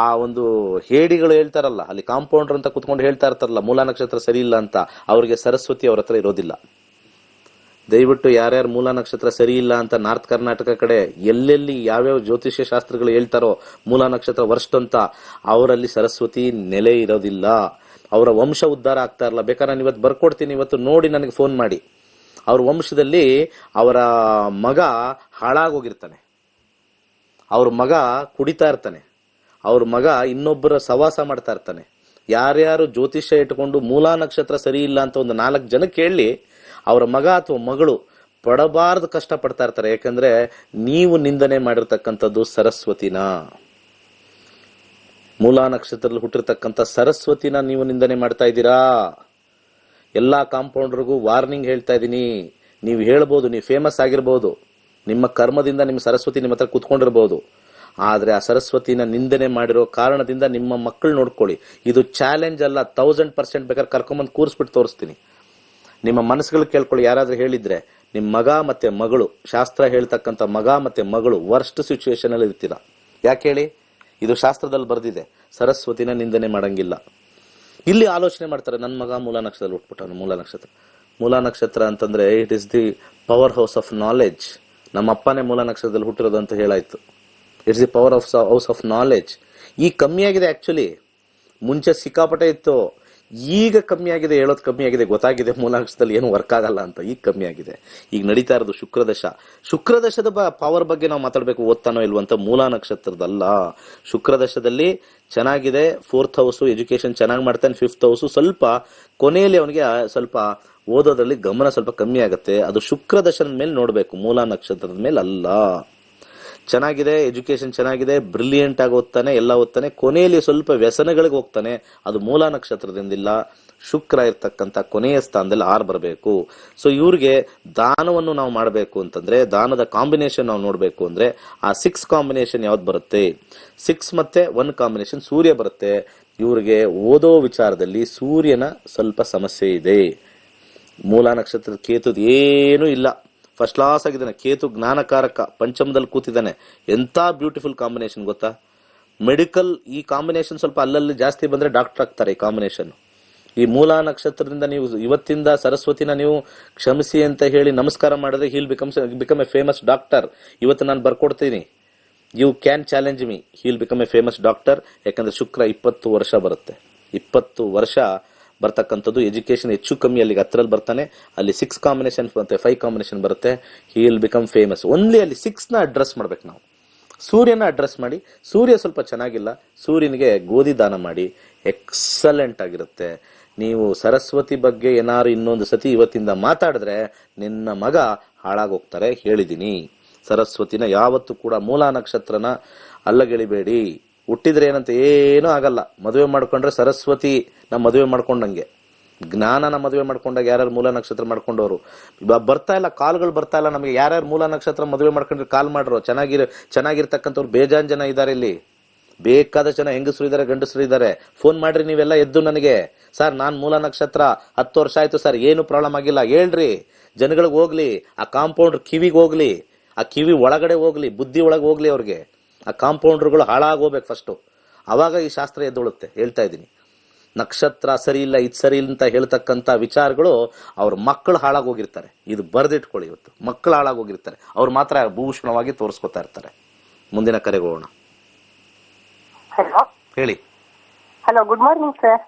ಆ ಒಂದು ಹೇಡಿಗಳು ಹೇಳ್ತಾರಲ್ಲ, ಅಲ್ಲಿ ಕಾಂಪೌಂಡರ್ ಅಂತ ಕುತ್ಕೊಂಡು ಹೇಳ್ತಾ ಇರ್ತಾರಲ್ಲ ಮೂಲ ನಕ್ಷತ್ರ ಸರಿ ಇಲ್ಲ ಅಂತ, ಅವ್ರಿಗೆ ಸರಸ್ವತಿ ಅವ್ರ ಹತ್ರ ಇರೋದಿಲ್ಲ. ದಯವಿಟ್ಟು ಯಾರ್ಯಾರು ಮೂಲ ನಕ್ಷತ್ರ ಸರಿ ಇಲ್ಲ ಅಂತ ನಾರ್ತ್ ಕರ್ನಾಟಕ ಕಡೆ ಎಲ್ಲೆಲ್ಲಿ ಯಾವ್ಯಾವ ಜ್ಯೋತಿಷ್ಯ ಶಾಸ್ತ್ರಗಳು ಹೇಳ್ತಾರೋ ಮೂಲ ನಕ್ಷತ್ರ ವರ್ಸ್ಟ್ ಅಂತ, ಅವರಲ್ಲಿ ಸರಸ್ವತಿ ನೆಲೆ ಇರೋದಿಲ್ಲ. ಅವರ ವಂಶ ಉದ್ಧಾರ ಆಗ್ತಾ ಇರಲ್ಲ. ಬೇಕಾದ್ರೆ ನಾನು ಇವತ್ತು ಬರ್ಕೊಡ್ತೀನಿ, ಇವತ್ತು ನೋಡಿ ನನಗೆ ಫೋನ್ ಮಾಡಿ. ಅವ್ರ ವಂಶದಲ್ಲಿ ಅವರ ಮಗ ಹಾಳಾಗೋಗಿರ್ತಾನೆ, ಅವ್ರ ಮಗ ಕುಡಿತಾ ಇರ್ತಾನೆ, ಅವ್ರ ಮಗ ಇನ್ನೊಬ್ಬರ ಸವಾಸ ಮಾಡ್ತಾ ಇರ್ತಾನೆ. ಯಾರ್ಯಾರು ಜ್ಯೋತಿಷ್ಯ ಇಟ್ಕೊಂಡು ಮೂಲ ನಕ್ಷತ್ರ ಸರಿ ಇಲ್ಲ ಅಂತ ಒಂದು 4 ಜನ ಕೇಳಿ, ಅವರ ಮಗ ಅಥವಾ ಮಗಳು ಪಡಬಾರ್ದು ಕಷ್ಟ ಪಡ್ತಾ ಇರ್ತಾರೆ. ಯಾಕಂದ್ರೆ ನೀವು ನಿಂದನೆ ಮಾಡಿರ್ತಕ್ಕಂಥದ್ದು ಸರಸ್ವತಿನ, ಮೂಲ ನಕ್ಷತ್ರದಲ್ಲಿ ಹುಟ್ಟಿರ್ತಕ್ಕಂಥ ಸರಸ್ವತಿನ ನೀವು ನಿಂದನೆ ಮಾಡ್ತಾ ಇದ್ದೀರಾ. ಎಲ್ಲಾ ಕಾಂಪೌಂಡರ್ಗೂ ವಾರ್ನಿಂಗ್ ಹೇಳ್ತಾ ಇದ್ದೀನಿ. ನೀವು ಹೇಳ್ಬೋದು, ನೀವು ಫೇಮಸ್ ಆಗಿರ್ಬೋದು, ನಿಮ್ಮ ಕರ್ಮದಿಂದ ನಿಮ್ಮ ಸರಸ್ವತಿ ನಿಮ್ಮ ಹತ್ರ ಕುತ್ಕೊಂಡಿರ್ಬೋದು, ಆದ್ರೆ ಆ ಸರಸ್ವತಿನ ನಿಂದನೆ ಮಾಡಿರೋ ಕಾರಣದಿಂದ ನಿಮ್ಮ ಮಕ್ಕಳು ನೋಡ್ಕೊಳ್ಳಿ. ಇದು ಚಾಲೆಂಜ್ ಅಲ್ಲ, 1000% ಬೇಕಾದ್ರೆ ಕರ್ಕೊಂಬಂದು ಕೂರಿಸ್ಬಿಟ್ಟು ತೋರಿಸ್ತೀನಿ. ನಿಮ್ಮ ಮನಸ್ಸುಗಳು ಕೇಳ್ಕೊಳ್ಳಿ. ಯಾರಾದ್ರೂ ಹೇಳಿದ್ರೆ ನಿಮ್ಮ ಮಗ ಮತ್ತೆ ಮಗಳು, ಶಾಸ್ತ್ರ ಹೇಳ್ತಕ್ಕಂಥ ಮಗ ಮತ್ತೆ ಮಗಳು ವರ್ಸ್ಟ್ ಸಿಚುವೇಶನ್ ಅಲ್ಲಿ ಇರ್ತೀರಾ. ಯಾಕೆ ಹೇಳಿ? ಇದು ಶಾಸ್ತ್ರದಲ್ಲಿ ಬರ್ದಿದೆ. ಸರಸ್ವತಿನ ನಿಂದನೆ ಮಾಡಂಗಿಲ್ಲ. ಇಲ್ಲಿ ಆಲೋಚನೆ ಮಾಡ್ತಾರೆ, ನನ್ನ ಮಗ ಮೂಲ ನಕ್ಷತ್ರದಲ್ಲಿ ಹುಟ್ಬಿಟ್ಟವನು. ಮೂಲ ನಕ್ಷತ್ರ ಅಂತಂದ್ರೆ it is the power house of knowledge. ನಮ್ಮ ಅಪ್ಪನೇ ಮೂಲ ನಕ್ಷತ್ರದಲ್ಲಿ ಹುಟ್ಟಿರೋದು ಅಂತ ಹೇಳಾಯ್ತು. It's the power of house of knowledge. ಈಗ ಕಮ್ಮಿ ಆಗಿದೆ ಆಕ್ಚುಲಿ. ಮುಂಚೆ ಸಿಕ್ಕಾಪಟ್ಟೆ ಇತ್ತು, ಈಗ ಕಮ್ಮಿ ಆಗಿದೆ. ಹೇಳೋದು ಕಮ್ಮಿ ಆಗಿದೆ, ಗೊತ್ತಾಗಿದೆ ಮೂಲ ನಕ್ಷತ್ರದಲ್ಲಿ ಏನು ವರ್ಕ್ ಆಗಲ್ಲ ಅಂತ. ಈಗ ಕಮ್ಮಿ ಆಗಿದೆ. ಈಗ ನಡೀತಾ ಇರೋದು ಶುಕ್ರದಶದ ಪವರ್ ಬಗ್ಗೆ ನಾವು ಮಾತಾಡ್ಬೇಕು, ಓದ್ತಾನೋ ಇಲ್ವಂತ. ಮೂಲ ನಕ್ಷತ್ರದಲ್ಲ, ಶುಕ್ರದಶದಲ್ಲಿ ಚೆನ್ನಾಗಿದೆ. 4th ಹೌಸ್ ಎಜುಕೇಶನ್ ಚೆನ್ನಾಗಿ ಮಾಡ್ತಾನೆ. 5th ಹೌಸ್ ಸ್ವಲ್ಪ ಕೊನೆಯಲ್ಲಿ ಅವನಿಗೆ ಸ್ವಲ್ಪ ಓದೋದ್ರಲ್ಲಿ ಗಮನ ಸ್ವಲ್ಪ ಕಮ್ಮಿ ಆಗುತ್ತೆ. ಅದು ಶುಕ್ರದಶದ ಮೇಲೆ ನೋಡ್ಬೇಕು, ಮೂಲ ನಕ್ಷತ್ರದ ಮೇಲೆ ಅಲ್ಲ. ಚೆನ್ನಾಗಿದೆ, ಎಜುಕೇಶನ್ ಚೆನ್ನಾಗಿದೆ, ಬ್ರಿಲಿಯಂಟ್ ಆಗಿ ಓದ್ತಾನೆ, ಎಲ್ಲ ಓದ್ತಾನೆ. ಕೊನೆಯಲ್ಲಿ ಸ್ವಲ್ಪ ವ್ಯಸನಗಳಿಗೆ ಹೋಗ್ತಾನೆ, ಅದು ಮೂಲ ನಕ್ಷತ್ರದಿಂದಿಲ್ಲ. ಶುಕ್ರ ಇರ್ತಕ್ಕಂಥ ಕೊನೆಯ ಸ್ಥಾನದಲ್ಲಿ 6 ಬರಬೇಕು. ಸೊ ಇವ್ರಿಗೆ ದಾನವನ್ನು ನಾವು ಮಾಡಬೇಕು ಅಂತಂದ್ರೆ, ದಾನದ ಕಾಂಬಿನೇಷನ್ ನಾವು ನೋಡ್ಬೇಕು ಅಂದ್ರೆ ಆ 6 ಕಾಂಬಿನೇಷನ್ ಯಾವ್ದು ಬರುತ್ತೆ, 6 ಮತ್ತೆ 1 ಕಾಂಬಿನೇಷನ್ ಸೂರ್ಯ ಬರುತ್ತೆ. ಇವ್ರಿಗೆ ಓದೋ ವಿಚಾರದಲ್ಲಿ ಸೂರ್ಯನ ಸ್ವಲ್ಪ ಸಮಸ್ಯೆ ಇದೆ. ಮೂಲ ನಕ್ಷತ್ರದ ಕೇತುದ್ ಏನೂ ಇಲ್ಲ, ಫಸ್ಟ್ ಕ್ಲಾಸ್ ಆಗಿದ್ದಾನೆ. ಕೇತು ಜ್ಞಾನಕಾರಕ, ಪಂಚಮದಲ್ಲಿ ಕೂತಿದ್ದಾನೆ. ಎಂತ ಬ್ಯೂಟಿಫುಲ್ ಕಾಂಬಿನೇಷನ್ ಗೊತ್ತಾ. ಮೆಡಿಕಲ್ ಈ ಕಾಂಬಿನೇಷನ್ ಸ್ವಲ್ಪ ಅಲ್ಲಲ್ಲಿ ಜಾಸ್ತಿ ಬಂದ್ರೆ ಡಾಕ್ಟರ್ ಆಗ್ತಾರೆ ಈ ಕಾಂಬಿನೇಷನ್. ಈ ಮೂಲ ನಕ್ಷತ್ರದಿಂದ ನೀವು ಇವತ್ತಿಂದ ಸರಸ್ವತಿನ ನೀವು ಕ್ಷಮಿಸಿ ಅಂತ ಹೇಳಿ ನಮಸ್ಕಾರ ಮಾಡಿದ್ರೆ he'll become a famous doctor. ಇವತ್ತು ನಾನು ಬರ್ಕೊಡ್ತೀನಿ, you can challenge me, he'll become a famous doctor. ಯಾಕಂದ್ರೆ ಶುಕ್ರ 20 ವರ್ಷ ಬರುತ್ತೆ. 20 ವರ್ಷ ಬರ್ತಕ್ಕಂಥದ್ದು. ಎಜುಕೇಶನ್ ಹೆಚ್ಚು ಕಮ್ಮಿ ಅಲ್ಲಿಗೆ ಹತ್ರಲ್ಲಿ ಬರ್ತಾನೆ. ಅಲ್ಲಿ 6 ಕಾಂಬಿನೇಷನ್ ಮತ್ತೆ 5 ಕಾಂಬಿನೇಷನ್ ಬರುತ್ತೆ. He will become famous. Only ಅಲ್ಲಿ 6 ನ ಅಡ್ರೆಸ್ ಮಾಡ್ಬೇಕು ನಾವು. ಸೂರ್ಯನ ಅಡ್ರೆಸ್ ಮಾಡಿ. ಸೂರ್ಯ ಸ್ವಲ್ಪ ಚೆನ್ನಾಗಿಲ್ಲ, ಸೂರ್ಯನಿಗೆ ಗೋಧಿ ದಾನ ಮಾಡಿ, ಎಕ್ಸಲೆಂಟ್ ಆಗಿರುತ್ತೆ. ನೀವು ಸರಸ್ವತಿ ಬಗ್ಗೆ ಏನಾರು ಇನ್ನೊಂದು ಸತಿ ಇವತ್ತಿಂದ ಮಾತಾಡಿದ್ರೆ ನಿನ್ನ ಮಗ ಹಾಳಾಗೋಗ್ತಾರೆ, ಹೇಳಿದೀನಿ. ಸರಸ್ವತಿನ ಯಾವತ್ತೂ ಕೂಡ ಮೂಲ ನಕ್ಷತ್ರನ ಅಲ್ಲಗೆಳಿಬೇಡಿ. ಹುಟ್ಟಿದ್ರೆ ಏನಂತ ಏನೂ ಆಗಲ್ಲ. ಮದುವೆ ಮಾಡ್ಕೊಂಡ್ರೆ ಸರಸ್ವತಿ ನಾ ಮದುವೆ ಮಾಡ್ಕೊಂಡಂಗೆ, ಜ್ಞಾನನ ಮದುವೆ ಮಾಡ್ಕೊಂಡಾಗ ಯಾರ್ಯಾರು ಮೂಲ ನಕ್ಷತ್ರ ಮಾಡ್ಕೊಂಡವ್ರು ಬರ್ತಾ ಇಲ್ಲ, ಕಾಲ್ಗಳು ಬರ್ತಾ ಇಲ್ಲ ನಮಗೆ. ಯಾರ್ಯಾರು ಮೂಲ ನಕ್ಷತ್ರ ಮದುವೆ ಮಾಡ್ಕೊಂಡ್ರೆ ಕಾಲ್ ಮಾಡ್ರು. ಚೆನ್ನಾಗಿರ್ತಕ್ಕಂಥವ್ರು ಬೇಜಾನ್ ಜನ ಇದಾರೆ ಇಲ್ಲಿ, ಬೇಕಾದ ಜನ ಹೆಂಗಸರು ಇದಾರೆ, ಗಂಡಸರು ಇದಾರೆ. ಫೋನ್ ಮಾಡ್ರಿ ನೀವೆಲ್ಲ ಎದ್ದು ನನಗೆ, ಸರ್ ನಾನ್ ಮೂಲ ನಕ್ಷತ್ರ 10 ವರ್ಷ ಆಯ್ತು ಸರ್, ಏನು ಪ್ರಾಬ್ಲಮ್ ಆಗಿಲ್ಲ ಹೇಳ್ರಿ. ಜನಗಳಿಗೆ ಹೋಗ್ಲಿ, ಆ ಕಾಂಪೌಂಡರ್ ಕಿವಿಗೆ ಹೋಗ್ಲಿ, ಆ ಕಿವಿ ಒಳಗಡೆ ಹೋಗ್ಲಿ, ಬುದ್ಧಿ ಒಳಗೆ ಹೋಗ್ಲಿ ಅವ್ರಿಗೆ. ಆ ಕಾಂಪೌಂಡರ್ಗಳು ಹಾಳಾಗೋಗ್ಬೇಕು ಫಸ್ಟ್, ಅವಾಗ ಈ ಶಾಸ್ತ್ರ ಎದ್ದೊಳುತ್ತೆ. ಹೇಳ್ತಾ ಇದ್ದೀನಿ, ನಕ್ಷತ್ರ ಸರಿ ಇಲ್ಲ, ಇದು ಸರಿ ಇಲ್ಲ ಅಂತ ಹೇಳ್ತಕ್ಕಂಥ ವಿಚಾರಗಳು ಅವ್ರ ಮಕ್ಕಳು ಹಾಳಾಗೋಗಿರ್ತಾರೆ. ಇದು ಬರ್ದಿಟ್ಕೊಳ್ಳಿ, ಇವತ್ತು ಮಕ್ಕಳು ಹಾಳಾಗೋಗಿರ್ತಾರೆ. ಅವ್ರು ಮಾತ್ರ ಭೂಷಣವಾಗಿ ತೋರಿಸ್ಕೊತಾ ಇರ್ತಾರೆ. ಮುಂದಿನ ಕರೆಗೆ ಹೋಗೋಣ. ಹಲೋ ಹೇಳಿ. Hello, good morning sir.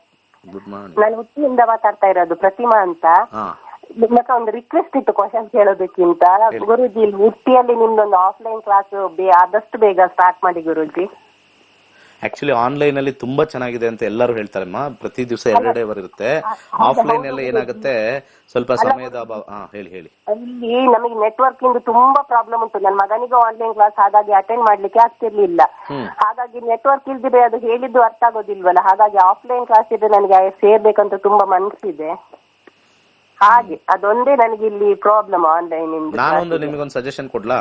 Good morning. ನಾನು ಉಡುಪಿಯಿಂದ ಮಾತಾಡ್ತಾ ಇರೋದು, ಪ್ರತಿಮಾ ಅಂತ. ನಿಮ್ಮತ್ರ ಒಂದು ರಿಕ್ವೆಸ್ಟ್ ಇತ್ತು ಕ್ವಶನ್ ಕೇಳೋದಕ್ಕಿಂತ. ಗುರುಜಿ, ಇಲ್ಲಿ ಉಡುಪಿಯಲ್ಲಿ ನಿಮ್ದೊಂದು ಆಫ್ಲೈನ್ ಕ್ಲಾಸ್ ಆದಷ್ಟು ಬೇಗ ಸ್ಟಾರ್ಟ್ ಮಾಡಿ ಗುರುಜಿ. ಆಕ್ಚುಲಿ ಆನ್ಲೈನ್ ಅಲ್ಲಿ ತುಂಬಾ ಚೆನ್ನಾಗಿದೆ ಅಂತ ಎಲ್ಲರೂ ಹೇಳ್ತಾರಮ್ಮ. ಪ್ರತಿ ದಿವಸ 2 ಡೇ ಇರುತ್ತೆ. ಆಫ್ಲೈನ್ ಅಲ್ಲಿ ಏನಾಗುತ್ತೆ, ಸ್ವಲ್ಪ ಸಮಯದ ಅಭಾವ. ಹೇಳಿ. ಅಲ್ಲಿ ನಮಗೆ ನೆಟ್ವರ್ಕ್ ಇಂದ ತುಂಬಾ ಪ್ರಾಬ್ಲಮ್ ಉಂಟು. ನನ್ನ ಮಗನಿಗೂ ಆನ್ಲೈನ್ ಕ್ಲಾಸ್, ಹಾಗಾಗಿ ಅಟೆಂಡ್ ಮಾಡ್ಲಿಕ್ಕೆ ಆಗ್ತಿರ್ಲಿಲ್ಲ. ಹಾಗಾಗಿ ನೆಟ್ವರ್ಕ್ ಇಲ್ದಿದ್ರೆ ಅದು ಹೇಳಿದ್ದು ಅರ್ಥ ಆಗೋದಿಲ್ವಲ್ಲ. ಹಾಗಾಗಿ ಆಫ್ಲೈನ್ ಕ್ಲಾಸ್ ಇದೆ, ನನಗೆ ಸೇರ್ಬೇಕಂತ ತುಂಬಾ ಮನಸ್ಸಿದೆ. ಹಾಗೆ ಅದೊಂದೇ ನನಗೆ ಇಲ್ಲಿ ಪ್ರಾಬ್ಲಮ್ ಆನ್ಲೈನ್ ಇಂದ. ನಾನೊಂದು ನಿಮಗೊಂದು ಸಜೆಷನ್ ಕೊಡ್ಲಾ?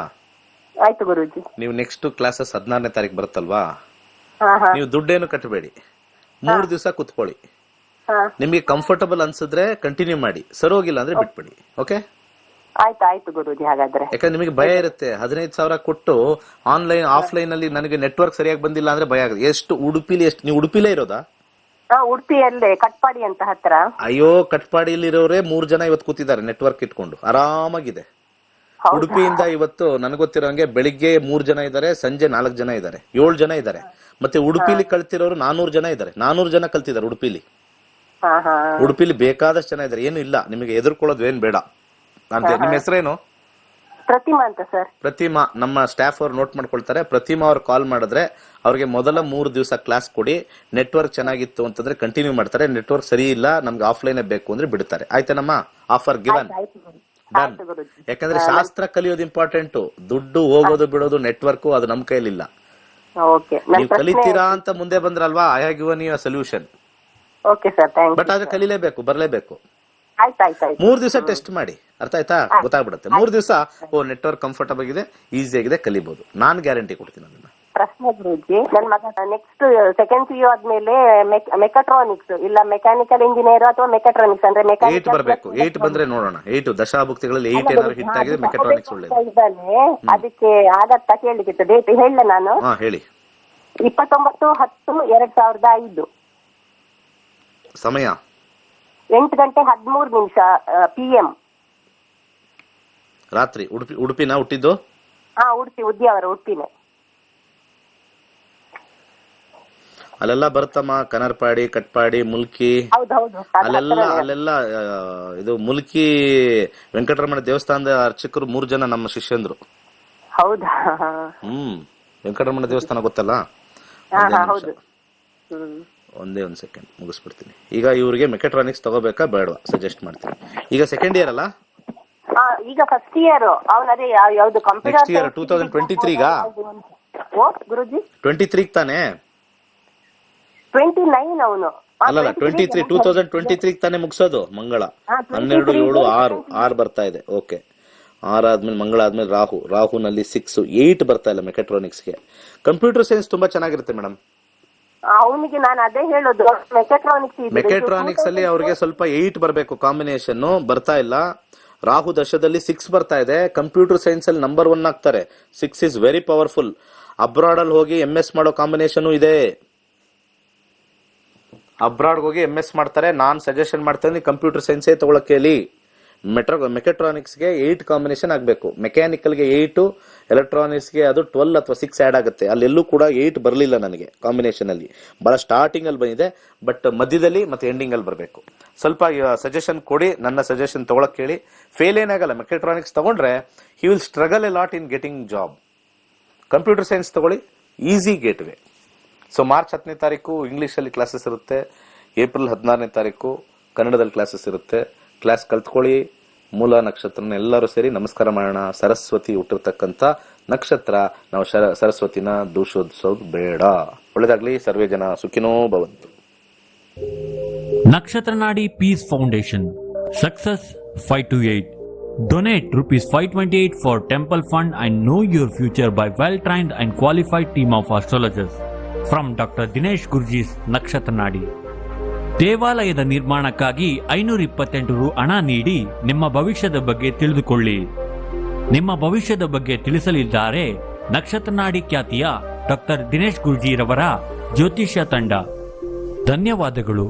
ಆಯ್ತು ಗುರುಜಿ. ನೀವು ನೆಕ್ಸ್ಟ್ ಕ್ಲಾಸಸ್ 16ನೇ ತಾರೀಕು ಬರುತ್ತಲ್ವಾ, ನೀವು ದುಡ್ಡೇನು ಕಟ್ಟಬೇಡಿ, 3 ದಿವಸ ಕುತ್ಕೊಳ್ಳಿ. ನಿಮ್ಗೆ ಕಂಫರ್ಟಬಲ್ ಅನ್ಸಿದ್ರೆ ಕಂಟಿನ್ಯೂ ಮಾಡಿ, ಸರೋಗಿಲ್ಲ ಅಂದ್ರೆ ಬಿಟ್ಬಿಡಿ. ಓಕೆ, ಆಯ್ತು ಗುರೂಜಿ. ಹಾಗಾದ್ರೆ ಯಾಕಂದ್ರೆ ನಿಮಗೆ ಭಯ ಇರುತ್ತೆ, 15,000 ಕೊಟ್ಟು ಆನ್ಲೈನ್ ಆಫ್ಲೈನ್ ಅಲ್ಲಿ ನನಗೆ ನೆಟ್ವರ್ಕ್ ಸರಿಯಾಗಿ ಬಂದಿಲ್ಲ ಅಂದ್ರೆ ಭಯ ಆಗುತ್ತೆ. ಎಷ್ಟು ನೀವು ಉಡುಪಿಲೇ ಇರೋದಾ? ಉಡುಪಿಯಲ್ಲೇ ಕಟ್ಪಾಡಿ ಅಂತ ಹತ್ರ. ಅಯ್ಯೋ, ಕಟ್ಪಾಡಿಯಲ್ಲಿರೋರೇ 3 ಜನ ಇವತ್ತು ಕೂತಿದ್ದಾರೆ ನೆಟ್ವರ್ಕ್ ಇಟ್ಕೊಂಡು, ಆರಾಮಾಗಿದೆ. ಉಡುಪಿಯಿಂದ ಇವತ್ತು ನನಗೊತ್ತಿರೋಂಗೆ ಬೆಳಿಗ್ಗೆ 3 ಜನ ಇದ್ದಾರೆ, ಸಂಜೆ 4 ಜನ ಇದ್ದಾರೆ, 7 ಜನ ಇದ್ದಾರೆ. ಮತ್ತೆ ಉಡುಪಿಲಿ ಕಲ್ತಿರೋರು 400 ಜನ ಇದ್ದಾರೆ. 400 ಜನ ಕಲ್ತಿದ್ದಾರೆ ಉಡುಪಿಲಿ. ಉಡುಪಿಲಿ ಬೇಕಾದಷ್ಟು ಜನ ಇದ್ದಾರೆ. ಏನು ಇಲ್ಲ, ನಿಮಗೆ ಎದುರ್ಕೊಳ್ಳೋದು ಏನ್ ಬೇಡ. ನಿಮ್ಮ ಹೆಸರೇನು? ಪ್ರತಿಮಾ ಅಂತ ಸರ್. ಪ್ರತಿಮಾ, ನಮ್ಮ ಸ್ಟಾಫ್ ಅವ್ರು ನೋಟ್ ಮಾಡ್ಕೊಳ್ತಾರೆ. ಪ್ರತಿಮಾ ಅವ್ರು ಕಾಲ್ ಮಾಡಿದ್ರೆ ಅವ್ರಿಗೆ ಮೊದಲ 3 ದಿವಸ ಕ್ಲಾಸ್ ಕೊಡಿ. ನೆಟ್ವರ್ಕ್ ಚೆನ್ನಾಗಿತ್ತು ಅಂತಂದ್ರೆ ಕಂಟಿನ್ಯೂ ಮಾಡ್ತಾರೆ. ನೆಟ್ವರ್ಕ್ ಸರಿ ಇಲ್ಲ, ನಮ್ಗೆ ಆಫ್ಲೈನ್ ಬೇಕು ಅಂದ್ರೆ ಬಿಡ್ತಾರೆ. ಆಯ್ತಾನಮ್ಮ? Offer given, done. ಯಾಕಂದ್ರೆ ಶಾಸ್ತ್ರ ಕಲಿಯೋದು ಇಂಪಾರ್ಟೆಂಟ್. ದುಡ್ಡು ಹೋಗೋದು ಬಿಡೋದು ನೆಟ್ವರ್ಕ್ ಅದು ನಮ್ ಕೈಲಿಲ್ಲ. ನೀವು ಕಲಿತೀರಾ ಅಂತ ಮುಂದೆ ಬಂದ್ರಲ್ವಾ, I have given you a solution. But ಆದ್ರೆ ಕಲಿಲೇಬೇಕು, ಬರ್ಲೇಬೇಕು. 3 ದಿವಸ ಟೆಸ್ಟ್ ಮಾಡಿ, ಅರ್ಥ ಆಯ್ತಾ? ಗೊತ್ತಾಗ್ಬಿಡುತ್ತೆ. 3 ದಿವಸ ನೆಟ್ವರ್ಕ್ ಕಂಫರ್ಟಬಲ್ ಇದೆ, ಈಸಿ ಆಗಿದೆ, ಕಲಿಬಹುದು. ನಾನ್ ಗ್ಯಾರಂಟಿ ಕೊಡ್ತೀನಿ ಅದನ್ನ. ಪ್ರಶ್ನೆ ಗುರೂಜಿ, ನನ್ನ ಮಗ ನೆಕ್ಸ್ಟ್ ಸೆಕೆಂಡ್ PU ಆದ್ಮೇಲೆ ಮೆಕಾಟ್ರಾನಿಕ್ಸ್ ಇಲ್ಲ ಮೆಕ್ಯಾನಿಕಲ್ ಇಂಜಿನಿಯರ್ ಅಥವಾ ಮೆಕಾಟ್ರಾನಿಕ್ಸ್ ಅಂದ್ರೆ 8 ಬರಬೇಕು. 8 ಬಂದ್ರೆ ನೋಡೋಣ. 8 ದಶಾಭುಕ್ತಿಗಳಲ್ಲಿ 8 ಏನಾದ್ರು ಹಿಟ್ ಆಗಿದೆ, ಮೆಕಾಟ್ರಾನಿಕ್ಸ್ ಒಳ್ಳೆಯದು. ಅದಕ್ಕೆ ಆಗತ್ತಾ ಕೇಳಲಿಕ್ಕೆ ಡೇಟ್ ಹೇಳ ನಾನು. ಹೇಳಿ. 29/10/2005. ಸಮಯ 8:13 PM. ರಾತ್ರಿ. ಉಡುಪಿನ ಹುಟ್ಟಿದ್ದು? ಉದ್ಯಾವರ, ಉಡುಪಿನೇ. ಅಲ್ಲೆಲ್ಲ ಬರುತ್ತಮ್ಮ, ಕನರ್ಪಾಡಿ, ಕಟ್ಪಾಡಿ, ಮುಲ್ಕಿ, ಅಲ್ಲೆಲ್ಲ ಇದು ಮುಲ್ಕಿ ವೆಂಕಟರಮಣ ದೇವಸ್ಥಾನದ ಅರ್ಚಕರು 3 ಜನ ನಮ್ಮ ಶಿಷ್ಯಂದ್ರು. ಹೌದಾ? ವೆಂಕಟರಮಣ ದೇವಸ್ಥಾನ ಗೊತ್ತಲ್ಲ? ಒಂದೇ ಒಂದು ಸೆಕೆಂಡ್ ಮುಗಿಸ್ಬಿಡ್ತೀನಿ. ಈಗ ಇವ್ರಿಗೆ ಮೆಕಾಟ್ರಾನಿಕ್ಸ್ ತಗೋಬೇಕಾ ಬೇಡವಾ ಸಜೆಸ್ಟ್ ಮಾಡ್ತೀನಿ. ಈಗ ಸೆಕೆಂಡ್ ಇಯರ್ ಅಲ್ಲ? ಈಗ ಫಸ್ಟ್ ಇಯರ್. ಅವನದೇ ಯಾವ್ದು ಕಂಪ್ಯೂಟರ್. ನೆಕ್ಸ್ಟ್ ಇಯರ್ 2023 ಗ ಗುರುಜಿ? 23 ತಾನೆ? 29 ಅವನು. ಅಲ್ಲಲ್ಲ, 2023 ತಾನೆ ಮುಗಿಸೋದು. ಮಂಗಳ 12, 7, 6 ಬರ್ತಾ ಇದೆ. ಓಕೆ, 6 ಆದ್ಮೇಲೆ ಮಂಗಳ ಆದ್ಮೇಲೆ ರಾಹುನಲ್ಲಿ 6, 8 ಬರ್ತಾ ಇಲ್ಲ ಮೆಕಾಟ್ರಾನಿಕ್ಸ್ಗೆ. ಕಂಪ್ಯೂಟರ್ ಸೈನ್ಸ್ ತುಂಬಾ ಚೆನ್ನಾಗಿರುತ್ತೆ ಮೇಡಮ್. ಅವನಿಗೆ ನಾನು ಅದೇ ಹೇಳೋದು, ಮೆಕಾಟ್ರಾನಿಕ್ಸ್ ಅಲ್ಲಿ ಅವ್ರಿಗೆ ಸ್ವಲ್ಪ 8 ಬರಬೇಕು, ಕಾಂಬಿನೇಷನ್ ಬರ್ತಾ ಇಲ್ಲ. ರಾಹು ದಶದಲ್ಲಿ 6 ಬರ್ತಾ ಇದೆ. ಕಂಪ್ಯೂಟರ್ ಸೈನ್ಸ್ ಅಲ್ಲಿ ನಂಬರ್ 1 ಆಗ್ತಾರೆ. 6 ಇಸ್ ವೆರಿ ಪವರ್ಫುಲ್. ಅಬ್ರಾಡ್ ಅಲ್ಲಿ ಹೋಗಿ MS ಮಾಡೋ ಕಾಂಬಿನೇಷನ್ ಇದೆ. ಅಬ್ರಾಡ್ ಹೋಗಿ MS ಮಾಡ್ತಾರೆ. ನಾನ್ ಸಜೆಷನ್ ಮಾಡ್ತೇನೆ ಕಂಪ್ಯೂಟರ್ ಸೈನ್ಸ್ ತಗೊಳಕ್ ಹೇಳಿ. ಮೆಕಾಟ್ರಾನಿಕ್ಸ್ಗೆ 8 ಕಾಂಬಿನೇಷನ್ ಆಗಬೇಕು. ಮೆಕ್ಯಾನಿಕಲ್ಗೆ 8, ಎಲೆಕ್ಟ್ರಾನಿಕ್ಸ್ಗೆ ಅದು 12 ಅಥವಾ 6 ಆಡ್ ಆಗುತ್ತೆ. ಅಲ್ಲೆಲ್ಲೂ ಕೂಡ 8 ಬರಲಿಲ್ಲ ನನಗೆ ಕಾಂಬಿನೇಷನ್ ಅಲ್ಲಿ. ಬಹಳ ಸ್ಟಾರ್ಟಿಂಗ್ ಅಲ್ಲಿ ಬಂದಿದೆ, ಬಟ್ ಮಧ್ಯದಲ್ಲಿ ಮತ್ತೆ ಎಂಡಿಂಗ್ ಅಲ್ಲಿ ಬರಬೇಕು. ಸ್ವಲ್ಪ ಸಜೆಷನ್ ಕೊಡಿ, ನನ್ನ ಸಜೆಷನ್ ತಗೊಳಕ್ ಹೇಳಿ. ಫೇಲ್ ಏನಾಗಲ್ಲ. ಮೆಕಾಟ್ರಾನಿಕ್ಸ್ ತಗೊಂಡ್ರೆ he will struggle A lot in getting job. Computer science ತಗೊಳ್ಳಿ, ಈಸಿ ಗೇಟ್ವೇ. ಸೊ ಮಾರ್ಚ್ 10ನೇ ತಾರೀಕು ಇಂಗ್ಲಿಷ್ ಅಲ್ಲಿ ಕ್ಲಾಸಸ್ ಇರುತ್ತೆ. ಏಪ್ರಿಲ್ 16ನೇ ತಾರೀಕು ಕನ್ನಡದಲ್ಲಿ ಕ್ಲಾಸಸ್ ಇರುತ್ತೆ. ಕ್ಲಾಸ್ ಕಲ್ತ್ಕೊಳ್ಳಿ. ಮೂಲ ನಕ್ಷತ್ರನ ಎಲ್ಲರೂ ಸೇರಿ ನಮಸ್ಕಾರ ಮಾಡೋಣ. ಸರಸ್ವತಿ ಹುಟ್ಟಿರ್ತಕ್ಕಂಥ ನಕ್ಷತ್ರ. ನಾವು ಸರಸ್ವತಿನ ದೂಷಿಸೋದು ಬೇಡ. ಒಳ್ಳೆದಾಗ್ಲಿ. ಸರ್ವೇ ಜನ ಸುಖಿನೋ ಭವಂತು. Nakshatranaadi Peace Foundation. Success 528. Donate ₹528 for temple fund and know your future by well-trained and qualified team of astrologers. From Dr. Dinesh Gurjee's Nakshatranaadi. ದೇವಾಲಯದ ನಿರ್ಮಾಣಕ್ಕಾಗಿ 528 ರು ಹಣ ನೀಡಿ ನಿಮ್ಮ ಭವಿಷ್ಯದ ಬಗ್ಗೆ ತಿಳಿದುಕೊಳ್ಳಿ. ನಿಮ್ಮ ಭವಿಷ್ಯದ ಬಗ್ಗೆ ತಿಳಿಸಲಿದ್ದಾರೆ ನಕ್ಷತ್ರನಾಡಿ ಖ್ಯಾತಿಯ ಡಾಕ್ಟರ್ ದಿನೇಶ್ ಗುರ್ಜೀರವರ ಜ್ಯೋತಿಷ್ಯ ತಂಡ. ಧನ್ಯವಾದಗಳು.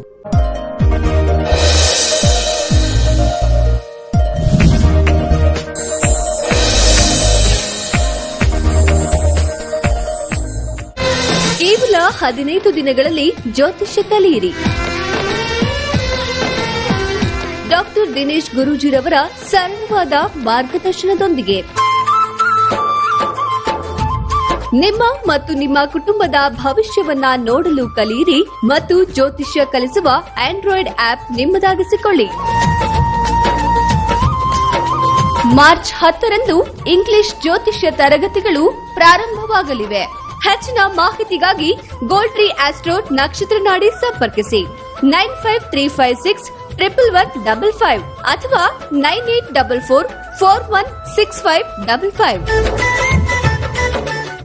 ಕೇವಲ 15 ದಿನಗಳಲ್ಲಿ ಜ್ಯೋತಿಷ್ಯ ಕಲಿಯಿರಿ. ಡಾಕ್ಟರ್ ದಿನೇಶ್ ಗುರೂಜಿರವರ ಸರಳವಾದ ಮಾರ್ಗದರ್ಶನದೊಂದಿಗೆ ನಿಮ್ಮ ಮತ್ತು ನಿಮ್ಮ ಕುಟುಂಬದ ಭವಿಷ್ಯವನ್ನ ನೋಡಲು ಕಲಿಯಿರಿ ಮತ್ತು ಜ್ಯೋತಿಷ್ಯ ಕಲಿಸುವ ಆಂಡ್ರಾಯ್ಡ್ ಆಪ್ ನಿಮ್ಮದಾಗಿಸಿಕೊಳ್ಳಿ. ಮಾರ್ಚ್ 10ರಂದು ಇಂಗ್ಲಿಷ್ ಜ್ಯೋತಿಷ್ಯ ತರಗತಿಗಳು ಪ್ರಾರಂಭವಾಗಲಿವೆ. ಹೆಚ್ಚಿನ ಮಾಹಿತಿಗಾಗಿ ಗೋಲ್ಟ್ರಿ ಆಸ್ಟ್ರೋ ನಕ್ಷತ್ರನಾಡಿ ಸಂಪರ್ಕಿಸಿ 9535611155 ಅಥವಾ 9844416555.